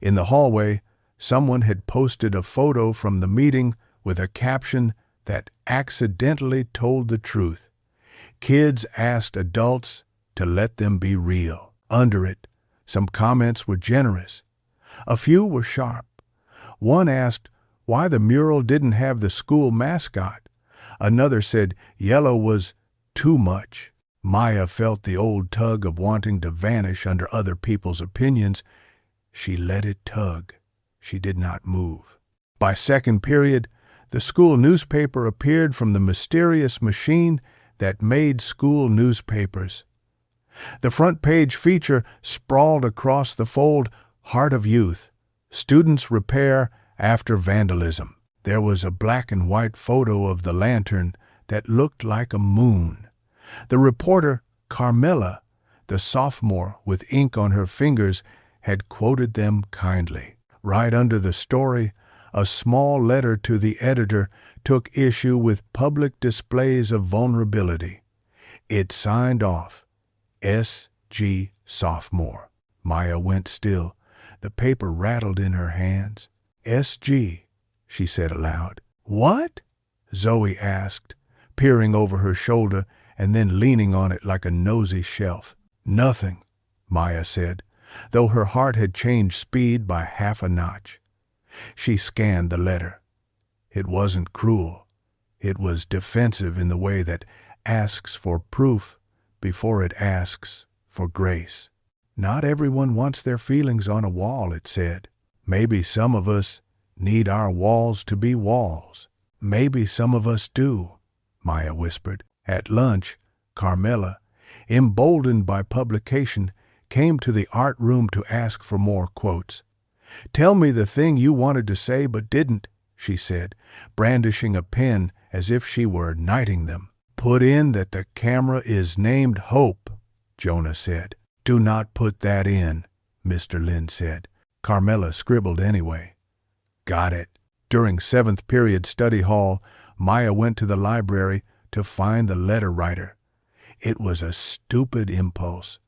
Speaker 1: In the hallway, someone had posted a photo from the meeting with a caption that accidentally told the truth. Kids asked adults to let them be real. Under it, some comments were generous. A few were sharp. One asked, why the mural didn't have the school mascot. Another said yellow was too much. Maya felt the old tug of wanting to vanish under other people's opinions. She let it tug. She did not move. By second period, the school newspaper appeared from the mysterious machine that made school newspapers. The front page feature sprawled across the fold, Heart of Youth, Students Repair After Vandalism. There was a black and white photo of the lantern that looked like a moon. The reporter, Carmela, the sophomore with ink on her fingers, had quoted them kindly. Right under the story, a small letter to the editor took issue with public displays of vulnerability. It signed off, S.G. Sophomore. Maya went still. The paper rattled in her hands. S.G., she said aloud. What? Zoe asked, peering over her shoulder and then leaning on it like a nosy shelf. Nothing, Maya said, though her heart had changed speed by half a notch. She scanned the letter. It wasn't cruel. It was defensive in the way that asks for proof before it asks for grace. Not everyone wants their feelings on a wall, it said. Maybe some of us need our walls to be walls. Maybe some of us do, Maya whispered. At lunch, Carmela, emboldened by publication, came to the art room to ask for more quotes. Tell me the thing you wanted to say but didn't, she said, brandishing a pen as if she were knighting them. Put in that the camera is named Hope, Jonah said. Do not put that in, Mr. Lynn said. Carmela scribbled anyway. Got it. During seventh period study hall, Maya went to the library to find the letter writer. It was a stupid impulse.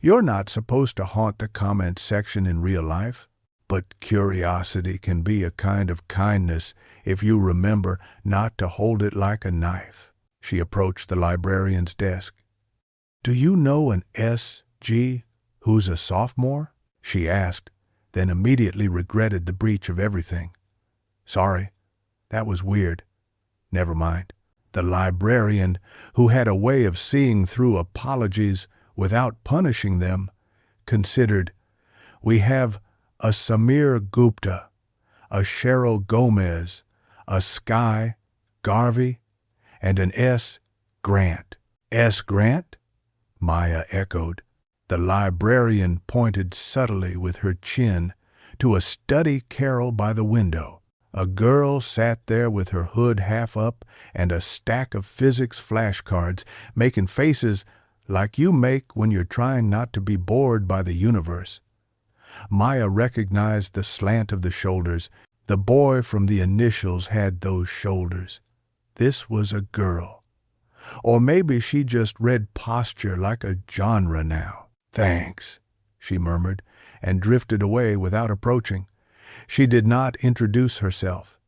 Speaker 1: You're not supposed to haunt the comment section in real life, but curiosity can be a kind of kindness if you remember not to hold it like a knife. She approached the librarian's desk. Do you know an S.G. who's a sophomore? She asked, then immediately regretted the breach of everything. Sorry, that was weird. Never mind. The librarian, who had a way of seeing through apologies without punishing them, considered, we have a Samir Gupta, a Cheryl Gomez, a Sky Garvey, and an S. Grant. S. Grant? Maya echoed. The librarian pointed subtly with her chin to a study carrel by the window. A girl sat there with her hood half up and a stack of physics flashcards, making faces like you make when you're trying not to be bored by the universe. Maya recognized the slant of the shoulders. The boy from the initials had those shoulders. This was a girl. Or maybe she just read posture like a genre now. Thanks, she murmured, and drifted away without approaching. She did not introduce herself.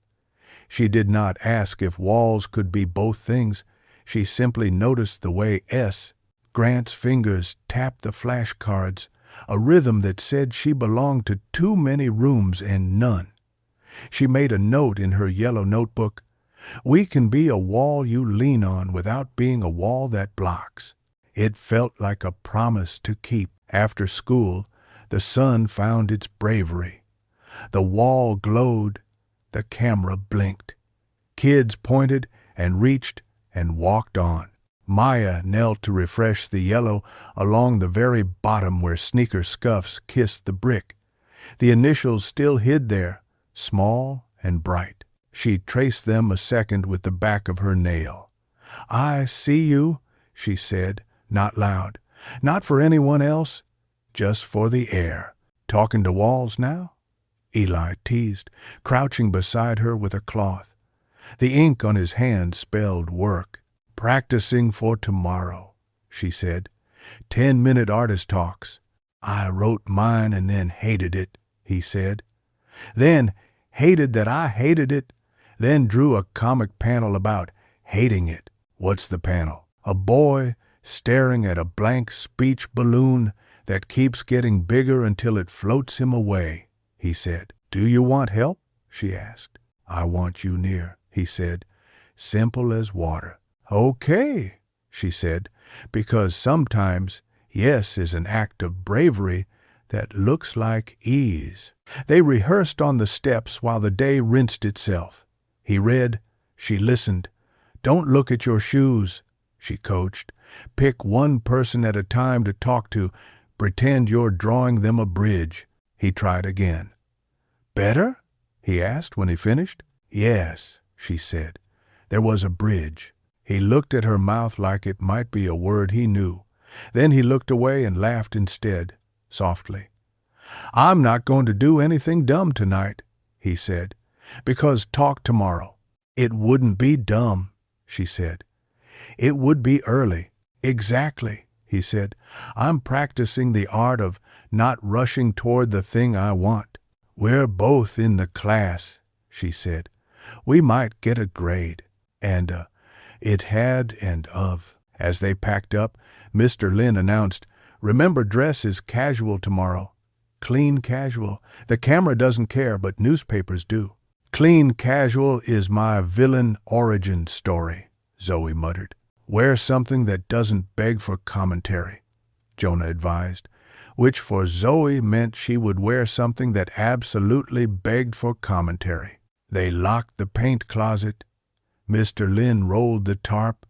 Speaker 1: She did not ask if walls could be both things. She simply noticed the way S. Grant's fingers tapped the flashcards, a rhythm that said she belonged to too many rooms and none. She made a note in her yellow notebook. We can be a wall you lean on without being a wall that blocks. It felt like a promise to keep. After school, the sun found its bravery. The wall glowed. The camera blinked. Kids pointed and reached and walked on. Maya knelt to refresh the yellow along the very bottom where sneaker scuffs kissed the brick. The initials still hid there, small and bright. She traced them a second with the back of her nail. I see you, she said, not loud. Not for anyone else, just for the air. Talking to walls now? Eli teased, crouching beside her with a cloth. The ink on his hand spelled work. Practicing for tomorrow, she said. 10-minute artist talks. I wrote mine and then hated it, he said. Then hated that I hated it. Then drew a comic panel about hating it. What's the panel? A boy staring at a blank speech balloon that keeps getting bigger until it floats him away, he said. Do you want help? She asked. I want you near, he said. Simple as water. Okay, she said, because sometimes yes is an act of bravery that looks like ease. They rehearsed on the steps while the day rinsed itself. He read, she listened. Don't look at your shoes, she coached. Pick one person at a time to talk to. Pretend you're drawing them a bridge. He tried again. Better? He asked when he finished. Yes, she said. There was a bridge. He looked at her mouth like it might be a word he knew. Then he looked away and laughed instead, softly. I'm not going to do anything dumb tonight, he said, because talk tomorrow. It wouldn't be dumb, she said. It would be early. Exactly, he said. I'm practicing the art of not rushing toward the thing I want. We're both in the class, she said. We might get a grade. And, it had and of. As they packed up, Mr. Lin announced, remember dress is casual tomorrow. Clean casual. The camera doesn't care, but newspapers do. Clean casual is my villain origin story, Zoe muttered. Wear something that doesn't beg for commentary, Jonah advised, which for Zoe meant she would wear something that absolutely begged for commentary. They locked the paint closet. Mr. Lin rolled the tarp.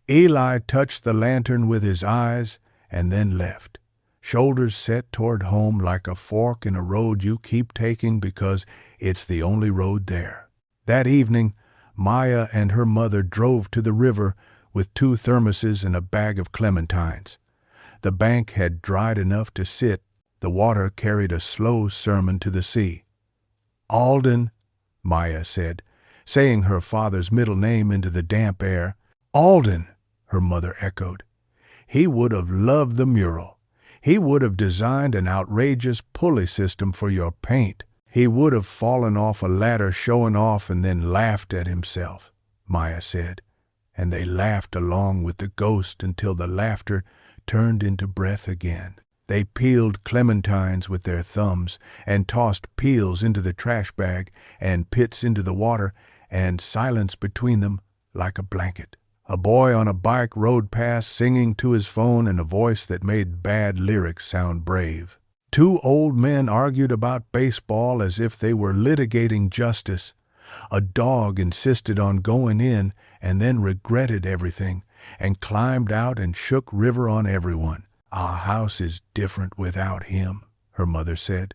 Speaker 1: Eli touched the lantern with his eyes and then left, shoulders set toward home like a fork in a road you keep taking because it's the only road there. That evening, Maya and her mother drove to the river with 2 thermoses and a bag of clementines. The bank had dried enough to sit. The water carried a slow sermon to the sea. Alden, Maya said, saying her father's middle name into the damp air. Alden, her mother echoed. He would have loved the mural. He would have designed an outrageous pulley system for your paint. He would have fallen off a ladder showing off and then laughed at himself, Maya said. And they laughed along with the ghost until the laughter turned into breath again. They peeled clementines with their thumbs and tossed peels into the trash bag and pits into the water and silence between them like a blanket. A boy on a bike rode past singing to his phone in a voice that made bad lyrics sound brave. 2 old men argued about baseball as if they were litigating justice. A dog insisted on going in and then regretted everything and climbed out and shook River on everyone. Our house is different without him, her mother said,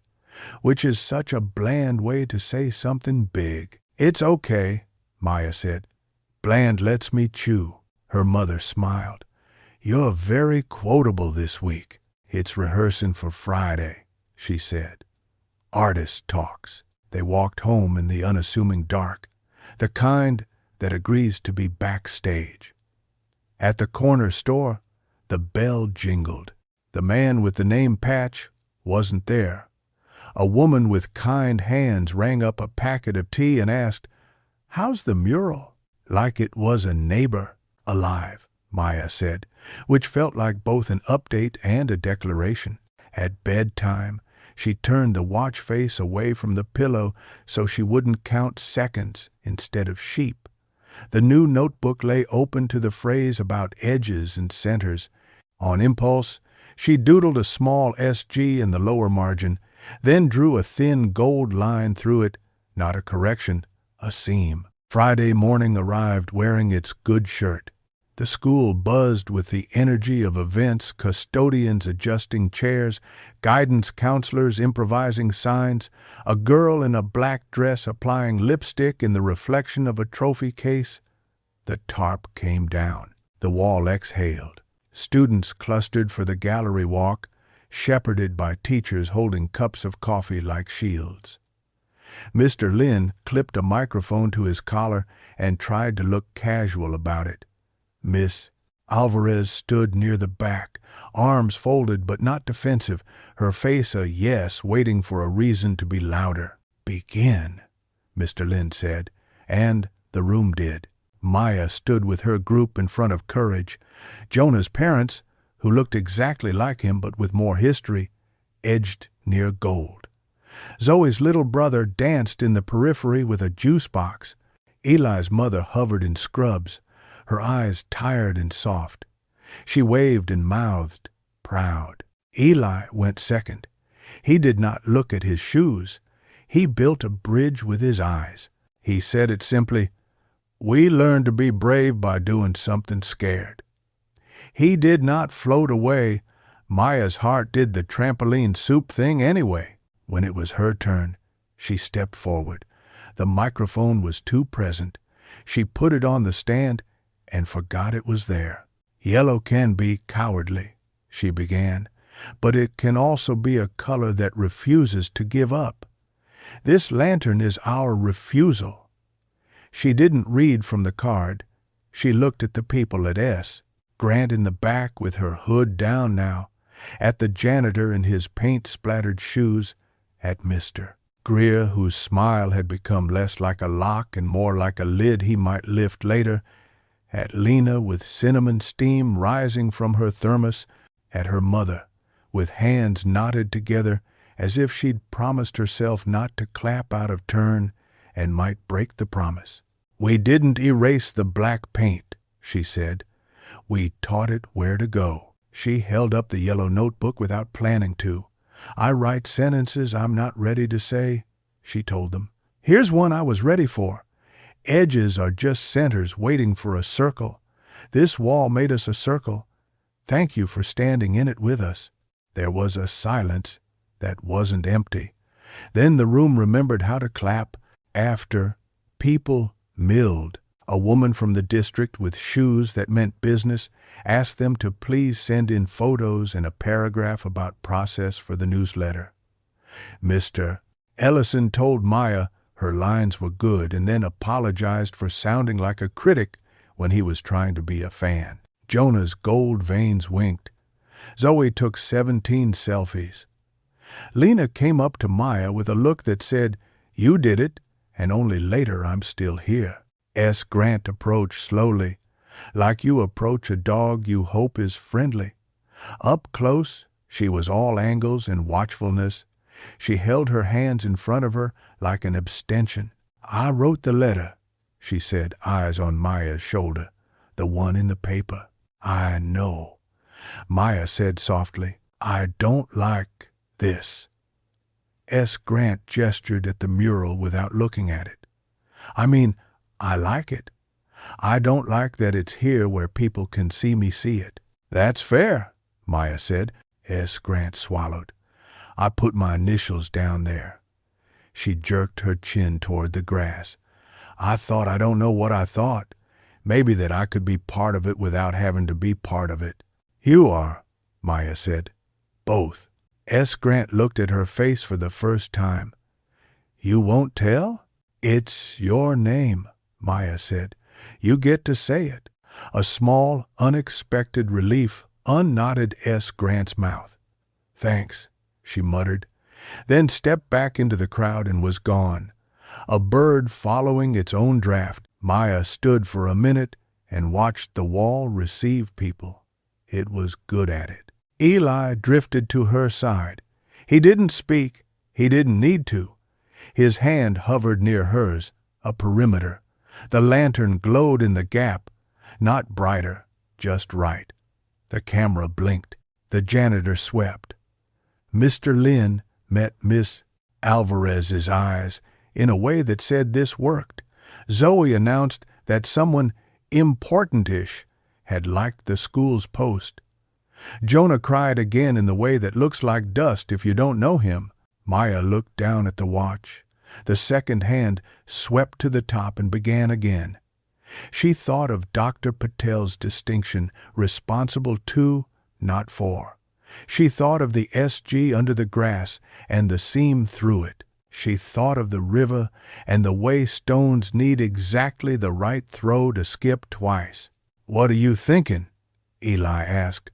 Speaker 1: which is such a bland way to say something big. It's okay, Maya said. Bland lets me chew. Her mother smiled. You're very quotable this week. It's rehearsing for Friday, she said. Artist talks. They walked home in the unassuming dark, the kind that agrees to be backstage. At the corner store, the bell jingled. The man with the name patch wasn't there. A woman with kind hands rang up a packet of tea and asked, How's the mural? Like it was a neighbor. Alive, Maya said, which felt like both an update and a declaration. At bedtime, she turned the watch face away from the pillow so she wouldn't count seconds instead of sheep. The new notebook lay open to the phrase about edges and centers. On impulse, she doodled a small SG in the lower margin, then drew a thin gold line through it, not a correction, a seam. Friday morning arrived wearing its good shirt. The school buzzed with the energy of events, custodians adjusting chairs, guidance counselors improvising signs, a girl in a black dress applying lipstick in the reflection of a trophy case. The tarp came down. The wall exhaled. Students clustered for the gallery walk, shepherded by teachers holding cups of coffee like shields. Mr. Lin clipped a microphone to his collar and tried to look casual about it. Miss Alvarez stood near the back, arms folded but not defensive, her face a yes waiting for a reason to be louder. Begin, Mr. Lin said, and the room did. Maya stood with her group in front of Courage. Jonah's parents, who looked exactly like him but with more history, edged near Gold. Zoe's little brother danced in the periphery with a juice box. Eli's mother hovered in scrubs, her eyes tired and soft. She waved and mouthed, proud. Eli went second. He did not look at his shoes. He built a bridge with his eyes. He said it simply, "We learn to be brave by doing something scared." He did not float away. Maya's heart did the trampoline soup thing anyway. When it was her turn, she stepped forward. The microphone was too present. She put it on the stand and forgot it was there. "Yellow can be cowardly," she began, "but it can also be a color that refuses to give up. This lantern is our refusal." She didn't read from the card. She looked at the people at S. Grant in the back with her hood down now, at the janitor in his paint-splattered shoes, at Mr. Greer, whose smile had become less like a lock and more like a lid he might lift later, at Lena with cinnamon steam rising from her thermos, at her mother, with hands knotted together as if she'd promised herself not to clap out of turn and might break the promise. "We didn't erase the black paint," she said. "We taught it where to go." She held up the yellow notebook without planning to. "I write sentences I'm not ready to say," she told them. "Here's one I was ready for. Edges are just centers waiting for a circle. This wall made us a circle. Thank you for standing in it with us." There was a silence that wasn't empty. Then the room remembered how to clap. After people milled, a woman from the district with shoes that meant business asked them to please send in photos and a paragraph about process for the newsletter. Mr. Ellison told Maya her lines were good and then apologized for sounding like a critic when he was trying to be a fan. Jonah's gold veins winked. Zoe took 17 selfies. Lena came up to Maya with a look that said, "You did it, and only later I'm still here." S. Grant approached slowly, like you approach a dog you hope is friendly. Up close, she was all angles and watchfulness. She held her hands in front of her like an abstention. "I wrote the letter," she said, eyes on Maya's shoulder, "the one in the paper." "I know," Maya said softly. "I don't like this." S. Grant gestured at the mural without looking at it. "I mean, I like it. I don't like that it's here where people can see me see it." "That's fair," Maya said. S. Grant swallowed. "I put my initials down there." She jerked her chin toward the grass. "I thought I don't know what I thought. Maybe that I could be part of it without having to be part of it." "You are," Maya said. "Both." S. Grant looked at her face for the first time. "You won't tell?" "It's your name," Maya said. "You get to say it." A small, unexpected relief unknotted S. Grant's mouth. "Thanks," she muttered, then stepped back into the crowd and was gone. A bird following its own draft. Maya stood for a minute and watched the wall receive people. It was good at it. Eli drifted to her side. He didn't speak. He didn't need to. His hand hovered near hers, a perimeter. The lantern glowed in the gap, not brighter, just right. The camera blinked. The janitor swept. Mr. Lynn met Miss Alvarez's eyes in a way that said this worked. Zoe announced that someone important-ish had liked the school's post. Jonah cried again in the way that looks like dust if you don't know him. Maya looked down at the watch. The second hand swept to the top and began again. She thought of Dr. Patel's distinction, responsible to, not for. She thought of the SG under the grass and the seam through it. She thought of the river and the way stones need exactly the right throw to skip twice. "What are you thinking?" Eli asked.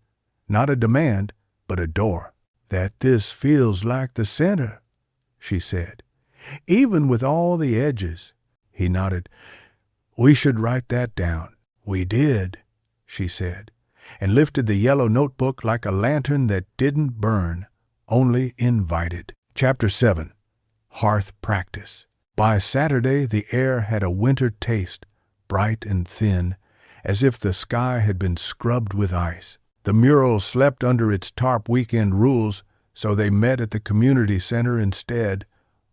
Speaker 1: Not a demand, but a door. "That this feels like the center," she said. "Even with all the edges." He nodded. "We should write that down." "We did," she said, and lifted the yellow notebook like a lantern that didn't burn, only invited. Chapter 7. hearth practice. By Saturday, the air had a winter taste, bright and thin, as if the sky had been scrubbed with ice. The Mural slept under its tarp weekend rules, so they met at the community center instead,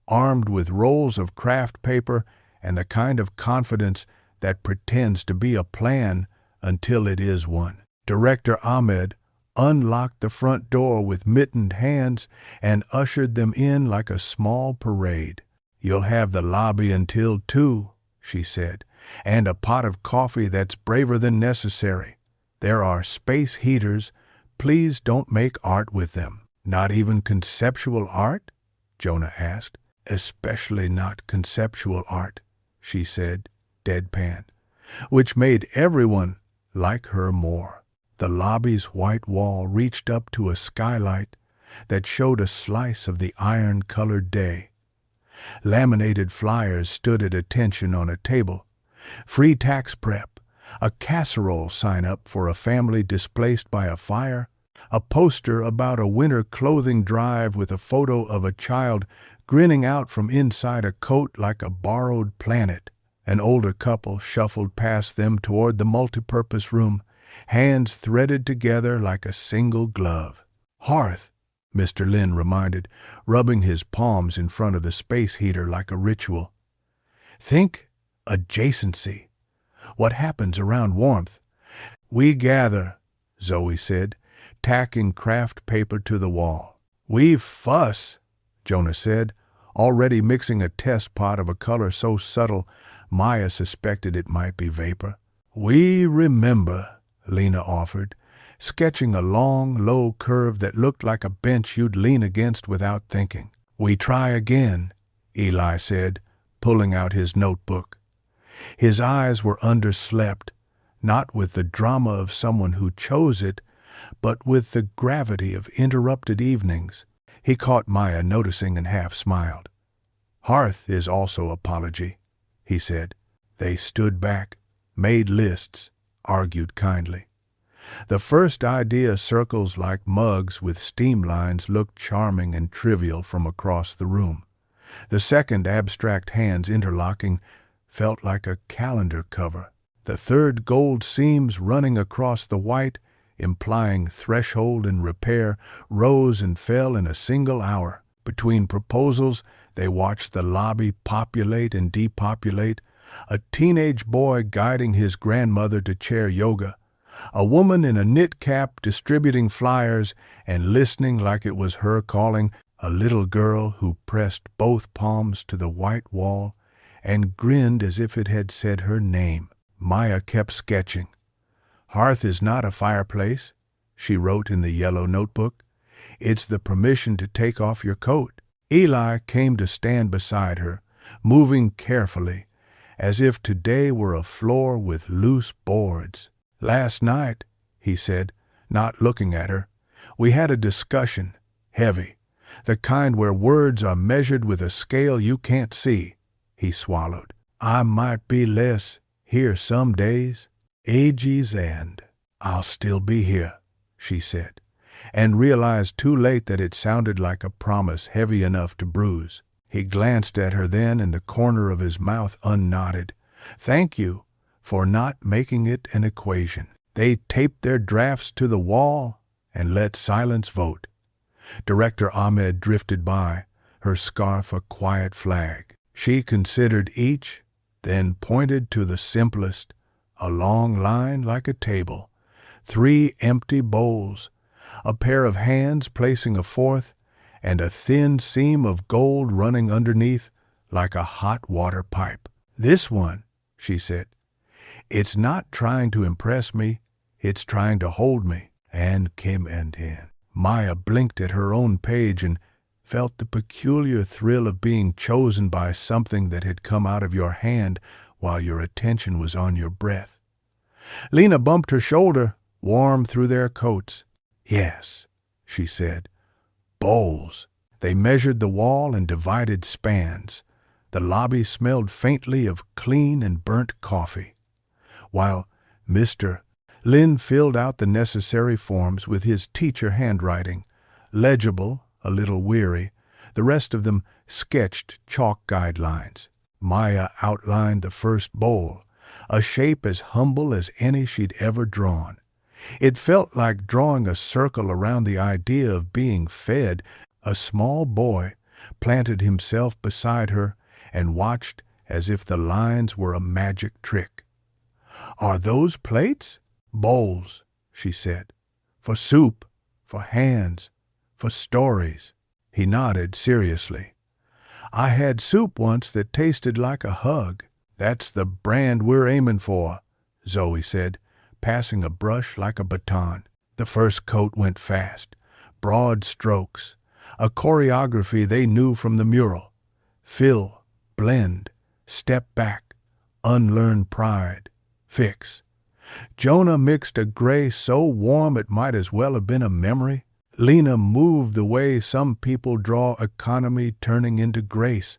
Speaker 1: armed with rolls of craft paper and the kind of confidence that pretends to be a plan until it is one. Director Ahmed unlocked the front door with mittened hands and ushered them in like a small parade. "You'll have the lobby until 2, she said, "and a pot of coffee that's braver than necessary. There are space heaters. Please don't make art with them." "Not even conceptual art?" Jonah asked. "Especially not conceptual art," she said, deadpan, which made everyone like her more. The lobby's white wall reached up to a skylight that showed a slice of the iron-colored day. Laminated flyers stood at attention on a table. Free tax prep, a casserole sign-up for a family displaced by a fire, a poster about a winter clothing drive with a photo of a child grinning out from inside a coat like a borrowed planet. An older couple shuffled past them toward the multipurpose room, hands threaded together like a single glove. "Hearth," Mr. Lin reminded, rubbing his palms in front of the space heater like a ritual. "Think adjacency. What happens around warmth?" "We gather," Zoe said, tacking craft paper to the wall. "We fuss," Jonah said, already mixing a test pot of a color so subtle Maya suspected it might be vapor. "We remember," Lena offered, sketching a long, low curve that looked like a bench you'd lean against without thinking. "We try again," Eli said, pulling out his notebook. His eyes were underslept, not with the drama of someone who chose it, but with the gravity of interrupted evenings. He caught Maya noticing and half smiled. "Hearth is also apology," he said. They stood back, made lists, argued kindly. The first idea circles like mugs with steam lines looked charming and trivial from across the room. The second, abstract hands interlocking, felt like a calendar cover. The third, gold seams running across the white, implying threshold and repair, rose and fell in a single hour. Between proposals, they watched the lobby populate and depopulate, a teenage boy guiding his grandmother to chair yoga, a woman in a knit cap distributing flyers and listening like it was her calling, a little girl who pressed both palms to the white wall and grinned as if it had said her name. Maya kept sketching. "Hearth is not a fireplace," she wrote in the yellow notebook. "It's the permission to take off your coat." Eli came to stand beside her, moving carefully, as if today were a floor with loose boards. "Last night," he said, not looking at her, "we had a discussion, heavy, the kind where words are measured with a scale you can't see." He swallowed. "I might be less here some days. Age's end. I'll still be here," she said, and realized too late that it sounded like a promise heavy enough to bruise. He glanced at her then, and the corner of his mouth unknotted. "Thank you for not making it an equation." They taped their drafts to the wall and let silence vote. Director Ahmed drifted by, her scarf a quiet flag. She considered each, then pointed to the simplest, a long line like a table, 3 empty bowls, a pair of hands placing a fourth, and a thin seam of gold running underneath like a hot water pipe. "This one," she said, "it's not trying to impress me, it's trying to hold me." And Kim and Hen. Maya blinked at her own page and felt the peculiar thrill of being chosen by something that had come out of your hand while your attention was on your breath. Lena bumped her shoulder, warm through their coats. "Yes," she said. "Bowls." They measured the wall and divided spans. The lobby smelled faintly of clean and burnt coffee. While Mr. Lin filled out the necessary forms with his teacher handwriting, legible, a little weary, The rest of them sketched chalk guidelines. Maya outlined the first bowl, a shape as humble as any she'd ever drawn. It felt like drawing a circle around the idea of being fed. A small boy planted himself beside her and watched as if the lines were a magic trick. "Are those plates?" "Bowls," she said. "For soup, for hands, for stories." He nodded seriously. "I had soup once that tasted like a hug." "That's the brand we're aiming for," Zoe said, passing a brush like a baton. The first coat went fast. Broad strokes, a choreography they knew from the mural. Fill, blend, step back, unlearn pride, fix. Jonah mixed a gray so warm it might as well have been a memory. Lena moved the way some people draw economy turning into grace.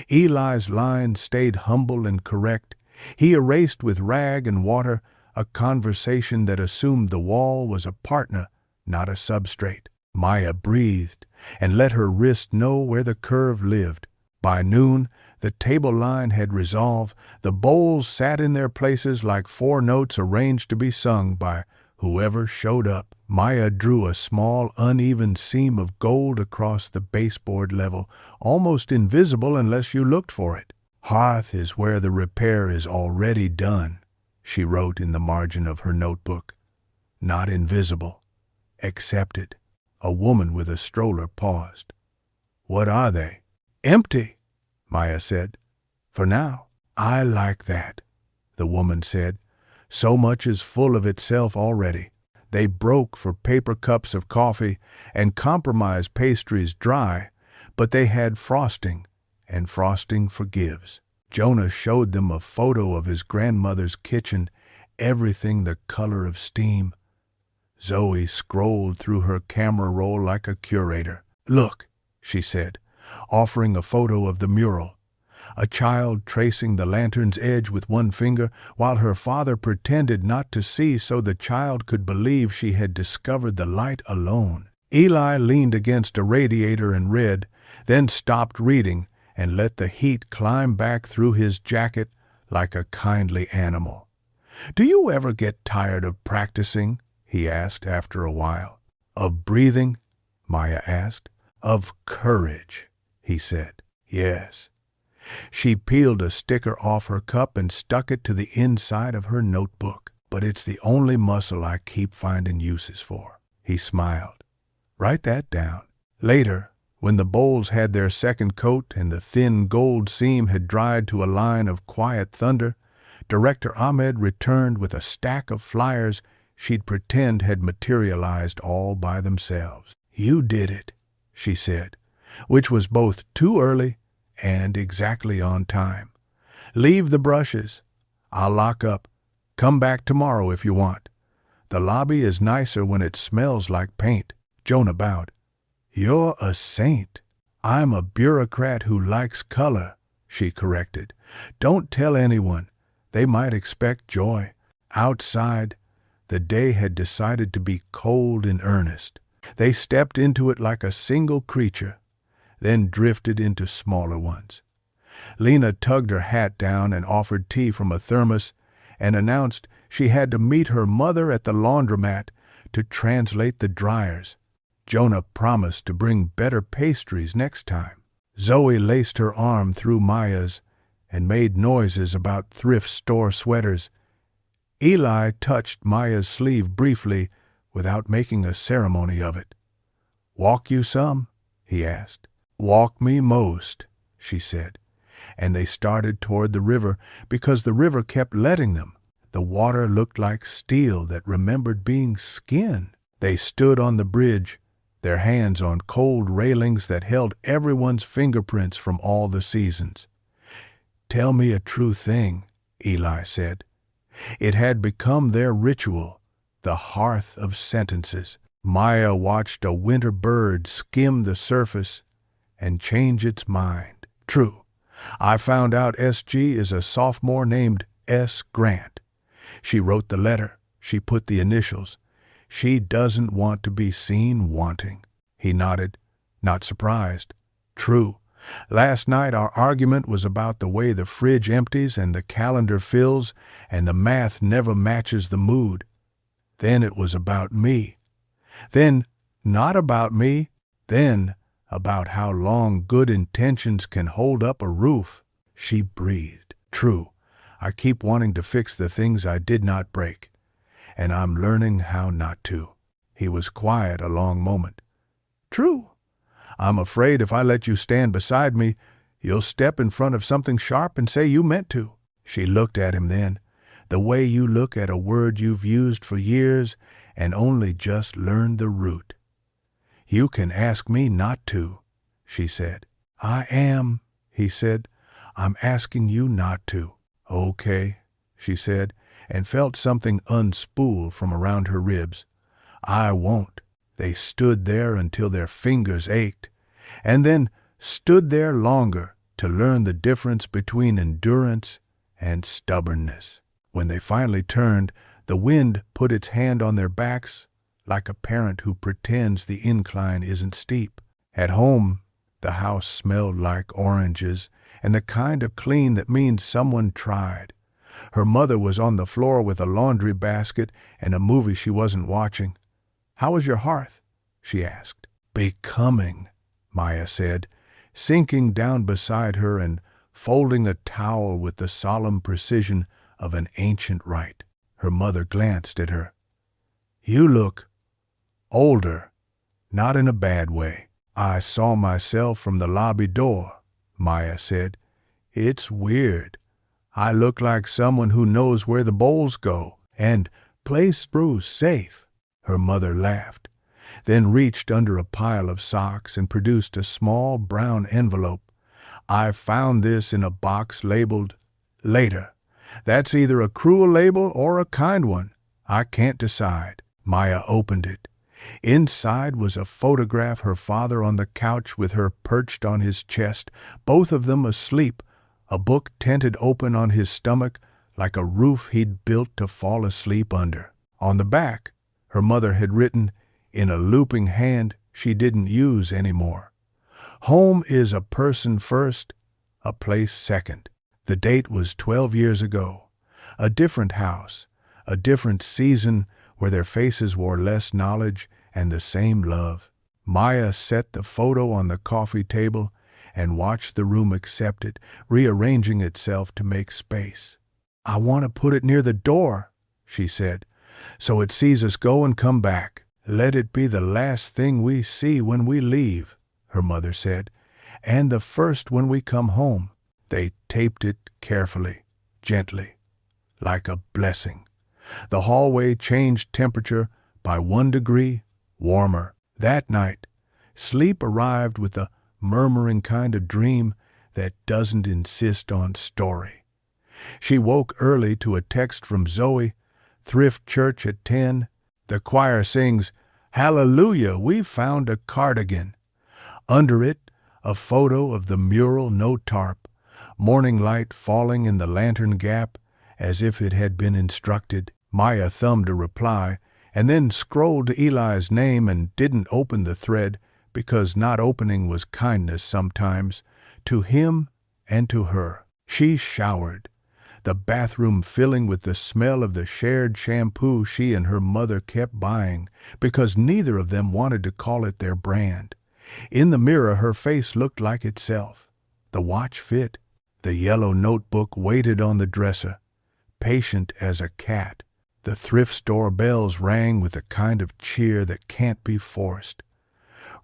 Speaker 1: Eli's lines stayed humble and correct. He erased with rag and water a conversation that assumed the wall was a partner, not a substrate. Maya breathed and let her wrist know where the curve lived. By noon, the table line had resolved. The bowls sat in their places like four notes arranged to be sung by whoever showed up. Maya drew a small, uneven seam of gold across the baseboard level, almost invisible unless you looked for it. "Hearth is where the repair is already done," she wrote in the margin of her notebook. "Not invisible. Accepted." A woman with a stroller paused. "What are they?" "Empty," Maya said. "For now." "I like that," the woman said. "So much is full of itself already." They broke for paper cups of coffee and compromise pastries dry, but they had frosting, and frosting forgives. Jonah showed them a photo of his grandmother's kitchen, everything the color of steam. Zoe scrolled through her camera roll like a curator. "Look," she said, offering a photo of the mural. A child tracing the lantern's edge with one finger, while her father pretended not to see so the child could believe she had discovered the light alone. Eli leaned against a radiator and read, then stopped reading and let the heat climb back through his jacket like a kindly animal. "Do you ever get tired of practicing?" he asked after a while. "Of breathing?" Maya asked. "Of courage," he said. "Yes." She peeled a sticker off her cup and stuck it to the inside of her notebook. "But it's the only muscle I keep finding uses for." He smiled. "Write that down." Later, when the bowls had their second coat and the thin gold seam had dried to a line of quiet thunder, Director Ahmed returned with a stack of flyers she'd pretend had materialized all by themselves. "You did it," she said, which was both too early and exactly on time. "Leave the brushes. I'll lock up. Come back tomorrow if you want. The lobby is nicer when it smells like paint." Jonah bowed. "You're a saint." "I'm a bureaucrat who likes color," she corrected. "Don't tell anyone. They might expect joy." Outside, the day had decided to be cold in earnest. They stepped into it like a single creature, then drifted into smaller ones. Lena tugged her hat down and offered tea from a thermos and announced she had to meet her mother at the laundromat to translate the dryers. Jonah promised to bring better pastries next time. Zoe laced her arm through Maya's and made noises about thrift store sweaters. Eli touched Maya's sleeve briefly without making a ceremony of it. "Walk you some?" he asked. "Walk me most," she said, and they started toward the river because the river kept letting them. The water looked like steel that remembered being skin. They stood on the bridge, their hands on cold railings that held everyone's fingerprints from all the seasons. "Tell me a true thing," Eli said. It had become their ritual, the hearth of sentences. Maya watched a winter bird skim the surface and change its mind. "True. I found out SG is a sophomore named S. Grant." She wrote the letter. She put the initials. "She doesn't want to be seen wanting." He nodded, not surprised. True. Last night our argument was about the way the fridge empties and the calendar fills, and the math never matches the mood. Then it was about me. Then not about me. Then about how long good intentions can hold up a roof. She breathed. True. I keep wanting to fix the things I did not break, and I'm learning how not to. He was quiet a long moment. True. I'm afraid if I let you stand beside me, you'll step in front of something sharp and say you meant to. She looked at him then, the way you look at a word you've used for years and only just learned the root. You can ask me not to, she said. I am, he said. I'm asking you not to. Okay, she said, and felt something unspool from around her ribs. I won't. They stood there until their fingers ached, and then stood there longer to learn the difference between endurance and stubbornness. When they finally turned, the wind put its hand on their backs like a parent who pretends the incline isn't steep. At home, the house smelled like oranges, and the kind of clean that means someone tried. Her mother was on the floor with a laundry basket and a movie she wasn't watching. How was your hearth? She asked. Becoming, Maya said, sinking down beside her and folding a towel with the solemn precision of an ancient rite. Her mother glanced at her. You look older, not in a bad way. I saw myself from the lobby door, Maya said. It's weird. I look like someone who knows where the bowls go and plays Spruce safe. Her mother laughed, then reached under a pile of socks and produced a small brown envelope. I found this in a box labeled Later. That's either a cruel label or a kind one. I can't decide. Maya opened it. Inside was a photograph her father on the couch with her perched on his chest, both of them asleep, a book tented open on his stomach like a roof he'd built to fall asleep under. On the back, her mother had written, in a looping hand she didn't use anymore, Home is a person first, a place second. The date was 12 years ago. A different house, a different season where their faces wore less knowledge and the same love. Maya set the photo on the coffee table and watched the room accept it, rearranging itself to make space. I want to put it near the door, she said, so it sees us go and come back. Let it be the last thing we see when we leave, her mother said, and the first when we come home. They taped it carefully, gently, like a blessing. The hallway changed temperature by 1 degree, warmer. That night, sleep arrived with a murmuring kind of dream that doesn't insist on story. She woke early to a text from Zoe, Thrift Church at 10. The choir sings, Hallelujah, we found a cardigan. Under it, a photo of the mural no tarp, morning light falling in the lantern gap as if it had been instructed. Maya thumbed a reply and then scrolled to Eli's name and didn't open the thread because not opening was kindness sometimes, to him and to her. She showered, the bathroom filling with the smell of the shared shampoo she and her mother kept buying because neither of them wanted to call it their brand. In the mirror her face looked like itself. The watch fit. The yellow notebook waited on the dresser, patient as a cat. The thrift store bells rang with a kind of cheer that can't be forced.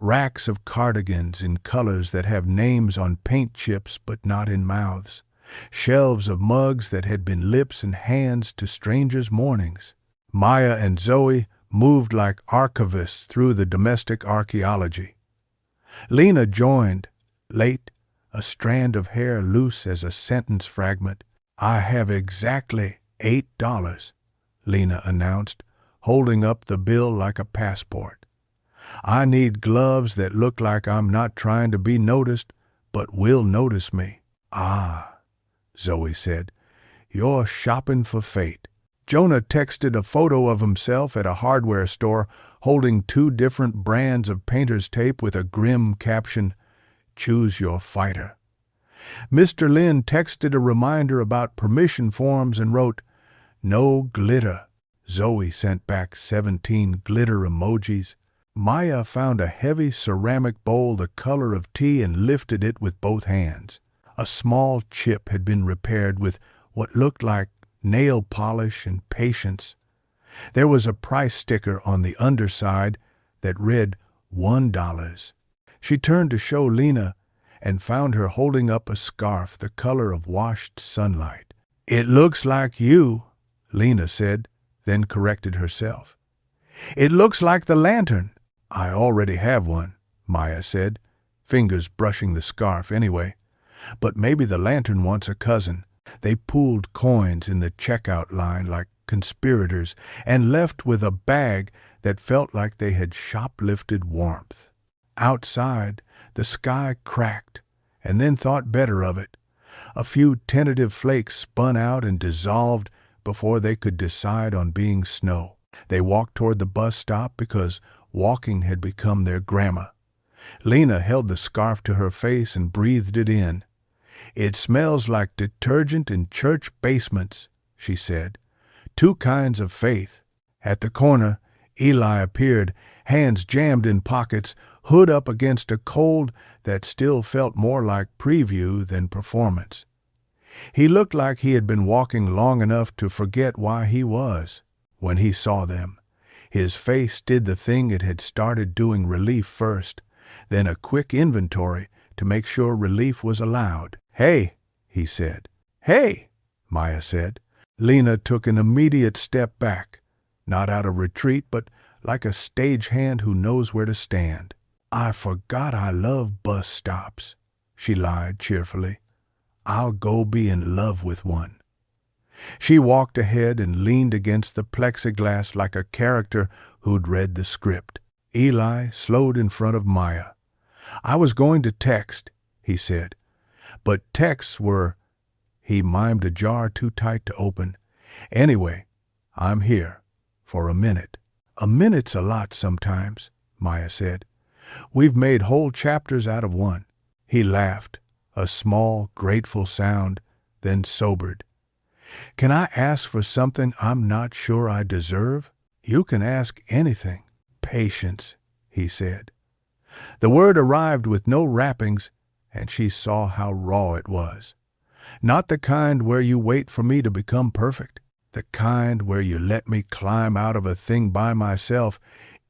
Speaker 1: Racks of cardigans in colors that have names on paint chips but not in mouths. Shelves of mugs that had been lips and hands to strangers' mornings. Maya and Zoe moved like archivists through the domestic archaeology. Lena joined, late, a strand of hair loose as a sentence fragment. I have exactly $8, Lena announced, holding up the bill like a passport. I need gloves that look like I'm not trying to be noticed, but will notice me. Ah, Zoe said, you're shopping for fate. Jonah texted a photo of himself at a hardware store holding 2 different brands of painter's tape with a grim caption, Choose your fighter. Mr. Lin texted a reminder about permission forms and wrote, "No glitter." Zoe sent back 17 glitter emojis. Maya found a heavy ceramic bowl the color of tea and lifted it with both hands. A small chip had been repaired with what looked like nail polish and patience. There was a price sticker on the underside that read $1. She turned to show Lena and found her holding up a scarf the color of washed sunlight. "It looks like you," Lena said, then corrected herself. "It looks like the lantern." "I already have one," Maya said, fingers brushing the scarf anyway. "But maybe the lantern wants a cousin." They pooled coins in the checkout line like conspirators and left with a bag that felt like they had shoplifted warmth. Outside, the sky cracked and then thought better of it. A few tentative flakes spun out and dissolved before they could decide on being snow. They walked toward the bus stop because walking had become their grammar. Lena held the scarf to her face and breathed it in. "It smells like detergent in church basements," she said. "Two kinds of faith." At the corner, Eli appeared, hands jammed in pockets, hood up against a cold that still felt more like preview than performance. He looked like he had been walking long enough to forget why he was. When he saw them, his face did the thing it had started doing, relief first, then a quick inventory to make sure relief was allowed. "Hey," he said. "Hey," Maya said. Lena took an immediate step back, not out of retreat, but like a stagehand who knows where to stand. "I forgot I love bus stops," she lied cheerfully. "I'll go be in love with one." She walked ahead and leaned against the plexiglass like a character who'd read the script. Eli slowed in front of Maya. "I was going to text," he said. But texts were, he mimed a jar too tight to open. "Anyway, I'm here. For a minute." "A minute's a lot sometimes," Maya said. "We've made whole chapters out of one." He laughed, a small, grateful sound, then sobered. "Can I ask for something I'm not sure I deserve?" "You can ask anything." "Patience," he said. The word arrived with no wrappings, and she saw how raw it was. Not the kind where you wait for me to become perfect. The kind where you let me climb out of a thing by myself,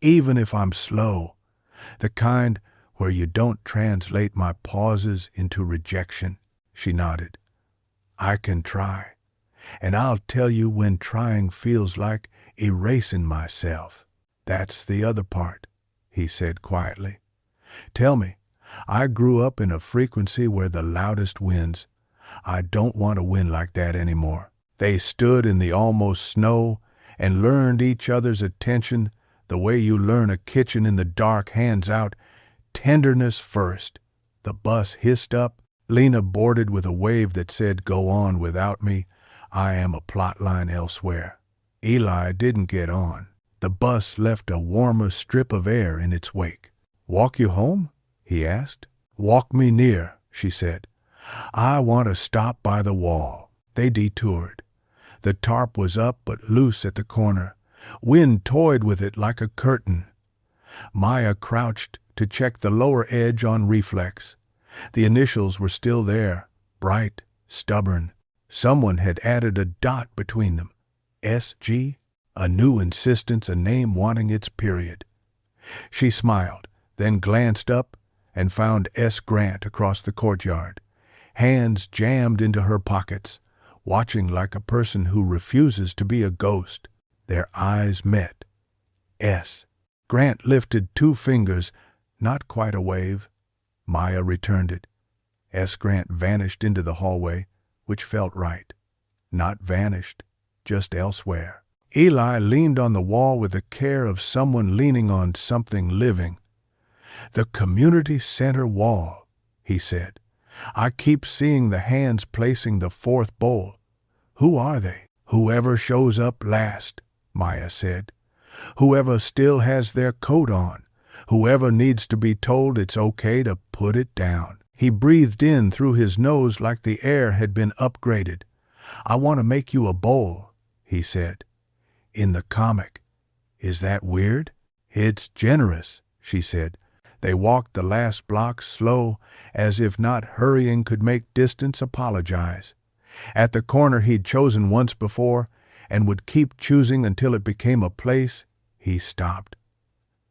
Speaker 1: even if I'm slow. The kind where you don't translate my pauses into rejection. She nodded. "I can try, and I'll tell you when trying feels like erasing myself." "That's the other part," he said quietly. "Tell me, I grew up in a frequency where the loudest wins. I don't want to win like that anymore." They stood in the almost snow and learned each other's attention the way you learn a kitchen in the dark, hands out, tenderness first. The bus hissed up. Lena boarded with a wave that said, "Go on without me. I am a plotline elsewhere." Eli didn't get on. The bus left a warmer strip of air in its wake. "Walk you home?" he asked. "Walk me near," she said. "I want to stop by the wall." They detoured. The tarp was up but loose at the corner. Wind toyed with it like a curtain. Maya crouched to check the lower edge on reflex. The initials were still there, bright, stubborn. Someone had added a dot between them. SG, a new insistence, a name wanting its period. She smiled, then glanced up and found S. Grant across the courtyard, hands jammed into her pockets, watching like a person who refuses to be a ghost. Their eyes met. S. Grant lifted 2 fingers, not quite a wave. Maya returned it. S. Grant vanished into the hallway, which felt right. Not vanished, just elsewhere. Eli leaned on the wall with the care of someone leaning on something living. "The community center wall," he said. "I keep seeing the hands placing the 4th bowl. Who are they?" "Whoever shows up last," Maya said. "Whoever still has their coat on. Whoever needs to be told it's okay to put it down. He breathed in through his nose like the air had been upgraded. I want to make you a bowl, he said. In the comic. Is that weird? It's generous, she said. They walked the last block slow, as if not hurrying could make distance apologize. At the corner he'd chosen once before, and would keep choosing until it became a place, he stopped.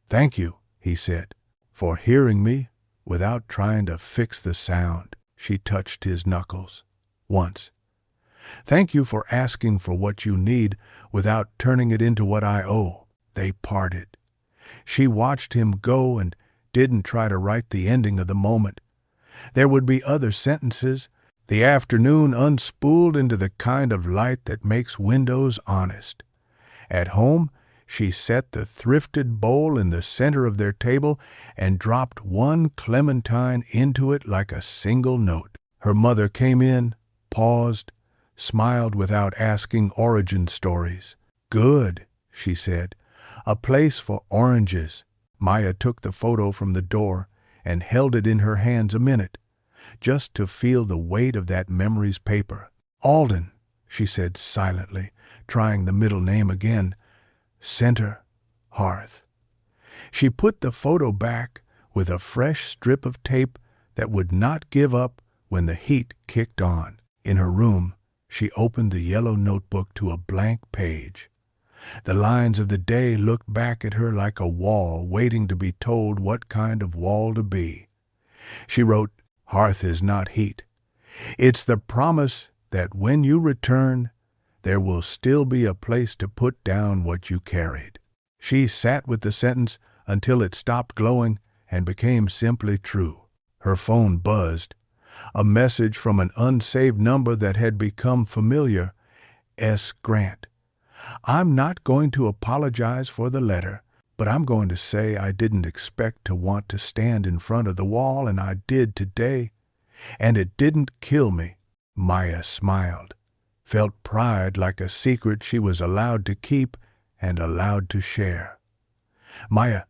Speaker 1: Thank you, he said, for hearing me without trying to fix the sound. She touched his knuckles. Once. Thank you for asking for what you need without turning it into what I owe. They parted. She watched him go and didn't try to write the ending of the moment. There would be other sentences. The afternoon unspooled into the kind of light that makes windows honest. At home, she set the thrifted bowl in the center of their table and dropped one clementine into it like a single note. Her mother came in, paused, smiled without asking origin stories. Good, she said. A place for oranges. Maya took the photo from the door and held it in her hands a minute, just to feel the weight of that memory's paper. Alden, she said silently, trying the middle name again. Center, hearth. She put the photo back with a fresh strip of tape that would not give up when the heat kicked on. In her room, she opened the yellow notebook to a blank page. The lines of the day looked back at her like a wall waiting to be told what kind of wall to be. She wrote, Hearth is not heat. It's the promise that when you return, there will still be a place to put down what you carried. She sat with the sentence until it stopped glowing and became simply true. Her phone buzzed. A message from an unsaved number that had become familiar. S. Grant. I'm not going to apologize for the letter, but I'm going to say I didn't expect to want to stand in front of the wall, and I did today. And it didn't kill me. Maya smiled, felt pride like a secret she was allowed to keep and allowed to share. Maya,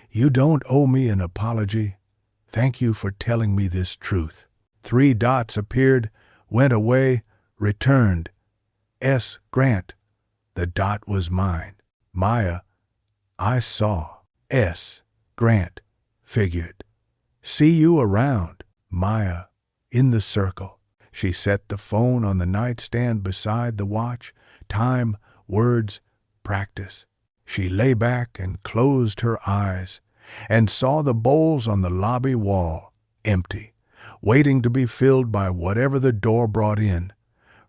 Speaker 1: you don't owe me an apology. Thank you for telling me this truth. 3 dots appeared, went away, returned. S. Grant. The dot was mine. Maya, I saw. S. Grant. Figured. See you around. Maya, in the circle. She set the phone on the nightstand beside the watch. Time, words, practice. She lay back and closed her eyes and saw the bowls on the lobby wall, empty, waiting to be filled by whatever the door brought in.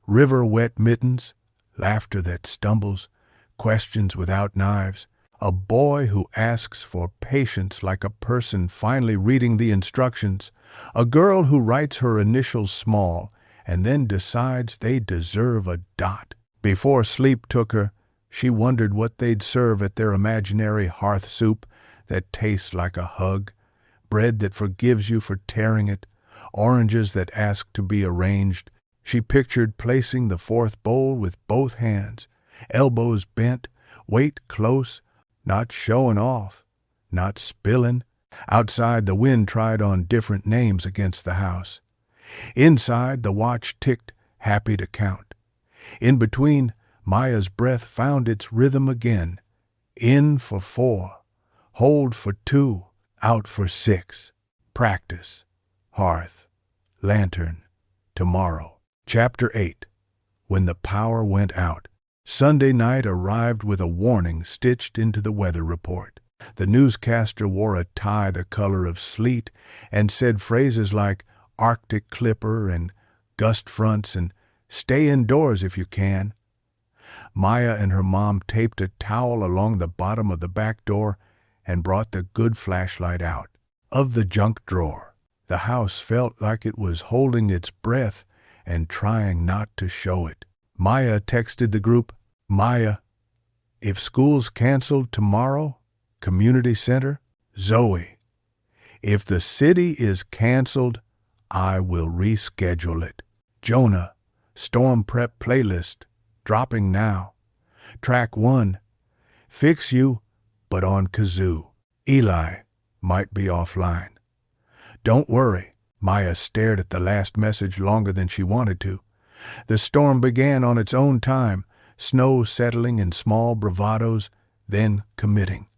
Speaker 1: River-wet mittens, laughter that stumbles, questions without knives, a boy who asks for patience like a person finally reading the instructions, a girl who writes her initials small and then decides they deserve a dot. Before sleep took her, she wondered what they'd serve at their imaginary hearth soup that tastes like a hug, bread that forgives you for tearing it, oranges that ask to be arranged. She pictured placing the 4th bowl with both hands, elbows bent, weight close, not showing off, not spilling. Outside, the wind tried on different names against the house. Inside, the watch ticked, happy to count. In between, Maya's breath found its rhythm again. In for 4, hold for 2, out for 6. Practice, hearth, lantern, tomorrow. Chapter 8. When the power went out. Sunday night arrived with a warning stitched into the weather report. The newscaster wore a tie the color of sleet and said phrases like Arctic clipper and gust fronts and stay indoors if you can. Maya and her mom taped a towel along the bottom of the back door and brought the good flashlight out of the junk drawer. The house felt like it was holding its breath and trying not to show it. Maya texted the group, Maya, if school's canceled tomorrow, community center. Zoe, if the city is canceled, I will reschedule it. Jonah, storm prep playlist, dropping now. Track 1, fix you, but on kazoo. Eli, might be offline. Don't worry. Maya stared at the last message longer than she wanted to. The storm began on its own time, snow settling in small bravados, then committing.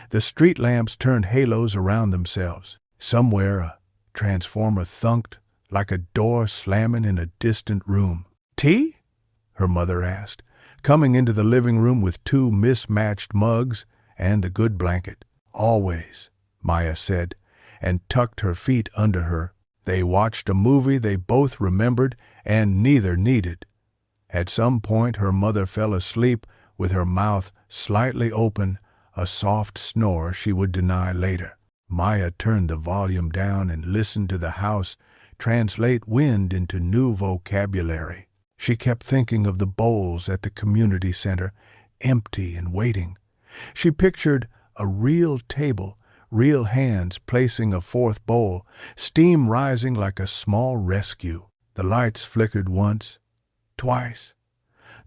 Speaker 1: The street lamps turned halos around themselves. Somewhere a transformer thunked like a door slamming in a distant room. "Tea?" her mother asked, coming into the living room with 2 mismatched mugs and the good blanket. "Always," Maya said, and tucked her feet under her. They watched a movie they both remembered and neither needed. At some point her mother fell asleep with her mouth slightly open, a soft snore she would deny later. Maya turned the volume down and listened to the house translate wind into new vocabulary. She kept thinking of the bowls at the community center, empty and waiting. She pictured a real table, real hands placing a 4th bowl, steam rising like a small rescue. The lights flickered once, twice.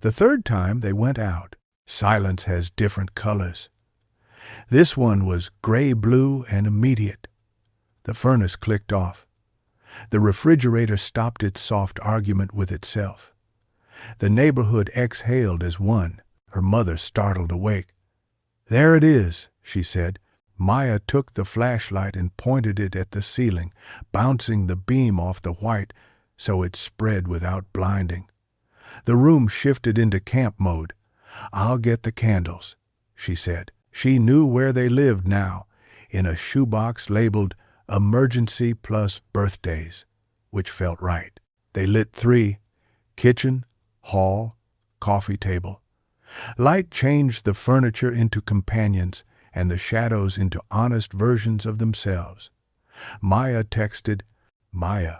Speaker 1: The 3rd time they went out. Silence has different colors. This one was gray-blue and immediate. The furnace clicked off. The refrigerator stopped its soft argument with itself. The neighborhood exhaled as one. Her mother startled awake. "There it is," she said. Maya took the flashlight and pointed it at the ceiling, bouncing the beam off the white so it spread without blinding. The room shifted into camp mode. "I'll get the candles," she said. She knew where they lived now, in a shoebox labeled "Emergency plus Birthdays," which felt right. They lit 3, kitchen, hall, coffee table. Light changed the furniture into companions and the shadows into honest versions of themselves. Maya texted, "Maya,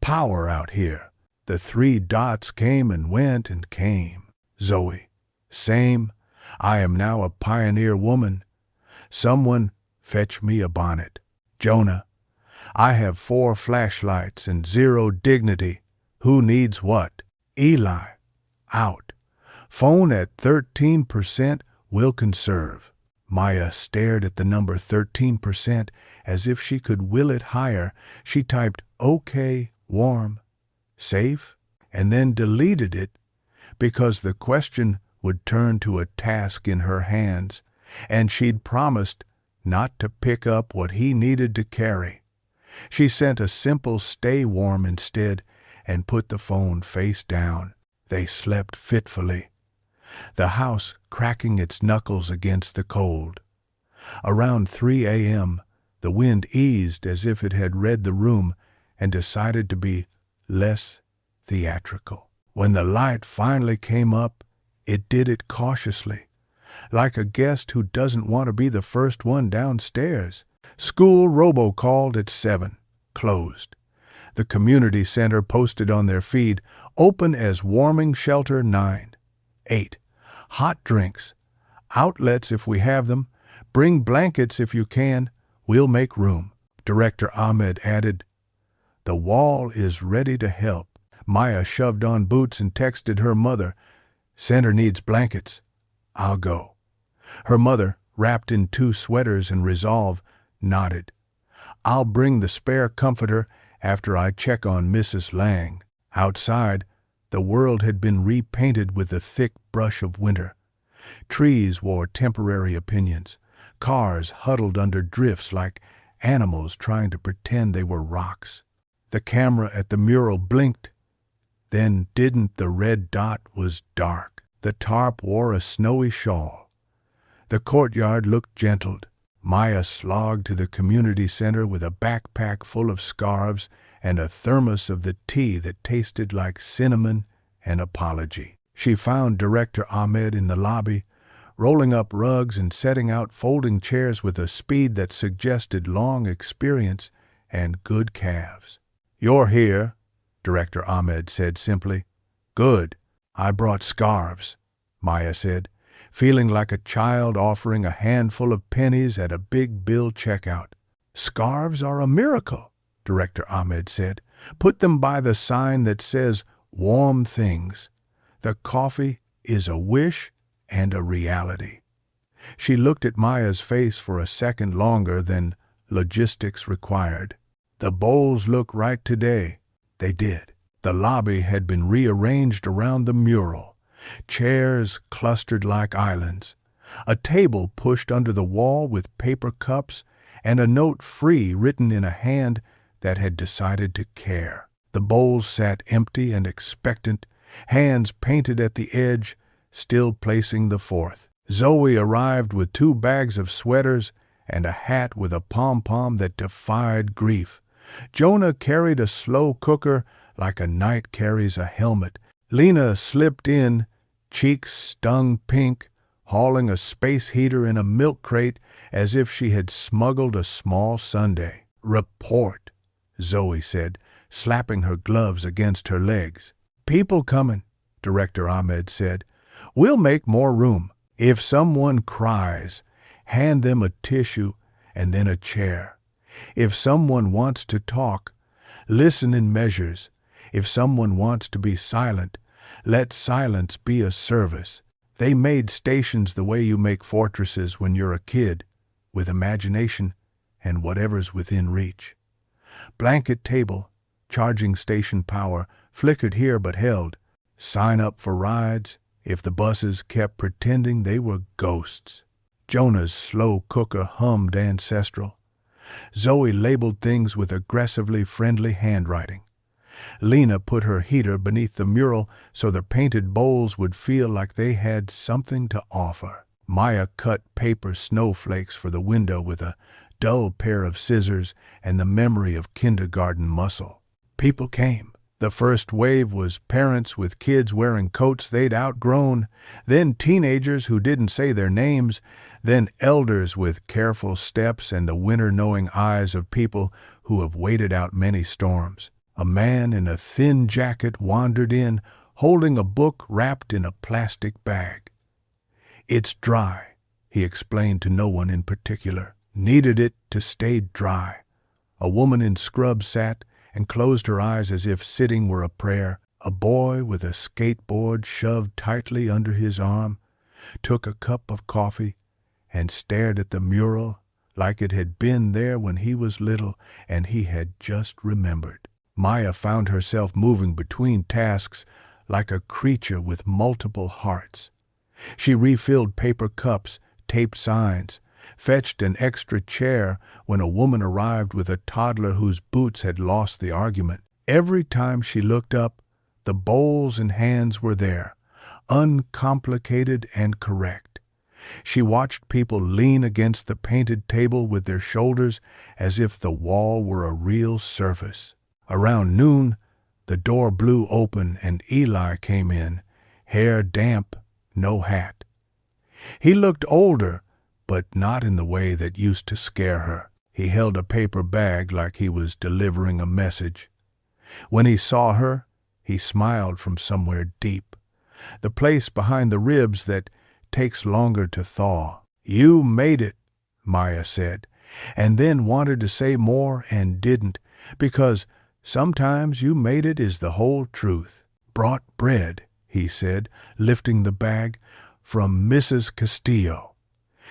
Speaker 1: power out here." The 3 dots came and went and came. Zoe, "Same. I am now a pioneer woman. Someone fetch me a bonnet." Jonah, "I have 4 flashlights and 0 dignity. Who needs what?" Eli, "Out. Phone at 13% will conserve." Maya stared at the number 13% as if she could will it higher. She typed, "Okay, warm, safe," and then deleted it because the question would turn to a task in her hands, and she'd promised not to pick up what he needed to carry. She sent a simple "stay warm" instead and put the phone face down. They slept fitfully, the house cracking its knuckles against the cold. Around 3 a.m., the wind eased as if it had read the room and decided to be less theatrical. When the light finally came up, it did it cautiously, like a guest who doesn't want to be the first one downstairs. School robocalled at 7, closed. The community center posted on their feed, "Open as warming shelter 9. 8. Hot drinks. Outlets if we have them. Bring blankets if you can. We'll make room." Director Ahmed added, "The wall is ready to help." Maya shoved on boots and texted her mother, "Center needs blankets. I'll go." Her mother, wrapped in 2 sweaters and resolve, nodded. "I'll bring the spare comforter after I check on Mrs. Lang." Outside, the world had been repainted with the thick brush of winter. Trees wore temporary opinions. Cars huddled under drifts like animals trying to pretend they were rocks. The camera at the mural blinked, then didn't. The red dot was dark. The tarp wore a snowy shawl. The courtyard looked gentled. Maya slogged to the community center with a backpack full of scarves and a thermos of the tea that tasted like cinnamon and apology. She found Director Ahmed in the lobby, rolling up rugs and setting out folding chairs with a speed that suggested long experience and good calves. "You're here," Director Ahmed said simply. "Good. I brought scarves," Maya said, feeling like a child offering a handful of pennies at a big bill checkout. "Scarves are a miracle," Director Ahmed said. "Put them by the sign that says warm things. The coffee is a wish and a reality." She looked at Maya's face for a second longer than logistics required. "The bowls look right today." They did. The lobby had been rearranged around the mural. Chairs clustered like islands. A table pushed under the wall with paper cups and a note "free" written in a hand that had decided to care. The bowls sat empty and expectant, hands painted at the edge, still placing the fourth. Zoe arrived with 2 bags of sweaters and a hat with a pom-pom that defied grief. Jonah carried a slow cooker like a knight carries a helmet. Lena slipped in, cheeks stung pink, hauling a space heater in a milk crate as if she had smuggled a small sundae. "Report," Zoe said, slapping her gloves against her legs. "People coming," Director Ahmed said. "We'll make more room. If someone cries, hand them a tissue and then a chair. If someone wants to talk, listen in measures. If someone wants to be silent, let silence be a service." They made stations the way you make fortresses when you're a kid, with imagination and whatever's within reach. Blanket table, charging station power, flickered here but held. Sign up for rides if the buses kept pretending they were ghosts. Jonah's slow cooker hummed ancestral. Zoe labeled things with aggressively friendly handwriting. Lena put her heater beneath the mural so the painted bowls would feel like they had something to offer. Maya cut paper snowflakes for the window with a dull pair of scissors and the memory of kindergarten muscle. People came. The first wave was parents with kids wearing coats they'd outgrown, then teenagers who didn't say their names, then elders with careful steps and the winter-knowing eyes of people who have waited out many storms. A man in a thin jacket wandered in, holding a book wrapped in a plastic bag. "It's dry," he explained to no one in particular. "Needed it to stay dry." A woman in scrubs sat and closed her eyes as if sitting were a prayer. A boy with a skateboard shoved tightly under his arm took a cup of coffee and stared at the mural like it had been there when he was little and he had just remembered. Maya found herself moving between tasks like a creature with multiple hearts. She refilled paper cups, taped signs, fetched an extra chair when a woman arrived with a toddler whose boots had lost the argument. Every time she looked up, the bowls and hands were there, uncomplicated and correct. She watched people lean against the painted table with their shoulders as if the wall were a real surface. Around noon, the door blew open and Eli came in, hair damp, no hat. He looked older, but not in the way that used to scare her. He held a paper bag like he was delivering a message. When he saw her, he smiled from somewhere deep, the place behind the ribs that takes longer to thaw. "You made it," Maya said, and then wanted to say more and didn't, because sometimes "you made it" is the whole truth. "Brought bread," he said, lifting the bag, "from Mrs. Castillo.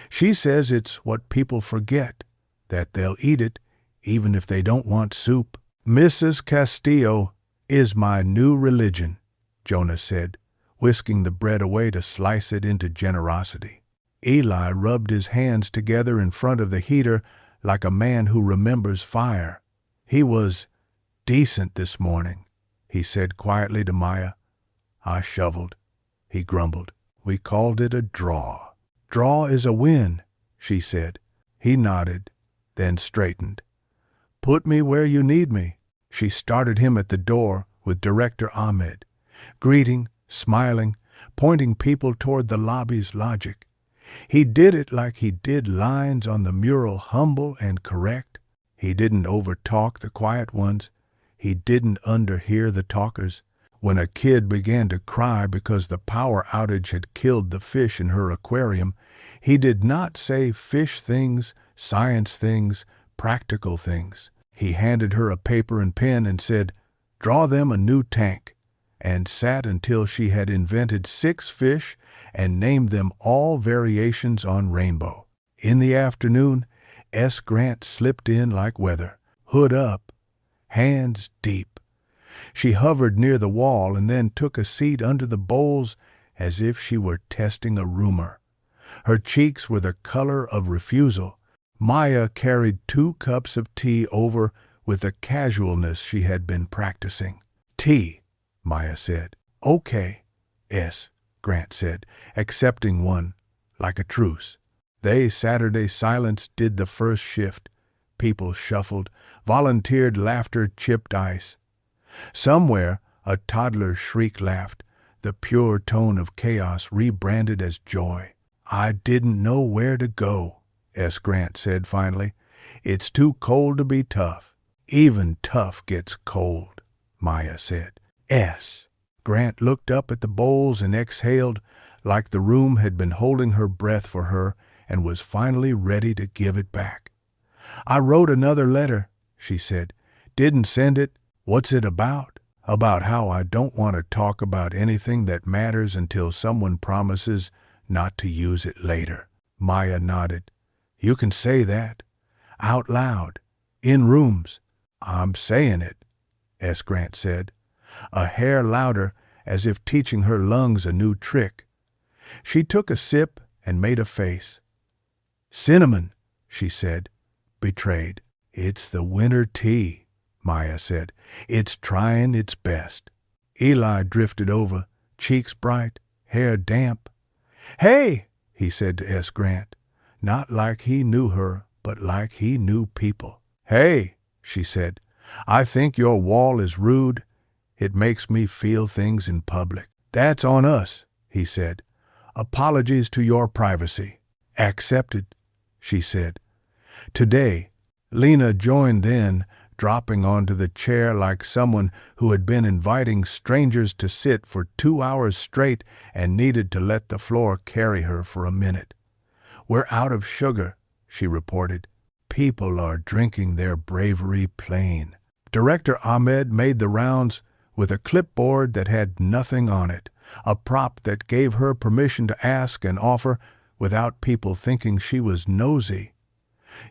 Speaker 1: She says it's what people forget, that they'll eat it even if they don't want soup." "Mrs. Castillo is my new religion," Jonah said, whisking the bread away to slice it into generosity. Eli rubbed his hands together in front of the heater like a man who remembers fire. "He was decent this morning," he said quietly to Maya. "I shoveled," he grumbled. "We called it a draw." "Draw is a win," she said. He nodded, then straightened. "Put me where you need me." She started him at the door with Director Ahmed, greeting, smiling, pointing people toward the lobby's logic. He did it like he did lines on the mural, humble and correct. He didn't overtalk the quiet ones. He didn't underhear the talkers. When a kid began to cry because the power outage had killed the fish in her aquarium, he did not say fish things, science things, practical things. He handed her a paper and pen and said, "Draw them a new tank." and sat until she had invented 6 fish and named them all variations on rainbow. In the afternoon, S. Grant slipped in like weather, hood up, hands deep. She hovered near the wall and then took a seat under the bowls as if she were testing a rumor. Her cheeks were the color of refusal. Maya carried 2 cups of tea over with the casualness she had been practicing. "Tea," Maya said. "Okay, S," Grant said, accepting one, like a truce. Saturday silence did the first shift. People shuffled, volunteered, laughter chipped ice. Somewhere, a toddler's shriek laughed, the pure tone of chaos rebranded as joy. "I didn't know where to go," S. Grant said finally. "It's too cold to be tough." "Even tough gets cold," Maya said. S. Grant looked up at the bowls and exhaled like the room had been holding her breath for her and was finally ready to give it back. "I wrote another letter," she said. "Didn't send it. What's it about?" "About how I don't want to talk about anything that matters until someone promises not to use it later." Maya nodded. "You can say that. Out loud. In rooms." "I'm saying it," S. Grant said, a hair louder, as if teaching her lungs a new trick. She took a sip and made a face. "Cinnamon," she said, betrayed. "It's the winter tea," Maya said. "It's trying its best." Eli drifted over, cheeks bright, hair damp. "Hey," he said to S. Grant, not like he knew her, but like he knew people. "Hey," she said, "I think your wall is rude. It makes me feel things in public." "That's on us," he said. "Apologies to your privacy." "Accepted," she said. "Today," Lena joined then, dropping onto the chair like someone who had been inviting strangers to sit for 2 hours straight and needed to let the floor carry her for a minute. "We're out of sugar," she reported. "People are drinking their bravery plain." Director Ahmed made the rounds with a clipboard that had nothing on it, a prop that gave her permission to ask and offer without people thinking she was nosy.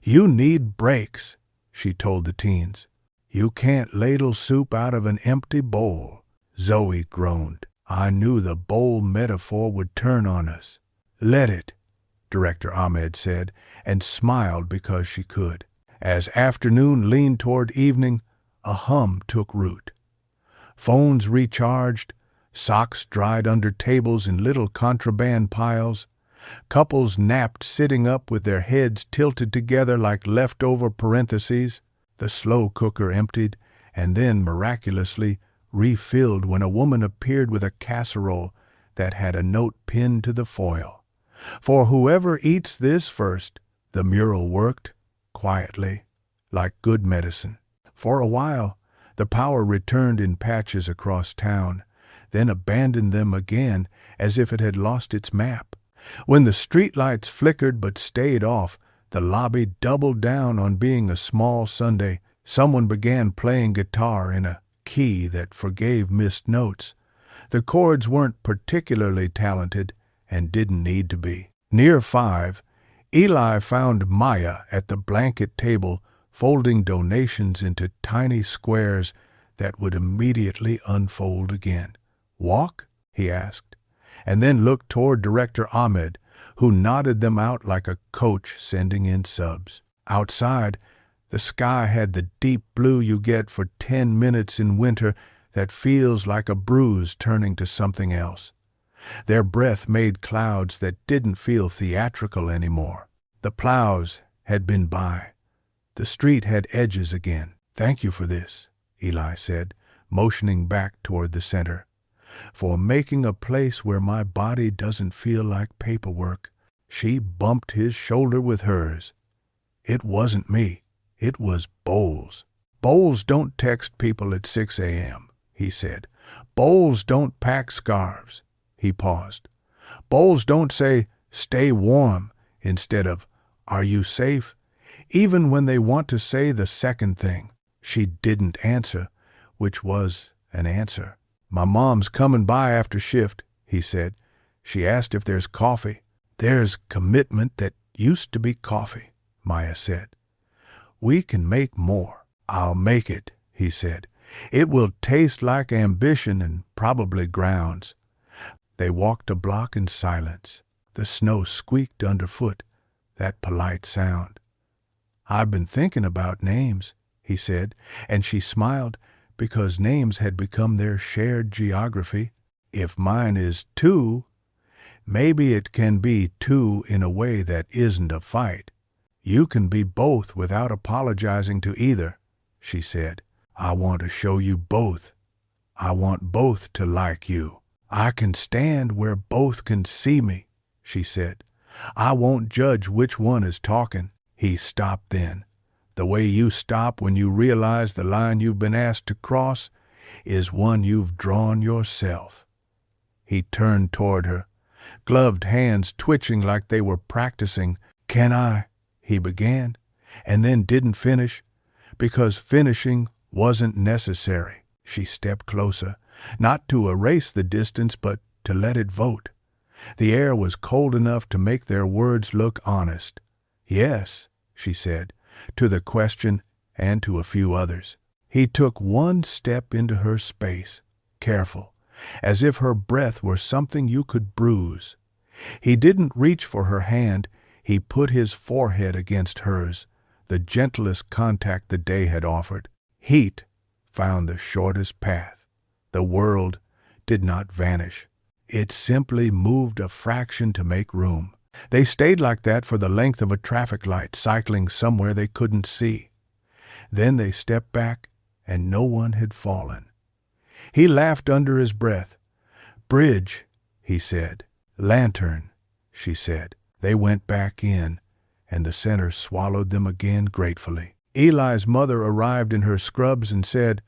Speaker 1: "You need breaks," she told the teens. "You can't ladle soup out of an empty bowl." Zoe groaned. "I knew the bowl metaphor would turn on us." "Let it," Director Ahmed said, and smiled because she could. As afternoon leaned toward evening, a hum took root. Phones recharged, socks dried under tables in little contraband piles. Couples napped sitting up with their heads tilted together like leftover parentheses. The slow cooker emptied and then miraculously refilled when a woman appeared with a casserole that had a note pinned to the foil. "For whoever eats this first," the mural worked, quietly, like good medicine. For a while, the power returned in patches across town, then abandoned them again as if it had lost its map. When the streetlights flickered but stayed off, the lobby doubled down on being a small Sunday. Someone began playing guitar in a key that forgave missed notes. The chords weren't particularly talented and didn't need to be. Near 5, Eli found Maya at the blanket table folding donations into tiny squares that would immediately unfold again. "Walk?" he asked, and then looked toward Director Ahmed, who nodded them out like a coach sending in subs. Outside, the sky had the deep blue you get for 10 minutes in winter that feels like a bruise turning to something else. Their breath made clouds that didn't feel theatrical anymore. The plows had been by. The street had edges again. "Thank you for this," Eli said, motioning back toward the center. "For making a place where my body doesn't feel like paperwork." She bumped his shoulder with hers. "It wasn't me. It was Bowles." "Bowles don't text people at 6 a.m., he said. "Bowles don't pack scarves." He paused. "Bowles don't say, 'Stay warm,' instead of, 'Are you safe?' Even when they want to say the second thing." She didn't answer, which was an answer. "My mom's coming by after shift," he said. "She asked if there's coffee." "There's commitment that used to be coffee," Maya said. "We can make more." "I'll make it," he said. "It will taste like ambition and probably grounds." They walked a block in silence. The snow squeaked underfoot, that polite sound. "I've been thinking about names," he said, and she smiled because names had become their shared geography. "If mine is two, maybe it can be two in a way that isn't a fight. You can be both without apologizing to either," she said. "I want to show you both. I want both to like you. I can stand where both can see me," she said. "I won't judge which one is talking." He stopped then. "The way you stop when you realize the line you've been asked to cross is one you've drawn yourself." He turned toward her, gloved hands twitching like they were practicing. "Can I?" he began, and then didn't finish, because finishing wasn't necessary. She stepped closer, not to erase the distance, but to let it vote. The air was cold enough to make their words look honest. "Yes," she said, to the question and to a few others. He took one step into her space, careful, as if her breath were something you could bruise. He didn't reach for her hand. He put his forehead against hers, the gentlest contact the day had offered. Heat found the shortest path. The world did not vanish. It simply moved a fraction to make room. They stayed like that for the length of a traffic light, cycling somewhere they couldn't see. Then they stepped back, and no one had fallen. He laughed under his breath. "Bridge," he said. "Lantern," she said. They went back in, and the center swallowed them again gratefully. Eli's mother arrived in her scrubs and said,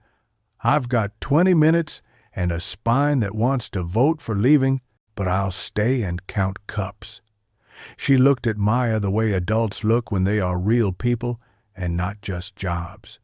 Speaker 1: "I've got 20 minutes and a spine that wants to vote for leaving, but I'll stay and count cups." She looked at Maya the way adults look when they are real people and not just jobs.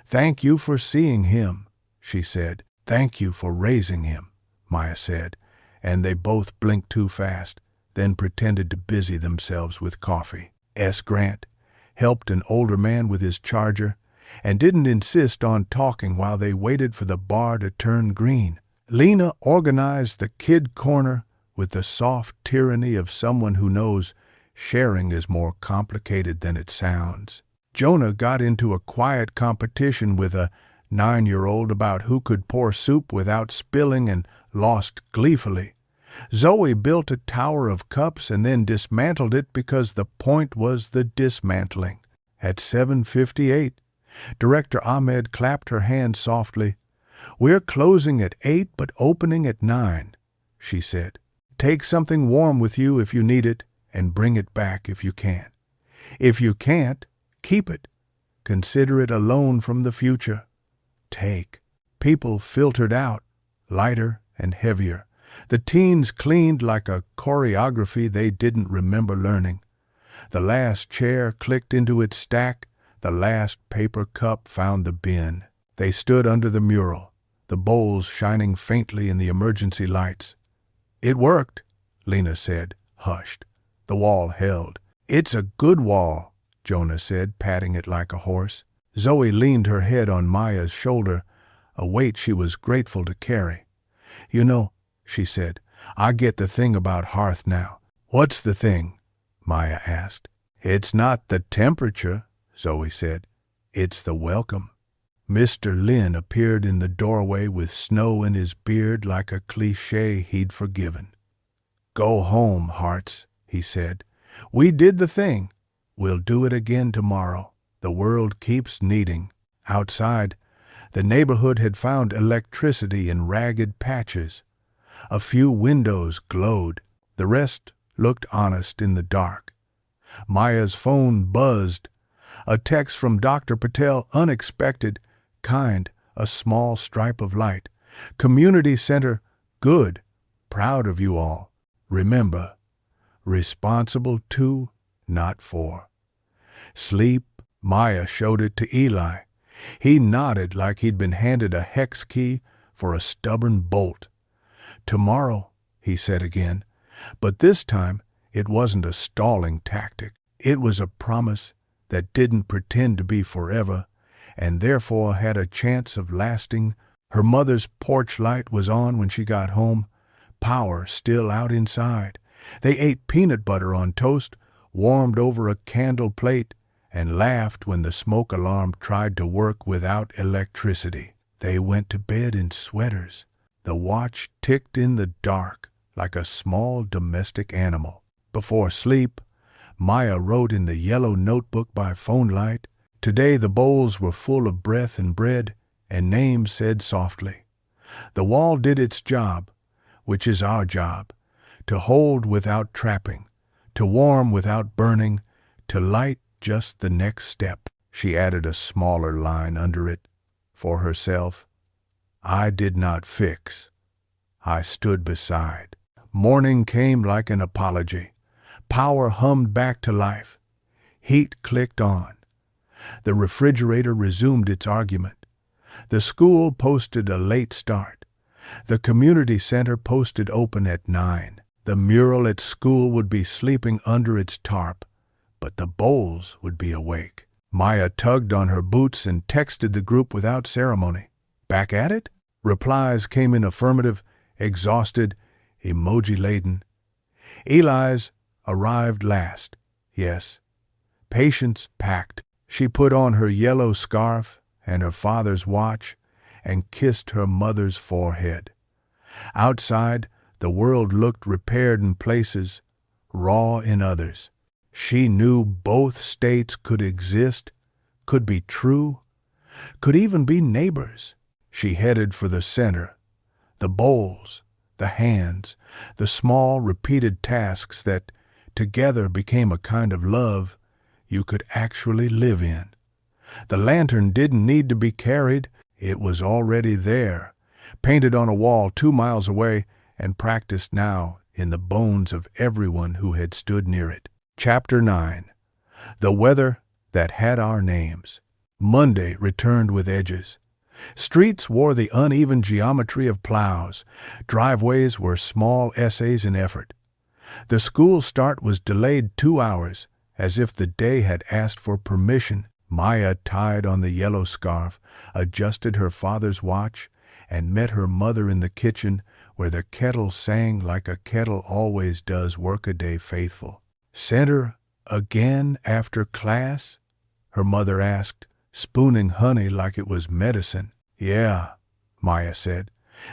Speaker 1: "Thank you for seeing him," she said. "Thank you for raising him," Maya said, and they both blinked too fast, then pretended to busy themselves with coffee. S. Grant helped an older man with his charger and didn't insist on talking while they waited for the bar to turn green. Lena organized the kid corner with the soft tyranny of someone who knows sharing is more complicated than it sounds. Jonah got into a quiet competition with a 9-year-old about who could pour soup without spilling and lost gleefully. Zoe built a tower of cups and then dismantled it because the point was the dismantling. At 7:58, Director Ahmed clapped her hand softly. "We're closing at 8 but opening at 9, she said. "Take something warm with you if you need it, and bring it back if you can. If you can't, keep it. Consider it a loan from the future. Take." People filtered out, lighter and heavier. The teens cleaned like a choreography they didn't remember learning. The last chair clicked into its stack. The last paper cup found the bin. They stood under the mural, the bowls shining faintly in the emergency lights. "It worked," Lena said, hushed. The wall held. "It's a good wall," Jonah said, patting it like a horse. Zoe leaned her head on Maya's shoulder, a weight she was grateful to carry. "You know," she said, "I get the thing about hearth now." "What's the thing?" Maya asked. "It's not the temperature," Zoe said. "It's the welcome." Mr. Lynn appeared in the doorway with snow in his beard like a cliché he'd forgiven. "Go home, hearts," he said. "We did the thing. We'll do it again tomorrow. The world keeps needing." Outside, the neighborhood had found electricity in ragged patches. A few windows glowed. The rest looked honest in the dark. Maya's phone buzzed. A text from Dr. Patel, unexpected, kind, a small stripe of light. "Community Center, good, proud of you all. Remember, responsible to, not for." "Sleep," Maya showed it to Eli. He nodded like he'd been handed a hex key for a stubborn bolt. "Tomorrow," he said again, but this time it wasn't a stalling tactic. It was a promise that didn't pretend to be forever, and therefore had a chance of lasting. Her mother's porch light was on when she got home, power still out inside. They ate peanut butter on toast, warmed over a candle plate, and laughed when the smoke alarm tried to work without electricity. They went to bed in sweaters. The watch ticked in the dark like a small domestic animal. Before sleep, Maya wrote in the yellow notebook by phone light. Today the bowls were full of breath and bread, and names said softly. The wall did its job, which is our job, to hold without trapping, to warm without burning, to light just the next step. She added a smaller line under it for herself. I did not fix. I stood beside. Morning came like an apology. Power hummed back to life. Heat clicked on. The refrigerator resumed its argument. The school posted a late start. The community center posted open at 9. The mural at school would be sleeping under its tarp, but the Bowles would be awake. Maya tugged on her boots and texted the group without ceremony. Back at it? Replies came in affirmative, exhausted, emoji-laden. Eli's arrived last. Yes. Patience packed. She put on her yellow scarf and her father's watch and kissed her mother's forehead. Outside, the world looked repaired in places, raw in others. She knew both states could exist, could be true, could even be neighbors. She headed for the center, the bowls, the hands, the small repeated tasks that together became a kind of love you could actually live in. The lantern didn't need to be carried. It was already there, painted on a wall 2 miles away and practiced now in the bones of everyone who had stood near it. Chapter 9. The Weather That Had Our Names. Monday returned with edges. Streets wore the uneven geometry of plows. Driveways were small essays in effort. The school start was delayed 2 hours, as if the day had asked for permission. Maya tied on the yellow scarf, adjusted her father's watch, and met her mother in the kitchen, where the kettle sang like a kettle always does workaday faithful. "Center again after class?" her mother asked, spooning honey like it was medicine. "Yeah," Maya said.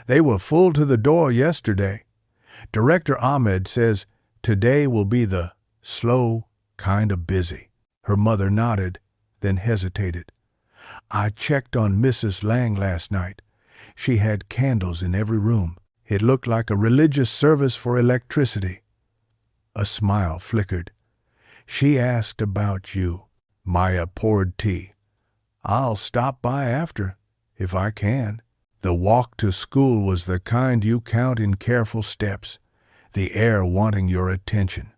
Speaker 1: "They were full to the door yesterday. Director Ahmed says today will be the slow kind of busy." Her mother nodded, then hesitated. "I checked on Mrs. Lang last night. She had candles in every room. It looked like a religious service for electricity." A smile flickered. "She asked about you." Maya poured tea. "I'll stop by after, if I can." The walk to school was the kind you count in careful steps, the air wanting your attention.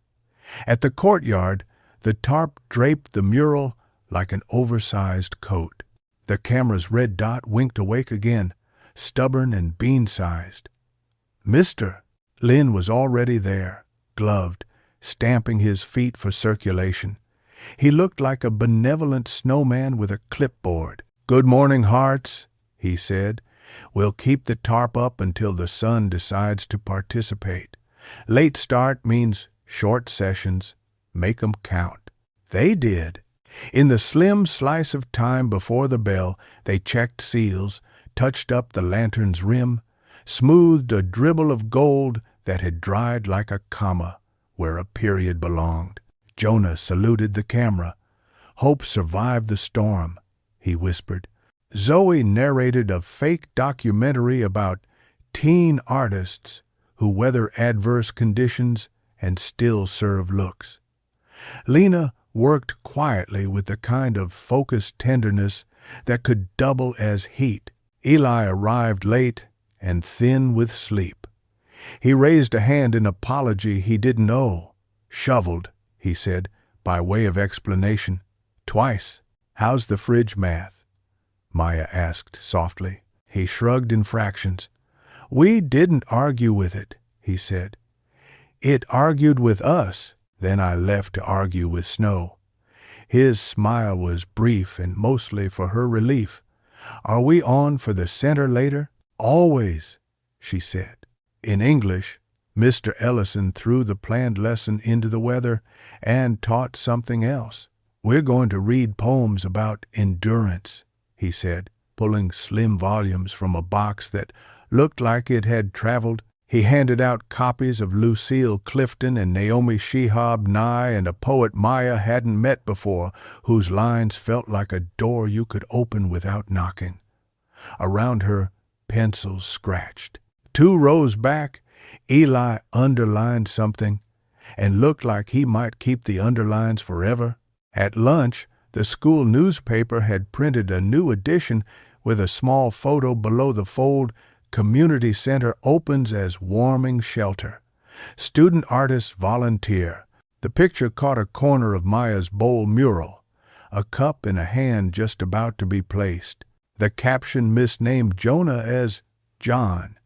Speaker 1: At the courtyard, the tarp draped the mural like an oversized coat. The camera's red dot winked awake again, stubborn and bean-sized. "Mr." Lynn was already there, gloved, stamping his feet for circulation. He looked like a benevolent snowman with a clipboard. "Good morning, hearts," he said. "We'll keep the tarp up until the sun decides to participate. Late start means short sessions. Make 'em count." They did. In the slim slice of time before the bell, they checked seals, touched up the lantern's rim, smoothed a dribble of gold that had dried like a comma where a period belonged. Jonah saluted the camera. "Hope survived the storm," he whispered. Zoe narrated a fake documentary about teen artists who weather adverse conditions and still serve looks. Lena worked quietly with the kind of focused tenderness that could double as heat. Eli arrived late and thin with sleep. He raised a hand in apology he didn't owe. "Shoveled," he said, by way of explanation. "Twice." "How's the fridge math?" Maya asked softly. He shrugged in fractions. We didn't argue with it, he said. It argued with us. Then I left to argue with snow. His smile was brief and mostly for her relief. Are we on for the center later? Always, she said. In English, Mr. Ellison threw the planned lesson into the weather and taught something else. We're going to read poems about endurance, he said, pulling slim volumes from a box that looked like it had traveled. He handed out copies of Lucille Clifton and Naomi Shihab Nye and a poet Maya hadn't met before, whose lines felt like a door you could open without knocking. Around her, pencils scratched. 2 rows back, Eli underlined something and looked like he might keep the underlines forever. At lunch, the school newspaper had printed a new edition with a small photo below the fold. Community center opens as warming shelter. Student artists volunteer. The picture caught a corner of Maya's bowl mural, a cup in a hand just about to be placed. The caption misnamed Jonah as John,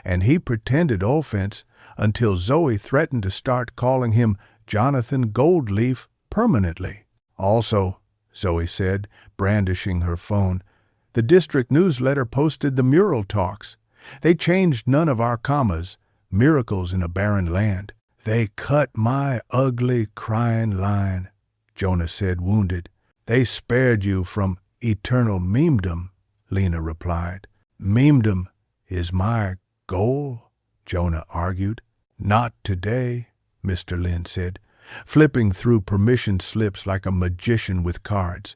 Speaker 1: and he pretended offense until Zoe threatened to start calling him Jonathan Goldleaf permanently. Also, Zoe said, brandishing her phone, the district newsletter posted the Mural talks. They changed none of our commas, miracles in a barren land. They cut my ugly crying line, Jonah said, wounded. They spared you from eternal memedom, Lena replied. Memedom is my goal, Jonah argued. Not today, Mr. Lynn said, flipping through permission slips like a magician with cards.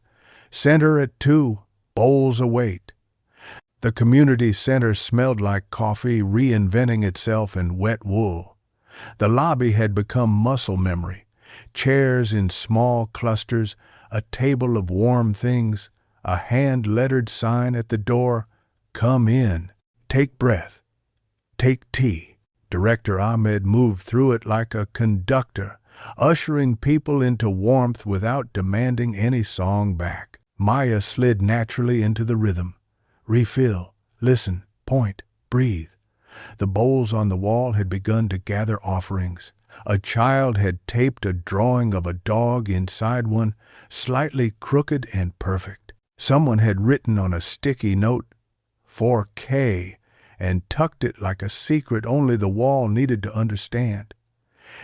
Speaker 1: Center at 2, bowls await. The community center smelled like coffee reinventing itself in wet wool. The lobby had become muscle memory. Chairs in small clusters, a table of warm things, a hand-lettered sign at the door, come in, take breath, take tea. Director Ahmed moved through it like a conductor, ushering people into warmth without demanding any song back. Maya slid naturally into the rhythm. Refill, listen, point, breathe. The bowls on the wall had begun to gather offerings. A child had taped a drawing of a dog inside one, slightly crooked and perfect. Someone had written on a sticky note, 4K, and tucked it like a secret only the wall needed to understand.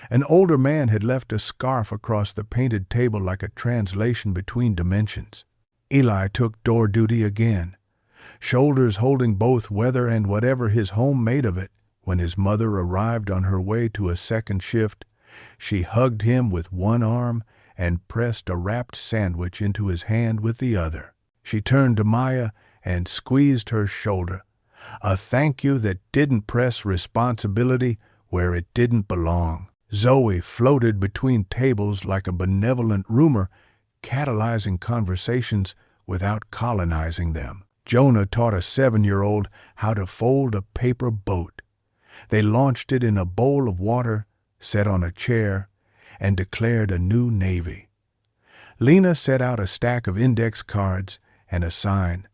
Speaker 1: An older man had left a scarf across the painted table like a translation between dimensions. Eli took door duty again, shoulders holding both weather and whatever his home made of it. When his mother arrived on her way to a second shift, she hugged him with one arm and pressed a wrapped sandwich into his hand with the other. She turned to Maya and squeezed her shoulder, a thank you that didn't press responsibility where it didn't belong. Zoe floated between tables like a benevolent rumor, catalyzing conversations without colonizing them. Jonah taught a 7-year-old how to fold a paper boat. They launched it in a bowl of water, set on a chair, and declared a new navy. Lena set out a stack of index cards and a sign,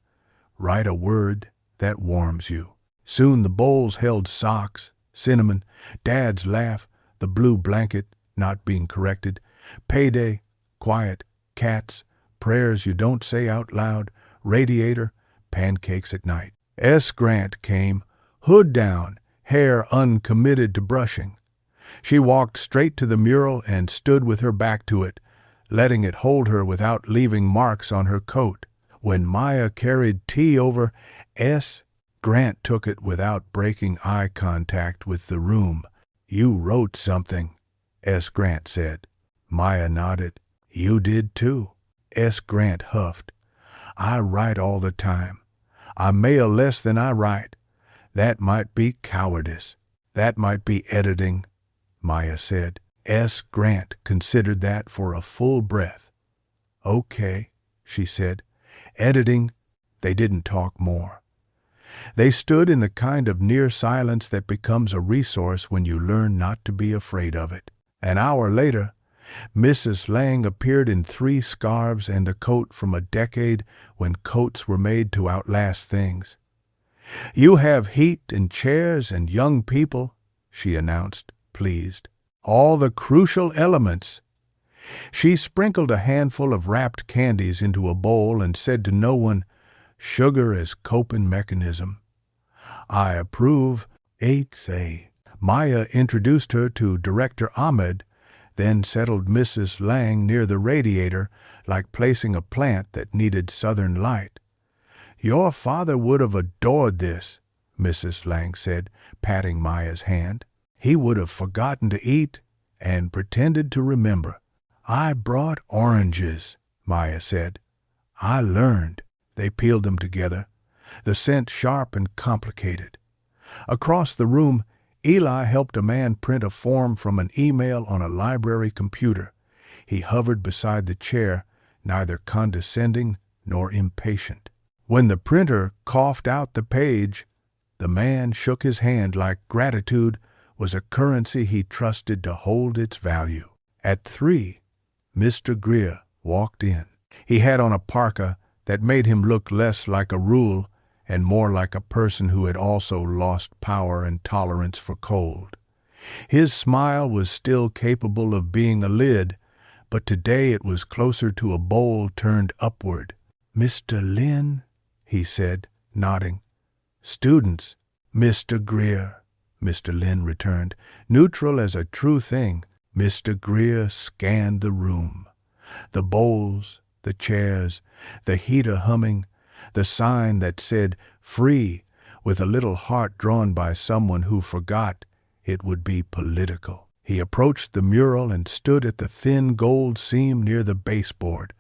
Speaker 1: write a word that warms you. Soon the bowls held socks, cinnamon, Dad's laugh, the blue blanket not being corrected, payday, quiet, cats, prayers you don't say out loud, radiator, pancakes at night. S. Grant came, hood down, hair uncommitted to brushing. She walked straight to the mural and stood with her back to it, letting it hold her without leaving marks on her coat. When Maya carried tea over, S. Grant took it without breaking eye contact with the room. You wrote something, S. Grant said. Maya nodded. You did too. S. Grant huffed. I write all the time. I mail less than I write. That might be cowardice. That might be editing, Maya said. S. Grant considered that for a full breath. Okay, she said. Editing. They didn't talk more. They stood in the kind of near silence that becomes a resource when you learn not to be afraid of it. An hour later, Mrs. Lang appeared in 3 scarves and the coat from a decade when coats were made to outlast things. You have heat and chairs and young people, she announced, pleased. All the crucial elements. She sprinkled a handful of wrapped candies into a bowl and said to no one, "Sugar as coping mechanism." "I approve." Say. Maya introduced her to Director Ahmed, then settled Mrs. Lang near the radiator like placing a plant that needed southern light. "Your father would have adored this," Mrs. Lang said, patting Maya's hand. "He would have forgotten to eat and pretended to remember." "I brought oranges," Maya said. "I learned." They peeled them together, the scent sharp and complicated. Across the room, Eli helped a man print a form from an email on a library computer. He hovered beside the chair, neither condescending nor impatient. When the printer coughed out the page, the man shook his hand like gratitude was a currency he trusted to hold its value. At 3, Mr. Greer walked in. He had on a parka that made him look less like a rule and more like a person who had also lost power and tolerance for cold. His smile was still capable of being a lid, but today it was closer to a bowl turned upward. "Mr. Lin," he said, nodding. "Students." "Mr. Greer," Mr. Lin returned, neutral as a true thing. Mr. Greer scanned the room. The bowls, the chairs, the heater humming, the sign that said "free" with a little heart drawn by someone who forgot it would be political. He approached the mural and stood at the thin gold seam near the baseboard,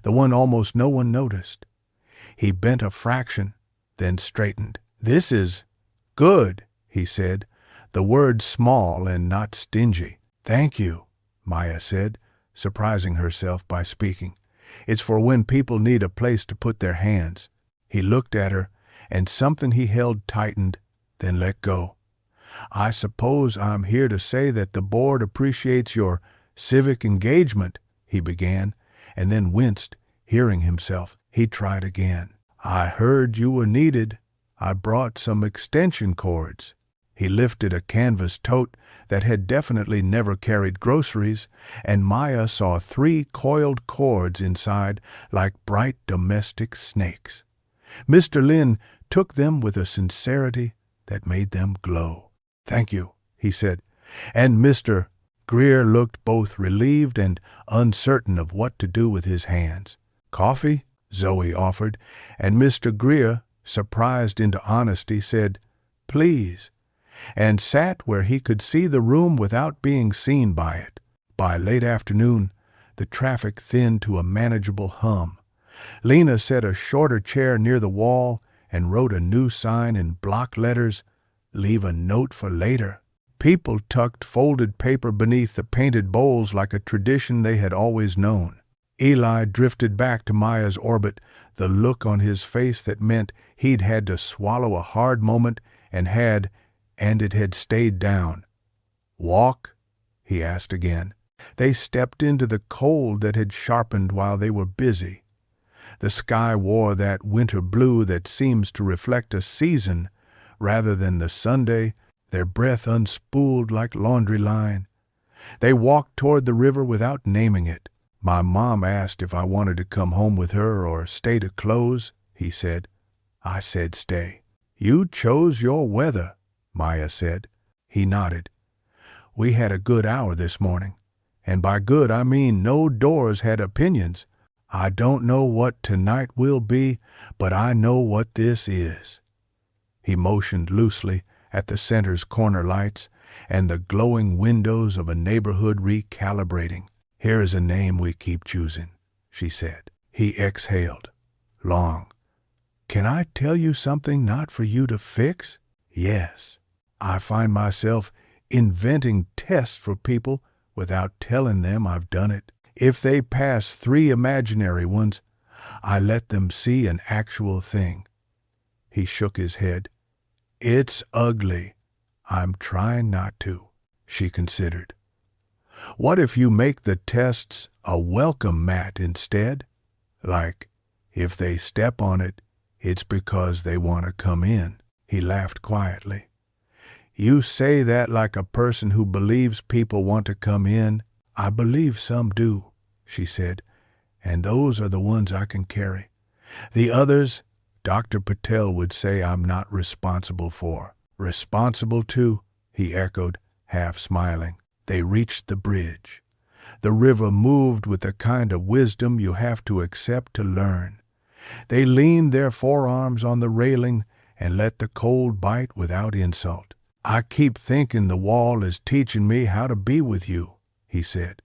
Speaker 1: the one almost no one noticed. He bent a fraction, then straightened. "This is good," he said, the word small and not stingy. "Thank you," Maya said, surprising herself by speaking. "It's for when people need a place to put their hands." He looked at her, and something he held tightened, then let go. "I suppose I'm here to say that the board appreciates your civic engagement," he began, and then winced, hearing himself. He tried again. "I heard you were needed. I brought some extension cords." He lifted a canvas tote that had definitely never carried groceries, and Maya saw 3 coiled cords inside like bright domestic snakes. Mr. Lin took them with a sincerity that made them glow. "Thank you," he said, and Mr. Greer looked both relieved and uncertain of what to do with his hands. "Coffee?" Zoe offered, and Mr. Greer, surprised into honesty, said, "Please," and sat where he could see the room without being seen by it. By late afternoon, the traffic thinned to a manageable hum. Lena set a shorter chair near the wall and wrote a new sign in block letters, "Leave a note for later." People tucked folded paper beneath the painted bowls like a tradition they had always known. Eli drifted back to Maya's orbit, the look on his face that meant he'd had to swallow a hard moment and it had stayed down. "Walk?" he asked again. They stepped into the cold that had sharpened while they were busy. The sky wore that winter blue that seems to reflect a season rather than the Sunday, their breath unspooled like laundry line. They walked toward the river without naming it. "My mom asked if I wanted to come home with her or stay to close," he said. I said stay. "You chose your weather," Maya said. He nodded. "We had a good hour this morning, and by good I mean no doors had opinions. I don't know what tonight will be, but I know what this is." He motioned loosely at the center's corner lights and the glowing windows of a neighborhood recalibrating. "Here is a name we keep choosing," she said. He exhaled. Long. "Can I tell you something not for you to fix?" "Yes." "I find myself inventing tests for people without telling them I've done it. If they pass 3 imaginary ones, I let them see an actual thing." He shook his head. "It's ugly. I'm trying not to," she considered. "What if you make the tests a welcome mat instead? Like, if they step on it, it's because they want to come in." He laughed quietly. You say that like a person who believes people want to come in. I believe some do, she said, and those are the ones I can carry. The others, Dr. Patel would say I'm not responsible for. Responsible to, he echoed, half smiling. They reached the bridge. The river moved with the kind of wisdom you have to accept to learn. They leaned their forearms on the railing and let the cold bite without insult. I keep thinking the wall is teaching me how to be with you, he said.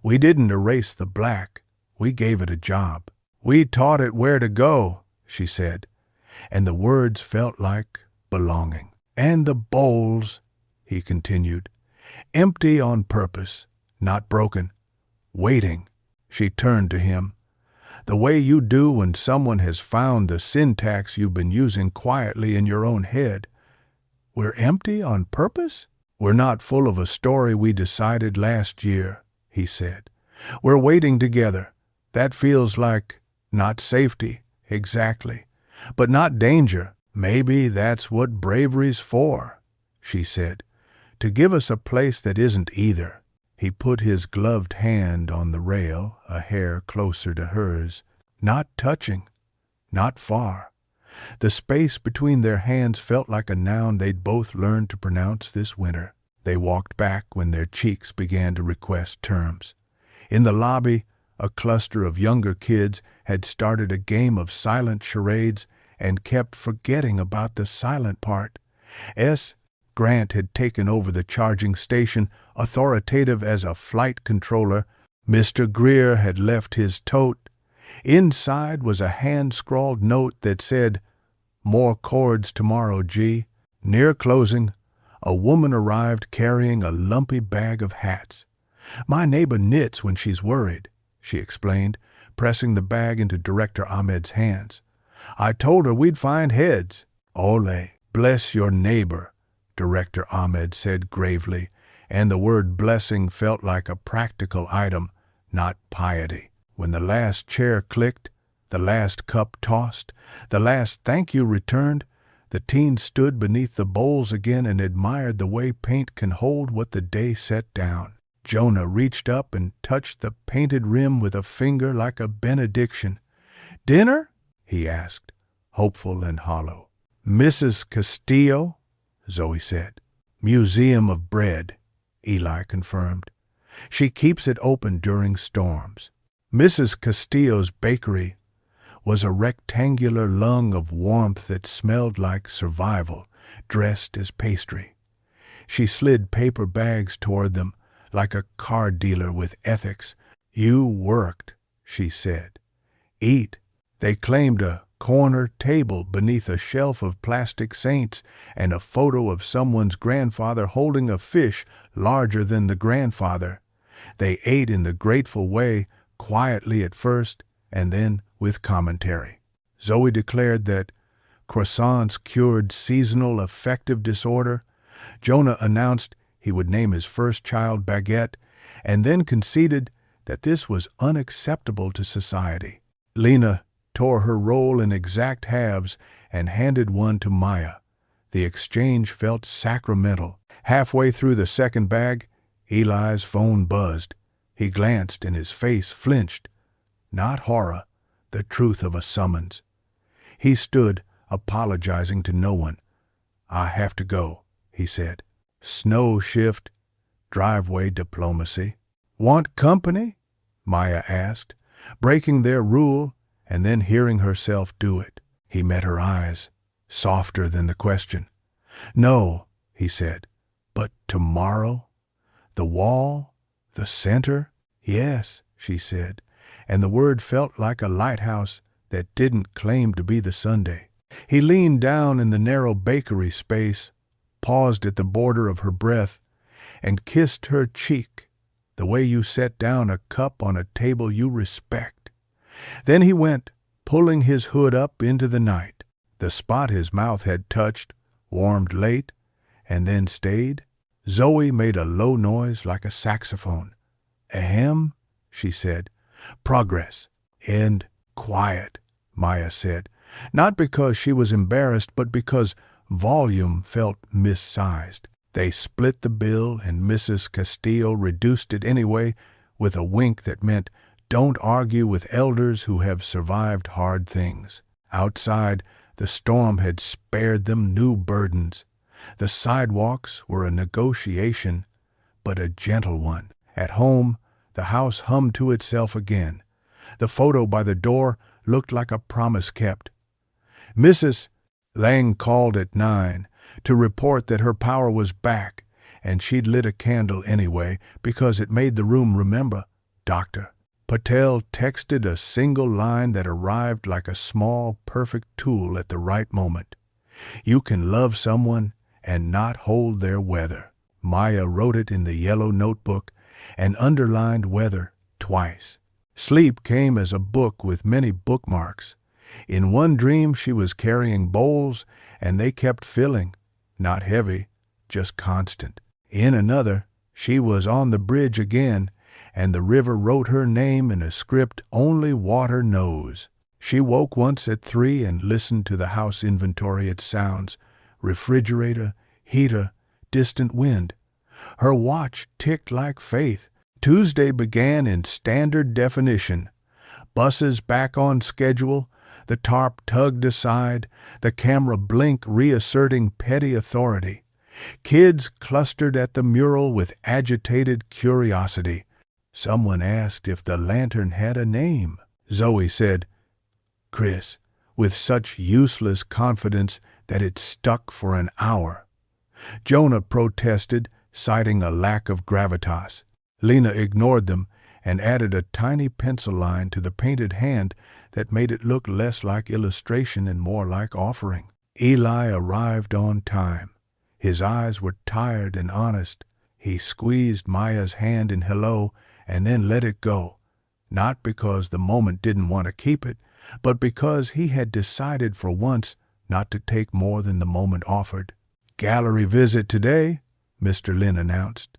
Speaker 1: We didn't erase the black. We gave it a job. We taught it where to go, she said, and the words felt like belonging. And the bowls, he continued, empty on purpose, not broken, waiting. She turned to him. The way you do when someone has found the syntax you've been using quietly in your own head. We're empty on purpose? We're not full of a story we decided last year, he said. We're waiting together. That feels like not safety, exactly, but not danger. Maybe that's what bravery's for, she said, to give us a place that isn't either. He put his gloved hand on the rail, a hair closer to hers, not touching, not far. The space between their hands felt like a noun they'd both learned to pronounce this winter. They walked back when their cheeks began to request terms. In the lobby, a cluster of younger kids had started a game of silent charades and kept forgetting about the silent part. Grant had taken over the charging station, authoritative as a flight controller. Mr. Greer had left his tote. Inside was a hand-scrawled note that said, "More cords tomorrow, G." Near closing, a woman arrived carrying a lumpy bag of hats. My neighbor knits when she's worried, she explained, pressing the bag into Director Ahmed's hands. I told her we'd find heads. Ole, bless your neighbor, Director Ahmed said gravely, and the word blessing felt like a practical item, not piety. When the last chair clicked, the last cup tossed, the last thank you returned, the teens stood beneath the bowls again and admired the way paint can hold what the day set down. Jonah reached up and touched the painted rim with a finger like a benediction. Dinner? He asked, hopeful and hollow. Mrs. Castillo? Zoe said. Museum of Bread, Eli confirmed. She keeps it open during storms. Mrs. Castillo's bakery was a rectangular lung of warmth that smelled like survival, dressed as pastry. She slid paper bags toward them like a card dealer with ethics. You worked, she said. Eat. They claimed a corner table beneath a shelf of plastic saints and a photo of someone's grandfather holding a fish larger than the grandfather. They ate in the grateful way, quietly at first, and then with commentary. Zoe declared that croissants cured seasonal affective disorder. Jonah announced he would name his first child Baguette, and then conceded that this was unacceptable to society. Lena tore her roll in exact halves and handed one to Maya. The exchange felt sacramental. Halfway through the second bag, Eli's phone buzzed. He glanced and his face flinched. Not horror, the truth of a summons. He stood, apologizing to no one. I have to go, he said. Snow shift, driveway diplomacy. Want company? Maya asked, breaking their rule and then hearing herself do it. He met her eyes, softer than the question. No, he said, but tomorrow? The wall? The center? Yes, she said, and the word felt like a lighthouse that didn't claim to be the Sunday. He leaned down in the narrow bakery space, paused at the border of her breath, and kissed her cheek, the way you set down a cup on a table you respect. Then he went, pulling his hood up into the night. The spot his mouth had touched warmed late, and then stayed. Zoe made a low noise like a saxophone. Ahem, she said. Progress. And quiet, Maya said. Not because she was embarrassed, but because volume felt missized. They split the bill, and Mrs. Castillo reduced it anyway with a wink that meant, "Don't argue with elders who have survived hard things." Outside, the storm had spared them new burdens. The sidewalks were a negotiation, but a gentle one. At home, the house hummed to itself again. The photo by the door looked like a promise kept. Mrs. Lang called at 9 to report that her power was back, and she'd lit a candle anyway because it made the room remember. Dr. Patel texted a single line that arrived like a small, perfect tool at the right moment. "You can love someone and not hold their weather." Maya wrote it in the yellow notebook and underlined weather twice. Sleep came as a book with many bookmarks. In one dream she was carrying bowls, and they kept filling, not heavy, just constant. In another, she was on the bridge again, and the river wrote her name in a script only water knows. She woke once at 3 and listened to the house inventory its sounds: refrigerator, heater, distant wind. Her watch ticked like faith. Tuesday began in standard definition. Buses back on schedule, the tarp tugged aside, the camera blinked reasserting petty authority. Kids clustered at the mural with agitated curiosity. Someone asked if the lantern had a name. Zoe said, "Chris," with such useless confidence that it stuck for an hour. Jonah protested, citing a lack of gravitas. Lena ignored them and added a tiny pencil line to the painted hand that made it look less like illustration and more like offering. Eli arrived on time. His eyes were tired and honest. He squeezed Maya's hand in hello and then let it go, not because the moment didn't want to keep it, but because he had decided for once not to take more than the moment offered. "Gallery visit today," Mr. Lin announced.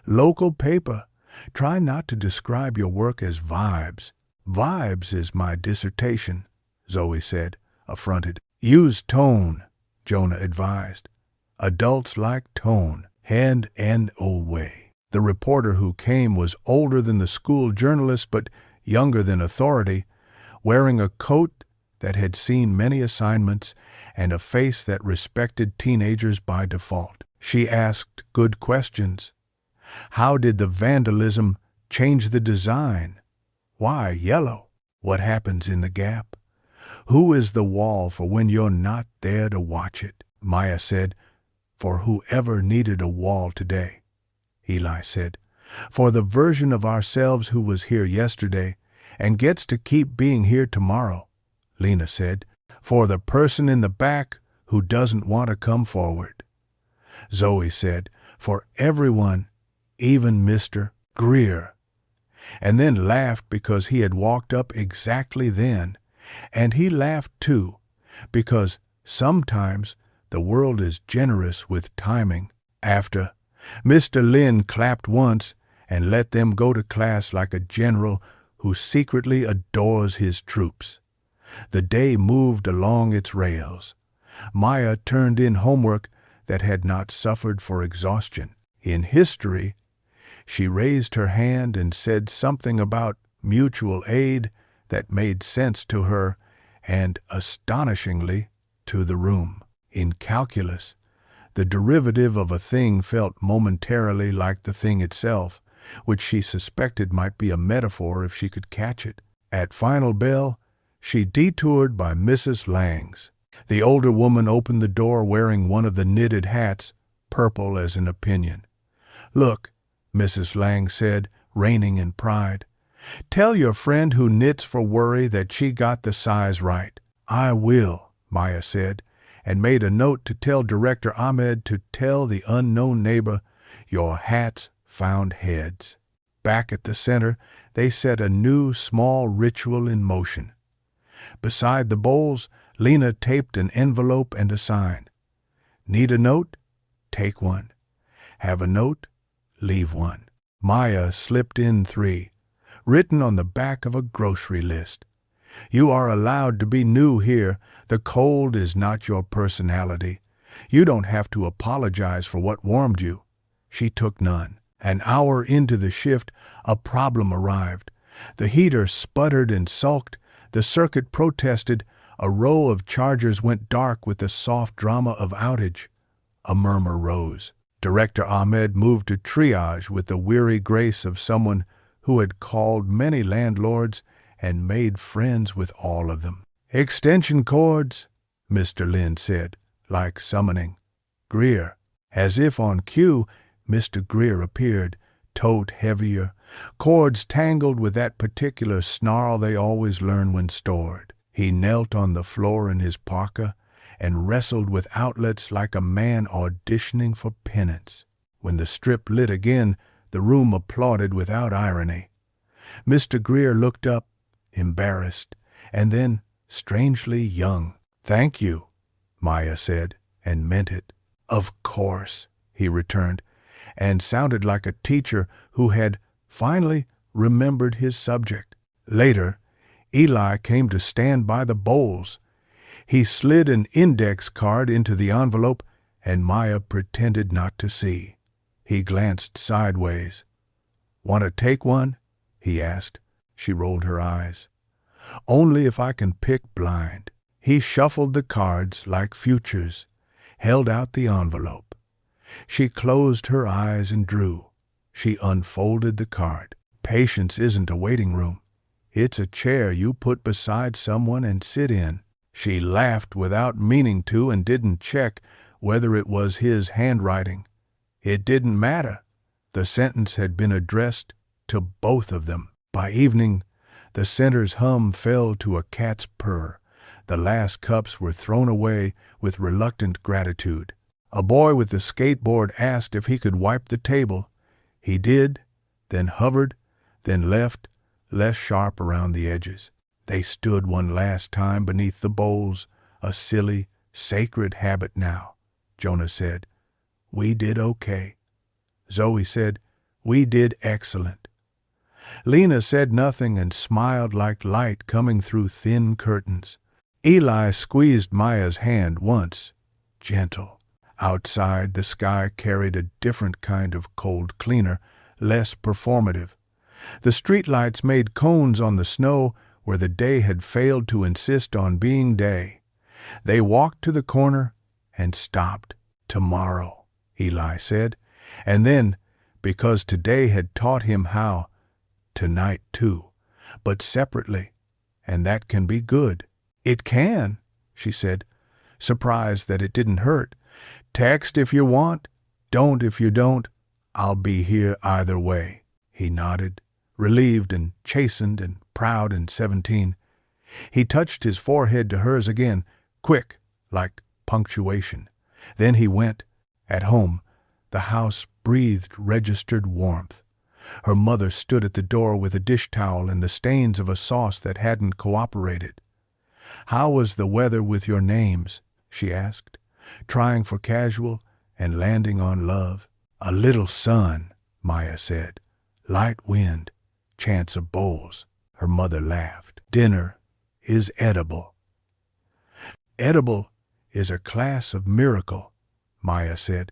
Speaker 1: "Local paper. Try not to describe your work as vibes." "Vibes is my dissertation," Zoe said, affronted. "Use tone," Jonah advised. "Adults like tone. Hand and away." The reporter who came was older than the school journalist but younger than authority, wearing a coat that had seen many assignments and a face that respected teenagers by default. She asked good questions. How did the vandalism change the design? Why yellow? What happens in the gap? Who is the wall for when you're not there to watch it? Maya said, "For whoever needed a wall today." Eli said, "For the version of ourselves who was here yesterday and gets to keep being here tomorrow." Lena said, "For the person in the back who doesn't want to come forward." Zoe said, "For everyone, even Mr. Greer," and then laughed because he had walked up exactly then, and he laughed too, because sometimes the world is generous with timing. After, Mr. Lin clapped once and let them go to class like a general who secretly adores his troops. The day moved along its rails. Maya turned in homework that had not suffered for exhaustion. In history, she raised her hand and said something about mutual aid that made sense to her and, astonishingly, to the room. In calculus, the derivative of a thing felt momentarily like the thing itself, which she suspected might be a metaphor if she could catch it. At final bell, she detoured by Mrs. Lang's. The older woman opened the door wearing one of the knitted hats, purple as an opinion. "Look," Mrs. Lang said, reigning in pride. "Tell your friend who knits for worry that she got the size right." "I will," Maya said, and made a note to tell Director Ahmed to tell the unknown neighbor, "Your hats found heads." Back at the center, they set a new small ritual in motion. Beside the bowls, Lena taped an envelope and a sign. Need a note? Take one. Have a note? Leave one. Maya slipped in 3, written on the back of a grocery list. You are allowed to be new here. The cold is not your personality. You don't have to apologize for what warmed you. She took none. An hour into the shift, a problem arrived. The heater sputtered and sulked. The circuit protested. A row of chargers went dark with the soft drama of outage. A murmur rose. Director Ahmed moved to triage with the weary grace of someone who had called many landlords and made friends with all of them. "Extension cords," Mr. Lynn said, like summoning. "Greer." As if on cue, Mr. Greer appeared, tote heavier, cords tangled with that particular snarl they always learn when stored. He knelt on the floor in his parka and wrestled with outlets like a man auditioning for penance. When the strip lit again, the room applauded without irony. Mr. Greer looked up, embarrassed, and then strangely young. "Thank you," Maya said, and meant it. "Of course," he returned, and sounded like a teacher who had finally remembered his subject. Later, Eli came to stand by the bowls. He slid an index card into the envelope, and Maya pretended not to see. He glanced sideways. "Want to take one?" he asked. She rolled her eyes. "Only if I can pick blind." He shuffled the cards like futures, held out the envelope. She closed her eyes and drew. She unfolded the card. "Patience isn't a waiting room. It's a chair you put beside someone and sit in." She laughed without meaning to and didn't check whether it was his handwriting. It didn't matter. The sentence had been addressed to both of them. By evening, the center's hum fell to a cat's purr. The last cups were thrown away with reluctant gratitude. A boy with the skateboard asked if he could wipe the table. He did, then hovered, then left, less sharp around the edges. They stood one last time beneath the bowls, a silly, sacred habit now. Jonah said, "We did okay." Zoe said, "We did excellent." Lena said nothing and smiled like light coming through thin curtains. Eli squeezed Maya's hand once, gentle. Outside, the sky carried a different kind of cold cleaner, less performative. The streetlights made cones on the snow where the day had failed to insist on being day. They walked to the corner and stopped. "Tomorrow," Eli said, and then, because today had taught him how, tonight too, but separately, and that can be good. "It can," she said, surprised that it didn't hurt. "Text if you want, don't if you don't. I'll be here either way." He nodded, relieved and chastened and proud and 17. He touched his forehead to hers again, quick, like punctuation. Then he went. At home, the house breathed registered warmth. Her mother stood at the door with a dish towel and the stains of a sauce that hadn't cooperated. "How was the weather with your names?" she asked, trying for casual and landing on love. "A little sun," Maya said. "Light wind, chance of bowls." Her mother laughed. "Dinner is edible." "Edible is a class of miracle," Maya said,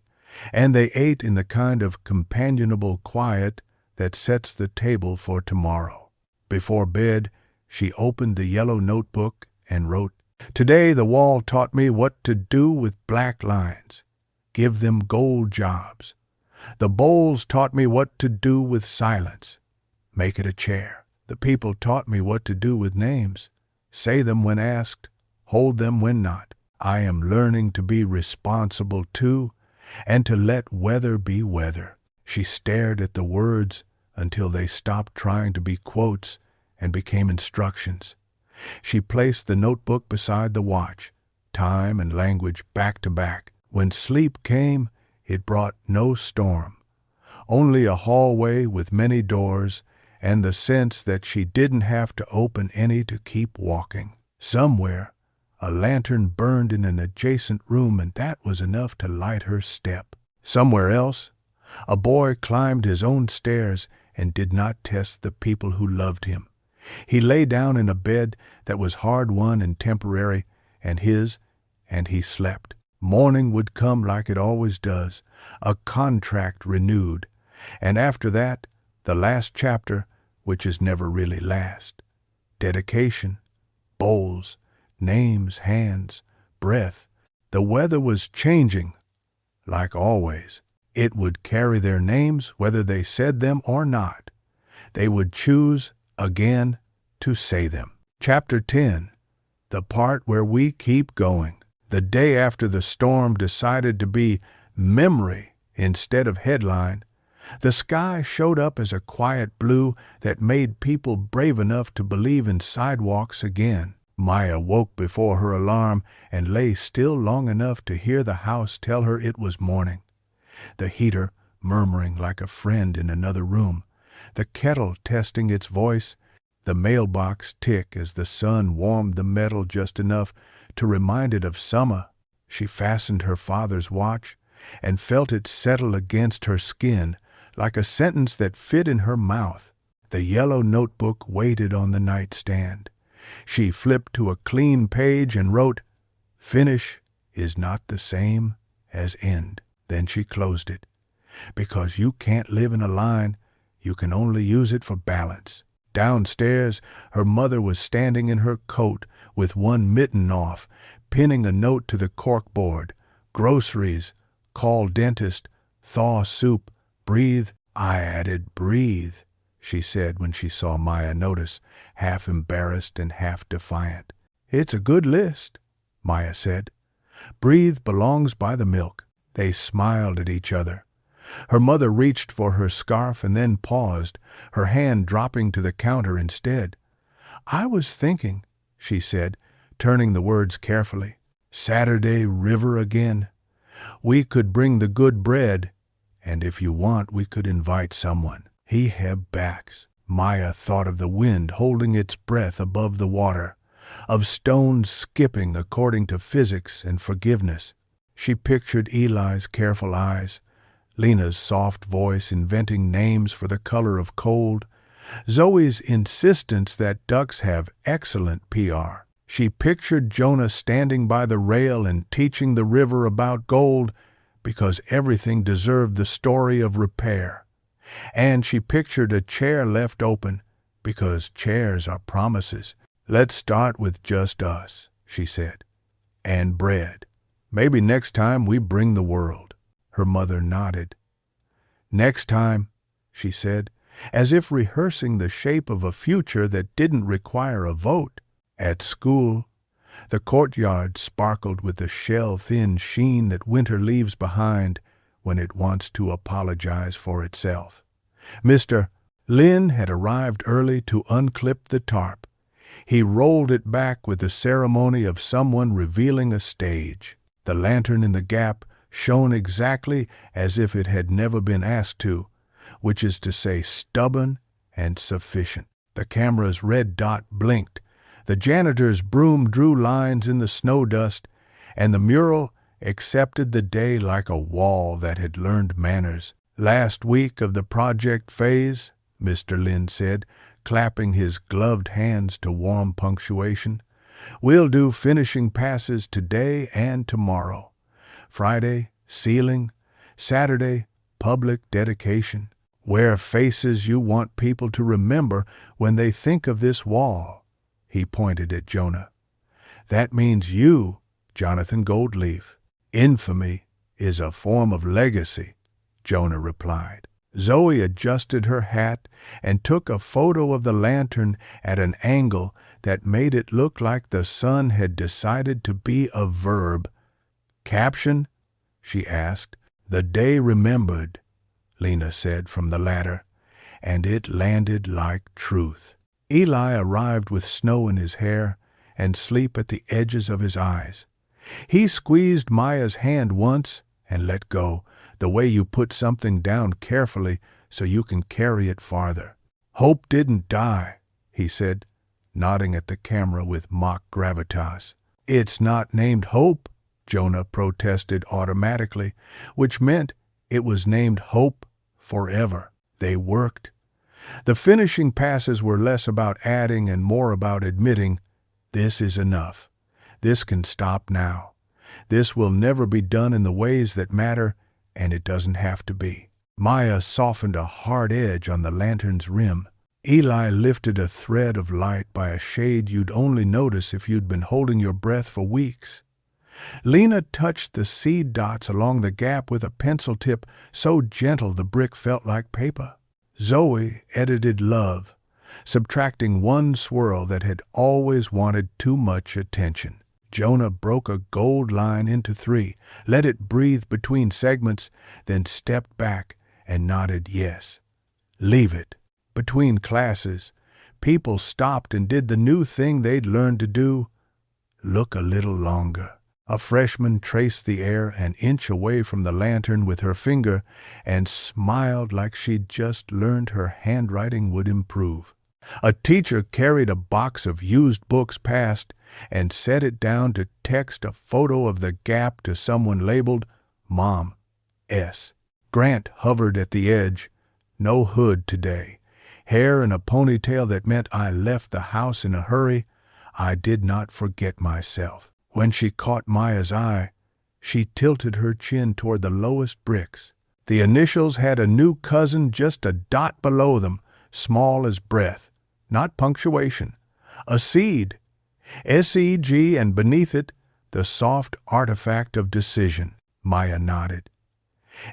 Speaker 1: and they ate in the kind of companionable quiet that sets the table for tomorrow. Before bed, she opened the yellow notebook and wrote, "Today the wall taught me what to do with black lines. Give them gold jobs. The bowls taught me what to do with silence. Make it a chair. The people taught me what to do with names. Say them when asked, hold them when not. I am learning to be responsible too, and to let weather be weather." She stared at the words until they stopped trying to be quotes and became instructions. She placed the notebook beside the watch, time and language back to back. When sleep came, it brought no storm, only a hallway with many doors and the sense that she didn't have to open any to keep walking. Somewhere, a lantern burned in an adjacent room, and that was enough to light her step. Somewhere else, a boy climbed his own stairs and did not test the people who loved him. He lay down in a bed that was hard-won and temporary, and he slept. Morning would come like it always does, a contract renewed, and after that, the last chapter, which is never really last. Dedication, bowls, names, hands, breath. The weather was changing, like always. It would carry their names whether they said them or not. They would choose again to say them. Chapter 10, the part where we keep going. The day after the storm decided to be memory instead of headline, the sky showed up as a quiet blue that made people brave enough to believe in sidewalks again. Maya woke before her alarm and lay still long enough to hear the house tell her it was morning. The heater murmuring like a friend in another room, the kettle testing its voice, the mailbox tick as the sun warmed the metal just enough to remind it of summer. She fastened her father's watch and felt it settle against her skin like a sentence that fit in her mouth. The yellow notebook waited on the nightstand. She flipped to a clean page and wrote, "Finish is not the same as end." Then she closed it. Because you can't live in a line, you can only use it for balance. Downstairs, her mother was standing in her coat with one mitten off, pinning a note to the corkboard. Groceries, call dentist, thaw soup, breathe. I added breathe, she said when she saw Maya notice, half embarrassed and half defiant. It's a good list, Maya said. Breathe belongs by the milk. They smiled at each other. Her mother reached for her scarf and then paused, her hand dropping to the counter instead. I was thinking, she said, turning the words carefully. Saturday river again. We could bring the good bread, and if you want, we could invite someone. He have backs. Maya thought of the wind holding its breath above the water, of stones skipping according to physics and forgiveness. She pictured Eli's careful eyes, Lena's soft voice inventing names for the color of cold, Zoe's insistence that ducks have excellent PR. She pictured Jonah standing by the rail and teaching the river about gold because everything deserved the story of repair. And she pictured a chair left open because chairs are promises. Let's start with just us, she said. And bread. Maybe next time we bring the world. Her mother nodded. Next time, she said, as if rehearsing the shape of a future that didn't require a vote. At school, the courtyard sparkled with the shell-thin sheen that winter leaves behind when it wants to apologize for itself. Mr. Lynn had arrived early to unclip the tarp. He rolled it back with the ceremony of someone revealing a stage. The lantern in the gap shone exactly as if it had never been asked to, which is to say stubborn and sufficient. The camera's red dot blinked, the janitor's broom drew lines in the snow dust, and the mural accepted the day like a wall that had learned manners. Last week of the project phase, Mr. Lynn said, clapping his gloved hands to warm punctuation. We'll do finishing passes today and tomorrow. Friday, sealing. Saturday, public dedication. Wear faces you want people to remember when they think of this wall. He pointed at Jonah. That means you, Jonathan Goldleaf. Infamy is a form of legacy, Jonah replied. Zoe adjusted her hat and took a photo of the lantern at an angle that made it look like the sun had decided to be a verb. Caption? She asked. The day remembered, Lena said from the ladder, and it landed like truth. Eli arrived with snow in his hair and sleep at the edges of his eyes. He squeezed Maya's hand once and let go, the way you put something down carefully so you can carry it farther. Hope didn't die, he said, nodding at the camera with mock gravitas. It's not named Hope, Jonah protested automatically, which meant it was named Hope forever. They worked. The finishing passes were less about adding and more about admitting, this is enough. This can stop now. This will never be done in the ways that matter, and it doesn't have to be. Maya softened a hard edge on the lantern's rim. Eli lifted a thread of light by a shade you'd only notice if you'd been holding your breath for weeks. Lena touched the seed dots along the gap with a pencil tip so gentle the brick felt like paper. Zoe edited love, subtracting one swirl that had always wanted too much attention. Jonah broke a gold line into 3, let it breathe between segments, then stepped back and nodded yes. Leave it. Between classes, people stopped and did the new thing they'd learned to do: look a little longer. A freshman traced the air an inch away from the lantern with her finger and smiled like she'd just learned her handwriting would improve. A teacher carried a box of used books past and set it down to text a photo of the gap to someone labeled Mom S. Grant hovered at the edge. No hood today. Hair in a ponytail that meant I left the house in a hurry. I did not forget myself. When she caught Maya's eye, she tilted her chin toward the lowest bricks. The initials had a new cousin just a dot below them, small as breath, not punctuation. A seed, S-E-G, and beneath it, the soft artifact of decision. Maya nodded.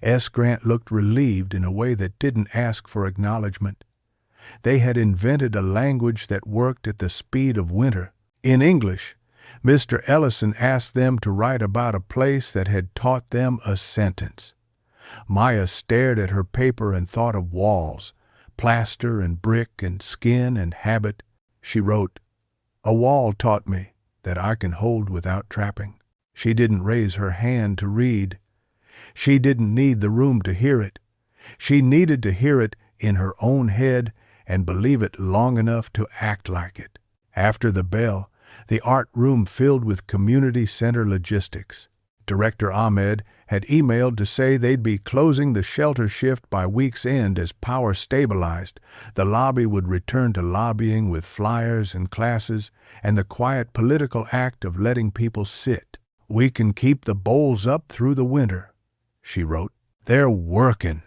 Speaker 1: S. Grant looked relieved in a way that didn't ask for acknowledgement. They had invented a language that worked at the speed of winter. In English, Mr. Ellison asked them to write about a place that had taught them a sentence. Maya stared at her paper and thought of walls, plaster and brick and skin and habit. She wrote, "A wall taught me that I can hold without trapping." She didn't raise her hand to read. She didn't need the room to hear it. She needed to hear it in her own head and believe it long enough to act like it. After the bell, the art room filled with community center logistics. Director Ahmed had emailed to say they'd be closing the shelter shift by week's end as power stabilized. The lobby would return to lobbying with flyers and classes and the quiet political act of letting people sit. "We can keep the bowls up through the winter," she wrote. They're working,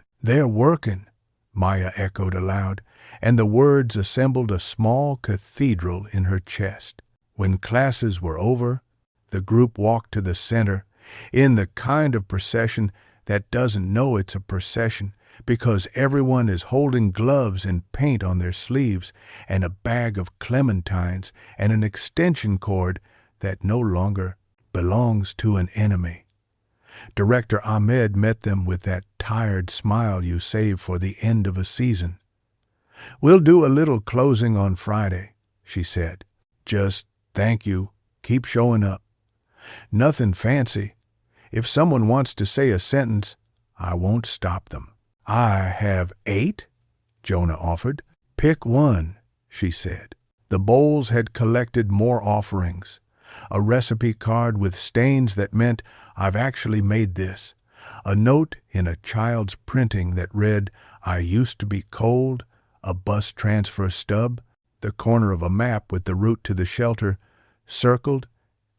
Speaker 1: Maya echoed aloud, and the words assembled a small cathedral in her chest. When classes were over, the group walked to the center, in the kind of procession that doesn't know it's a procession because everyone is holding gloves and paint on their sleeves and a bag of clementines and an extension cord that no longer belongs to an enemy. Director Ahmed met them with that tired smile you save for the end of a season. "We'll do a little closing on Friday," she said. "Just thank you. Keep showing up. Nothing fancy. If someone wants to say a sentence, I won't stop them." "I have 8," Jonah offered. "Pick one," she said. The bowls had collected more offerings. A recipe card with stains that meant, "I've actually made this." A note in a child's printing that read, "I used to be cold." A bus transfer stub. The corner of a map with the route to the shelter, circled,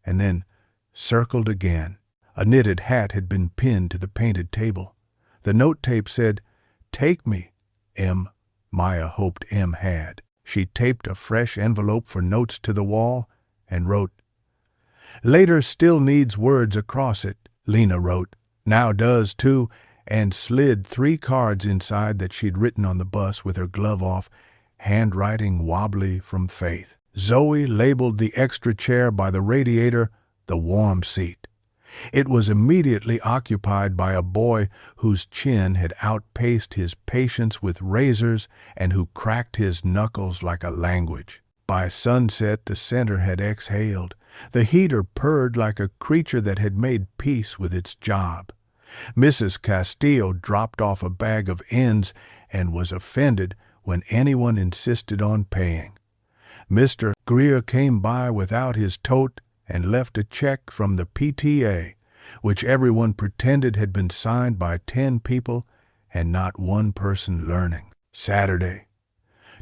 Speaker 1: and then circled again. A knitted hat had been pinned to the painted table. The note tape said, "Take me, M." Maya hoped M had. She taped a fresh envelope for notes to the wall and wrote, "Later still needs words across it," Lena wrote. "Now does too," and slid 3 cards inside that she'd written on the bus with her glove off, handwriting wobbly from Faith. Zoe labeled the extra chair by the radiator the warm seat. It was immediately occupied by a boy whose chin had outpaced his patience with razors and who cracked his knuckles like a language. By sunset the center had exhaled. The heater purred like a creature that had made peace with its job. Mrs. Castillo dropped off a bag of ends and was offended when anyone insisted on paying. Mr. Greer came by without his tote and left a check from the PTA, which everyone pretended had been signed by 10 people and not one person learning. "Saturday,"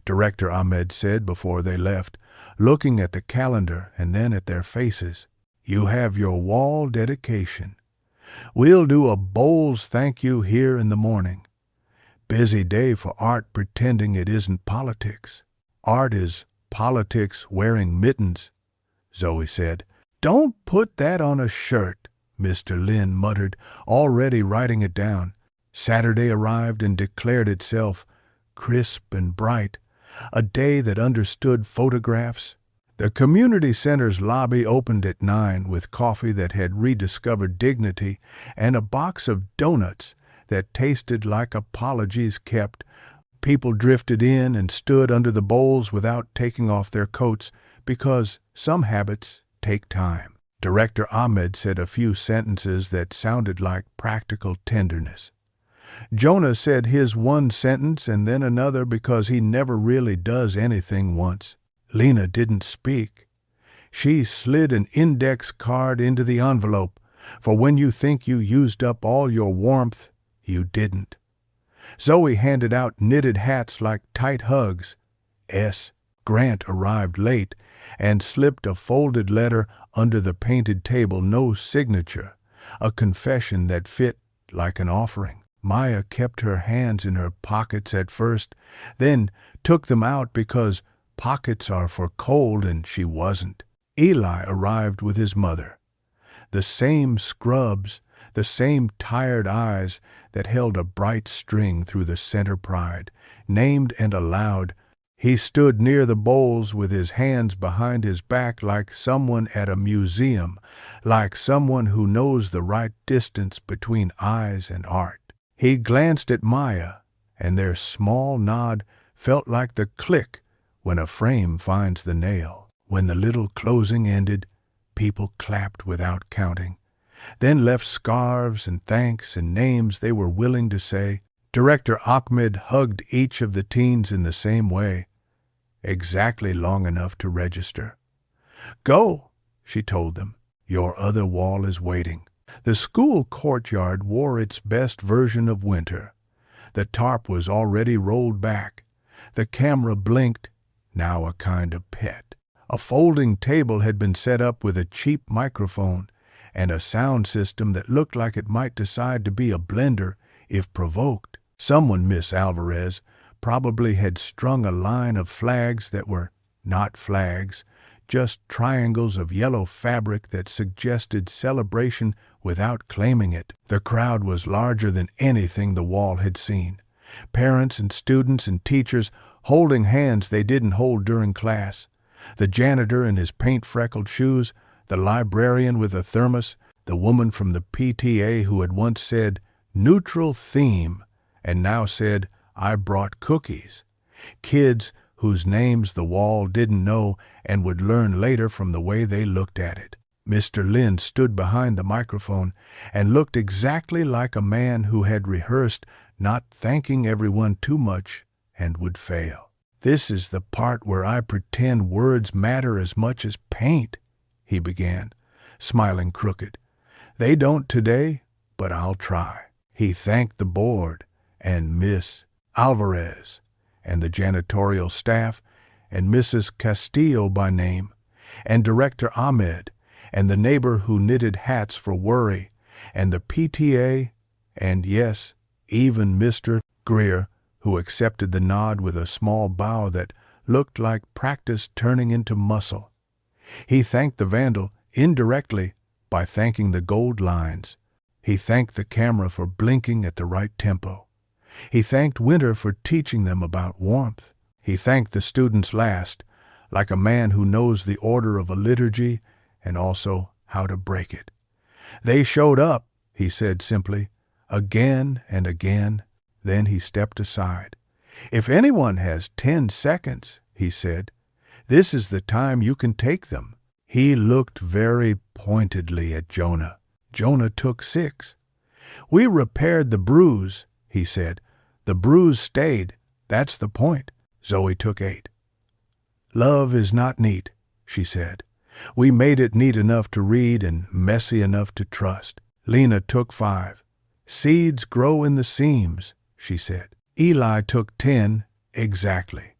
Speaker 1: Director Ahmed said before they left, looking at the calendar and then at their faces. You have your wall dedication. We'll do a bowls thank you here in the morning. Busy day for art pretending it isn't politics. Art is politics wearing mittens, Zoe said. Don't put that on a shirt, Mr. Lin muttered, already writing it down. Saturday arrived and declared itself crisp and bright, a day that understood photographs. The community center's lobby opened at 9 with coffee that had rediscovered dignity and a box of donuts that tasted like apologies kept. People drifted in and stood under the bowls without taking off their coats because some habits take time. Director Ahmed said a few sentences that sounded like practical tenderness. Jonah said his one sentence and then another because he never really does anything once. Lena didn't speak. She slid an index card into the envelope, for when you think you used up all your warmth, you didn't. Zoe handed out knitted hats like tight hugs. S. Grant arrived late and slipped a folded letter under the painted table, no signature, a confession that fit like an offering. Maya kept her hands in her pockets at first, then took them out because pockets are for cold and she wasn't. Eli arrived with his mother. The same scrubs, the same tired eyes that held a bright string through the center pride, named and aloud. He stood near the bowls with his hands behind his back like someone at a museum, like someone who knows the right distance between eyes and art. He glanced at Maya, and their small nod felt like the click when a frame finds the nail. When the little closing ended, people clapped without counting, then left scarves and thanks and names they were willing to say. Director Ahmed hugged each of the teens in the same way, exactly long enough to register. Go, she told them. Your other wall is waiting. The school courtyard wore its best version of winter. The tarp was already rolled back. The camera blinked, now a kind of pet. A folding table had been set up with a cheap microphone and a sound system that looked like it might decide to be a blender if provoked. Someone, Miss Alvarez, probably had strung a line of flags that were not flags, just triangles of yellow fabric that suggested celebration without claiming it. The crowd was larger than anything the wall had seen. Parents and students and teachers holding hands they didn't hold during class. The janitor in his paint-freckled shoes, the librarian with a thermos, the woman from the PTA who had once said, "neutral theme," and now said, "I brought cookies." Kids whose names the wall didn't know and would learn later from the way they looked at it. Mr. Lin stood behind the microphone and looked exactly like a man who had rehearsed not thanking everyone too much and would fail. This is the part where I pretend words matter as much as paint, he began, smiling crooked. They don't today, but I'll try. He thanked the board and Miss Alvarez and the janitorial staff and Mrs. Castillo by name and Director Ahmed and the neighbor who knitted hats for Worry and the PTA and, yes, even Mr. Greer, who accepted the nod with a small bow that looked like practice turning into muscle. He thanked the vandal indirectly by thanking the gold lines. He thanked the camera for blinking at the right tempo. He thanked Winter for teaching them about warmth. He thanked the students last, like a man who knows the order of a liturgy and also how to break it. They showed up, he said simply, again and again. Then he stepped aside. If anyone has 10 seconds, he said, this is the time you can take them. He looked very pointedly at Jonah. Jonah took 6. We repaired the bruise, he said. The bruise stayed. That's the point. Zoe took 8. Love is not neat, she said. We made it neat enough to read and messy enough to trust. Lena took 5. Seeds grow in the seams, she said. Eli took 10, exactly.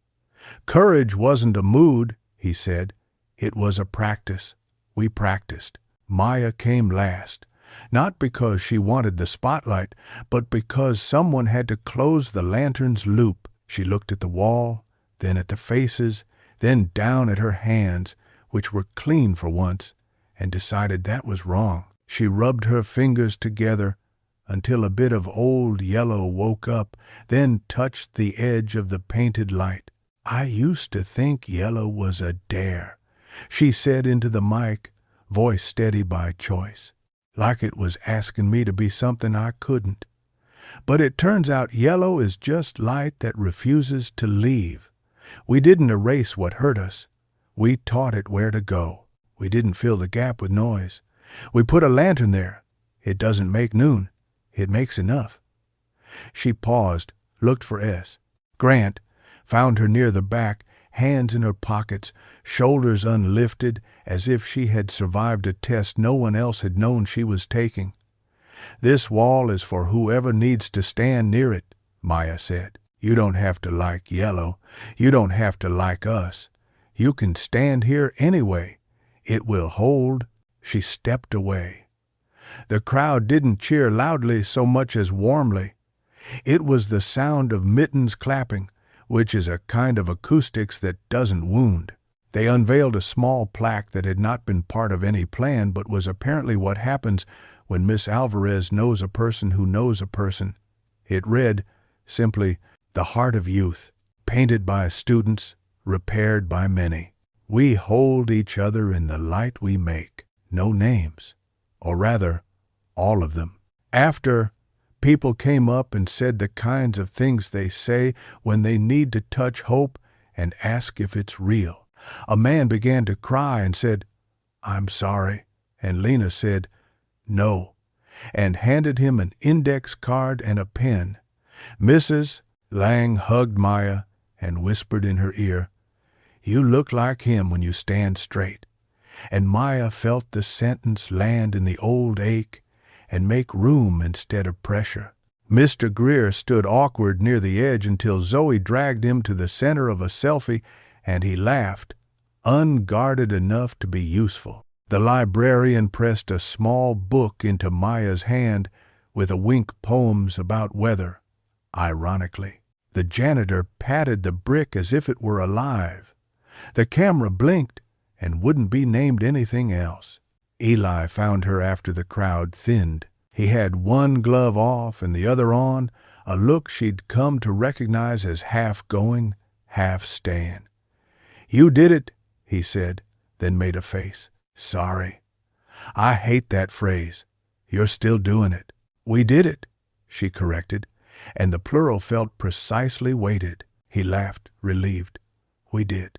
Speaker 1: Courage wasn't a mood, he said. It was a practice. We practiced. Maya came last, not because she wanted the spotlight, but because someone had to close the lantern's loop. She looked at the wall, then at the faces, then down at her hands, which were clean for once, and decided that was wrong. She rubbed her fingers together until a bit of old yellow woke up, then touched the edge of the painted light. "I used to think yellow was a dare," she said into the mic, voice steady by choice, like it was asking me to be something I couldn't. "But it turns out yellow is just light that refuses to leave. We didn't erase what hurt us. We taught it where to go. We didn't fill the gap with noise. We put a lantern there. It doesn't make noon. It makes enough." She paused, looked for S. Grant, found her near the back, hands in her pockets, shoulders unlifted, as if she had survived a test no one else had known she was taking. "This wall is for whoever needs to stand near it," Maya said. "You don't have to like yellow. You don't have to like us. You can stand here anyway. It will hold." She stepped away. The crowd didn't cheer loudly so much as warmly. It was the sound of mittens clapping, which is a kind of acoustics that doesn't wound. They unveiled a small plaque that had not been part of any plan but was apparently what happens when Miss Alvarez knows a person who knows a person. It read, simply, "The Heart of Youth, painted by students, repaired by many. We hold each other in the light we make." No names. Or rather, all of them. After, people came up and said the kinds of things they say when they need to touch hope and ask if it's real. A man began to cry and said, "I'm sorry." And Lena said, "No," and handed him an index card and a pen. Mrs. Lang hugged Maya and whispered in her ear, "You look like him when you stand straight." And Maya felt the sentence land in the old ache and make room instead of pressure. Mr. Greer stood awkward near the edge until Zoe dragged him to the center of a selfie, and he laughed, unguarded enough to be useful. The librarian pressed a small book into Maya's hand with a wink poems about weather, ironically. The janitor patted the brick as if it were alive. The camera blinked and wouldn't be named anything else. Eli found her after the crowd thinned. He had one glove off and the other on, a look she'd come to recognize as half going, half staying. "You did it," he said, then made a face. "Sorry. I hate that phrase. You're still doing it." "We did it," she corrected, and the plural felt precisely weighted. He laughed, relieved. "We did."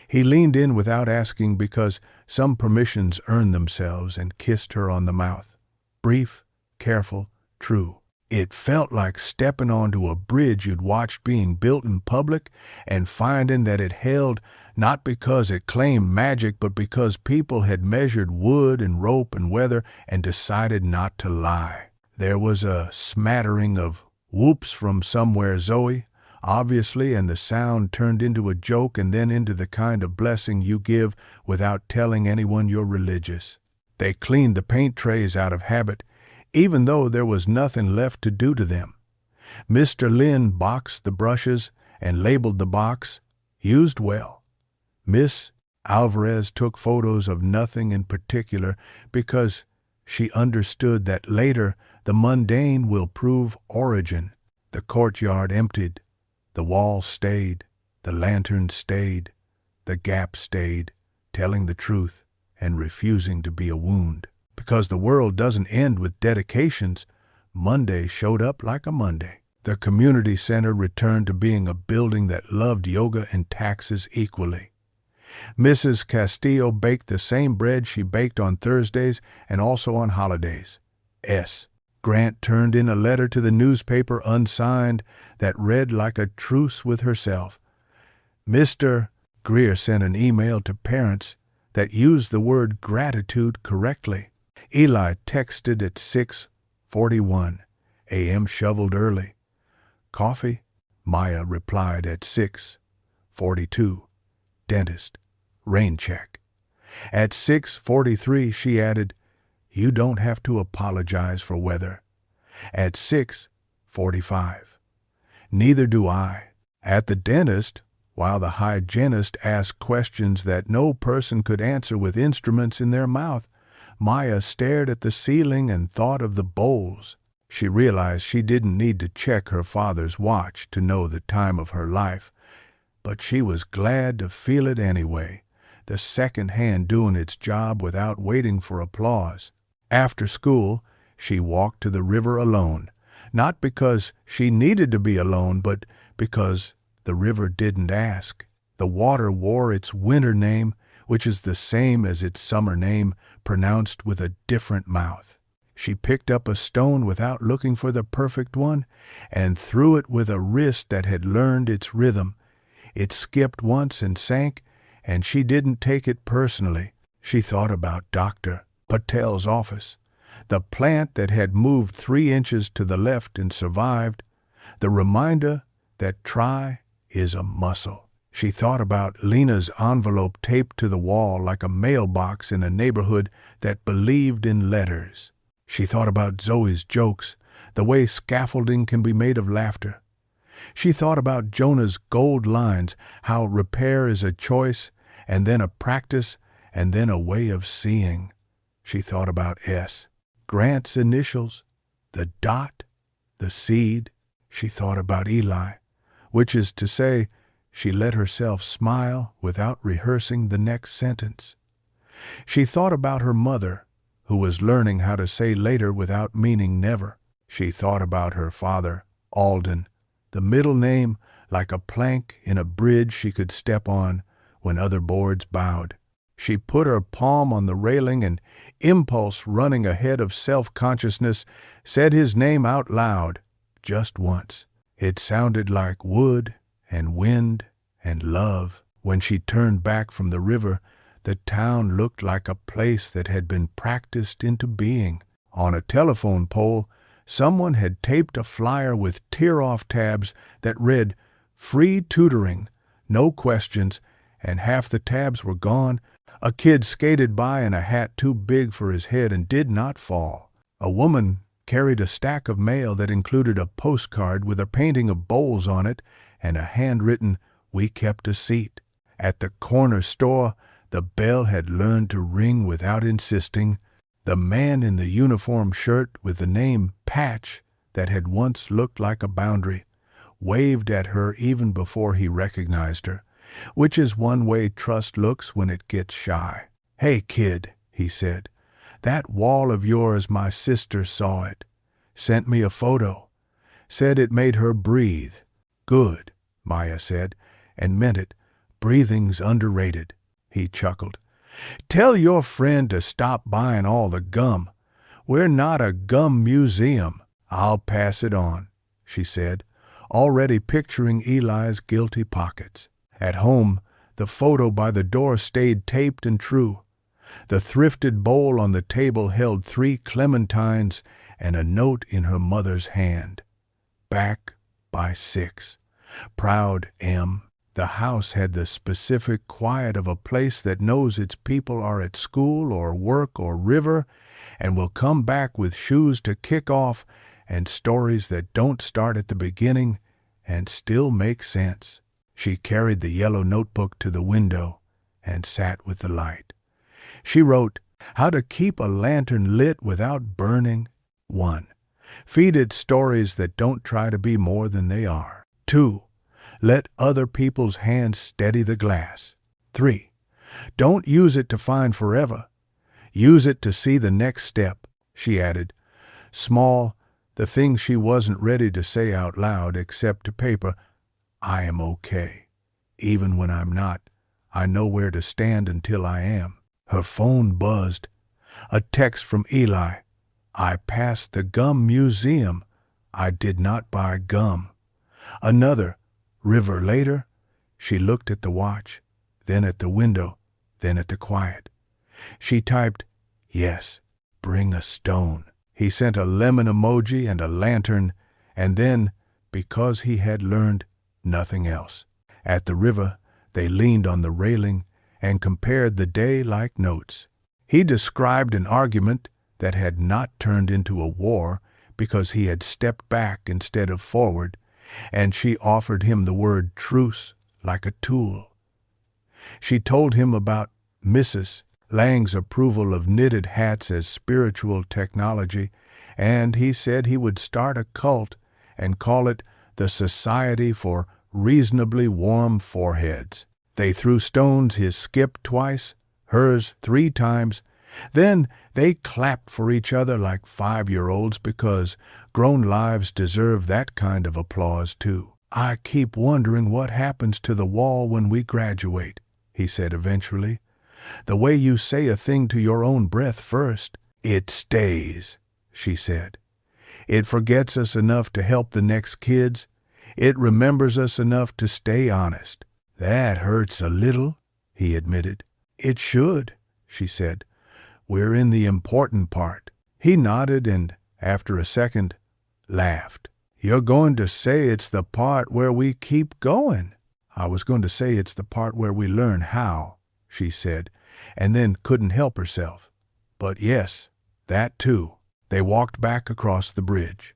Speaker 1: He leaned in without asking because some permissions earn themselves and kissed her on the mouth. Brief, careful, true. It felt like stepping onto a bridge you'd watched being built in public and finding that it held not because it claimed magic but because people had measured wood and rope and weather and decided not to lie. There was a smattering of whoops from somewhere, Zoe, obviously, and the sound turned into a joke and then into the kind of blessing you give without telling anyone you're religious. They cleaned the paint trays out of habit, even though there was nothing left to do to them. Mr. Lynn boxed the brushes and labeled the box, "Used well." Miss Alvarez took photos of nothing in particular because she understood that later the mundane will prove origin. The courtyard emptied. The wall stayed, the lantern stayed, the gap stayed, telling the truth and refusing to be a wound. Because the world doesn't end with dedications, Monday showed up like a Monday. The community center returned to being a building that loved yoga and taxes equally. Mrs. Castillo baked the same bread she baked on Thursdays and also on holidays. S. Grant turned in a letter to the newspaper unsigned that read like a truce with herself. Mr. Greer sent an email to parents that used the word gratitude correctly. Eli texted at 6:41 a.m. shoveled early. "Coffee?" Maya replied at 6:42. "Dentist. Rain check." At 6:43 she added, "You don't have to apologize for weather." At 6:45, "Neither do I." At the dentist, while the hygienist asked questions that no person could answer with instruments in their mouth, Maya stared at the ceiling and thought of the bowls. She realized she didn't need to check her father's watch to know the time of her life, but she was glad to feel it anyway, the second hand doing its job without waiting for applause. After school, she walked to the river alone, not because she needed to be alone, but because the river didn't ask. The water wore its winter name, which is the same as its summer name, pronounced with a different mouth. She picked up a stone without looking for the perfect one, and threw it with a wrist that had learned its rhythm. It skipped once and sank, and she didn't take it personally. She thought about Dr. Patel's office, the plant that had moved 3 inches to the left and survived, the reminder that try is a muscle. She thought about Lena's envelope taped to the wall like a mailbox in a neighborhood that believed in letters. She thought about Zoe's jokes, the way scaffolding can be made of laughter. She thought about Jonah's gold lines, how repair is a choice, and then a practice, and then a way of seeing. She thought about S. Grant's initials, the dot, the seed. She thought about Eli, which is to say, she let herself smile without rehearsing the next sentence. She thought about her mother, who was learning how to say later without meaning never. She thought about her father, Alden, the middle name like a plank in a bridge she could step on when other boards bowed. She put her palm on the railing and, impulse running ahead of self-consciousness, said his name out loud, just once. It sounded like wood and wind and love. When she turned back from the river, the town looked like a place that had been practiced into being. On a telephone pole, someone had taped a flyer with tear-off tabs that read, "Free tutoring, no questions," and half the tabs were gone. A kid skated by in a hat too big for his head and did not fall. A woman carried a stack of mail that included a postcard with a painting of bowls on it and a handwritten, "We kept a seat." At the corner store, the bell had learned to ring without insisting. The man in the uniform shirt with the name Patch that had once looked like a boundary waved at her even before he recognized her, which is one way trust looks when it gets shy. "Hey, kid," he said, "that wall of yours, my sister saw it. Sent me a photo. Said it made her breathe." "Good," Maya said, and meant it. "Breathing's underrated." He chuckled. "Tell your friend to stop buying all the gum. We're not a gum museum." "I'll pass it on," she said, already picturing Eli's guilty pockets. At home, the photo by the door stayed taped and true. The thrifted bowl on the table held 3 clementines and a note in her mother's hand. "Back by 6. Proud M." The house had the specific quiet of a place that knows its people are at school or work or river and will come back with shoes to kick off and stories that don't start at the beginning and still make sense. She carried the yellow notebook to the window and sat with the light. She wrote, "How to keep a lantern lit without burning." 1. Feed it stories that don't try to be more than they are. 2. Let other people's hands steady the glass. 3. Don't use it to find forever. Use it to see the next step, she added. Small, the thing she wasn't ready to say out loud except to paper. "I am okay. Even when I'm not, I know where to stand until I am." Her phone buzzed. A text from Eli. "I passed the gum museum. I did not buy gum." Another. River later. She looked at the watch, then at the window, then at the quiet. She typed, "Yes, bring a stone." He sent a lemon emoji and a lantern, and then, because he had learned, nothing else. At the river, they leaned on the railing, and compared the day like notes. He described an argument that had not turned into a war because he had stepped back instead of forward, and she offered him the word truce like a tool. She told him about Mrs. Lang's approval of knitted hats as spiritual technology, and he said he would start a cult and call it the Society for Reasonably Warm Foreheads. They threw stones his skip twice, hers 3 times. Then they clapped for each other like 5-year-olds because grown lives deserve that kind of applause too. "I keep wondering what happens to the wall when we graduate," he said eventually. "The way you say a thing to your own breath first." "It stays," she said. "It forgets us enough to help the next kids. It remembers us enough to stay honest." "That hurts a little," he admitted. "It should," she said. "We're in the important part." He nodded and, after a second, laughed. "You're going to say it's the part where we keep going." "I was going to say it's the part where we learn how," she said, and then couldn't help herself. "But yes, that too." They walked back across the bridge.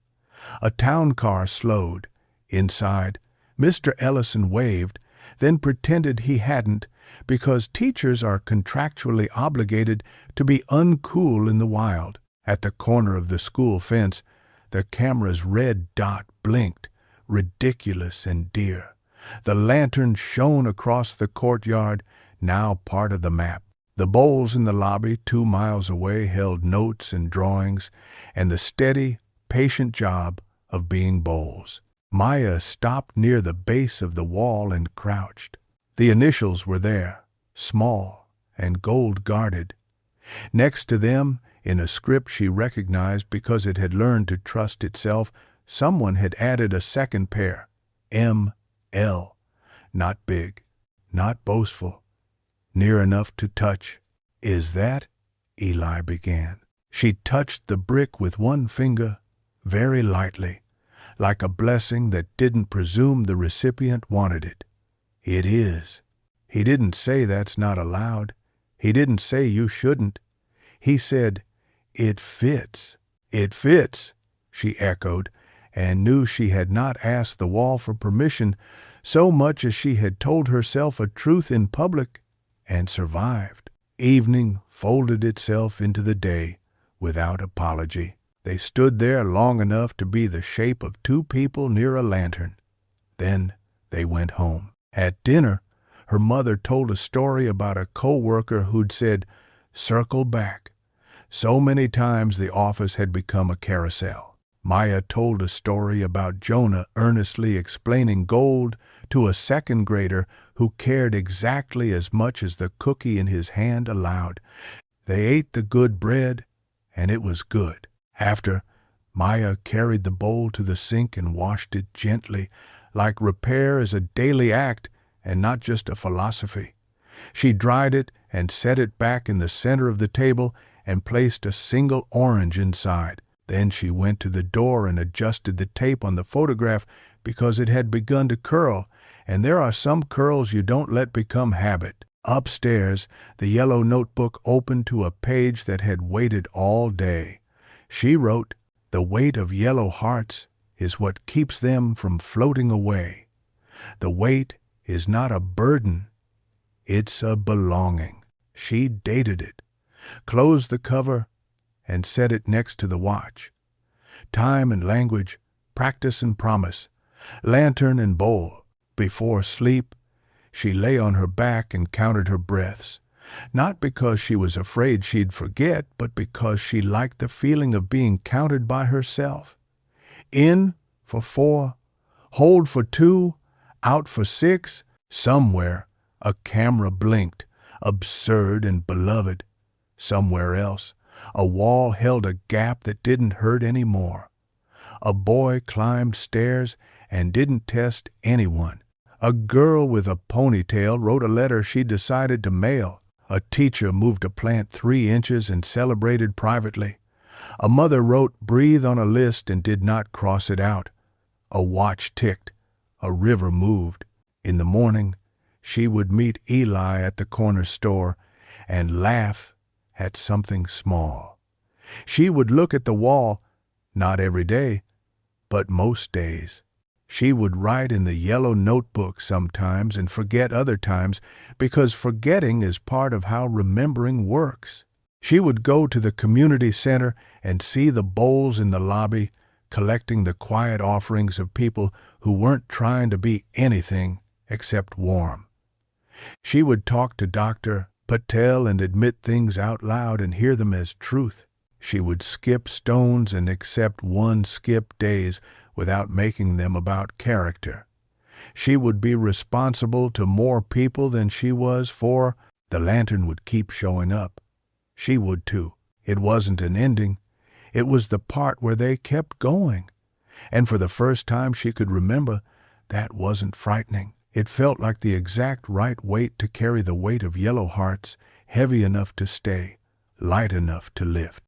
Speaker 1: A town car slowed. Inside, Mr. Ellison waved, then pretended he hadn't, because teachers are contractually obligated to be uncool in the wild. At the corner of the school fence, the camera's red dot blinked, ridiculous and dear. The lantern shone across the courtyard, now part of the map. The bowls in the lobby 2 miles away held notes and drawings, and the steady, patient job of being bowls. Maya stopped near the base of the wall and crouched. The initials were there, small and gold-guarded. Next to them, in a script she recognized because it had learned to trust itself, someone had added a second pair, M.L. Not big, not boastful, near enough to touch. "Is that?" Eli began. She touched the brick with one finger, very lightly, like a blessing that didn't presume the recipient wanted it. "It is." "He didn't say that's not allowed. He didn't say you shouldn't. He said, it fits." "It fits," she echoed, and knew she had not asked the wall for permission so much as she had told herself a truth in public and survived. Evening folded itself into the day without apology. They stood there long enough to be the shape of 2 people near a lantern. Then they went home. At dinner, her mother told a story about a co-worker who'd said, "Circle back." So many times the office had become a carousel. Maya told a story about Jonah earnestly explaining gold to a 2nd grader who cared exactly as much as the cookie in his hand allowed. They ate the good bread, and it was good. After, Maya carried the bowl to the sink and washed it gently, like repair is a daily act and not just a philosophy. She dried it and set it back in the center of the table and placed a single orange inside. Then she went to the door and adjusted the tape on the photograph because it had begun to curl, and there are some curls you don't let become habit. Upstairs, the yellow notebook opened to a page that had waited all day. She wrote, "The weight of yellow hearts is what keeps them from floating away. The weight is not a burden, it's a belonging." She dated it, closed the cover, and set it next to the watch. Time and language, practice and promise, lantern and bowl. Before sleep, she lay on her back and counted her breaths. Not because she was afraid she'd forget, but because she liked the feeling of being counted by herself. In for 4, hold for 2, out for 6. Somewhere, a camera blinked, absurd and beloved. Somewhere else, a wall held a gap that didn't hurt anymore. A boy climbed stairs and didn't test anyone. A girl with a ponytail wrote a letter she decided to mail. A teacher moved a plant 3 inches and celebrated privately. A mother wrote "breathe" on a list and did not cross it out. A watch ticked. A river moved. In the morning, she would meet Eli at the corner store and laugh at something small. She would look at the wall, not every day, but most days. She would write in the yellow notebook sometimes and forget other times, because forgetting is part of how remembering works. She would go to the community center and see the bowls in the lobby, collecting the quiet offerings of people who weren't trying to be anything except warm. She would talk to Dr. Patel and admit things out loud and hear them as truth. She would skip stones and accept one skip days without making them about character. She would be responsible to more people than she was for. The lantern would keep showing up. She would too. It wasn't an ending. It was the part where they kept going. And for the first time she could remember, that wasn't frightening. It felt like the exact right weight to carry the weight of yellow hearts, heavy enough to stay, light enough to lift.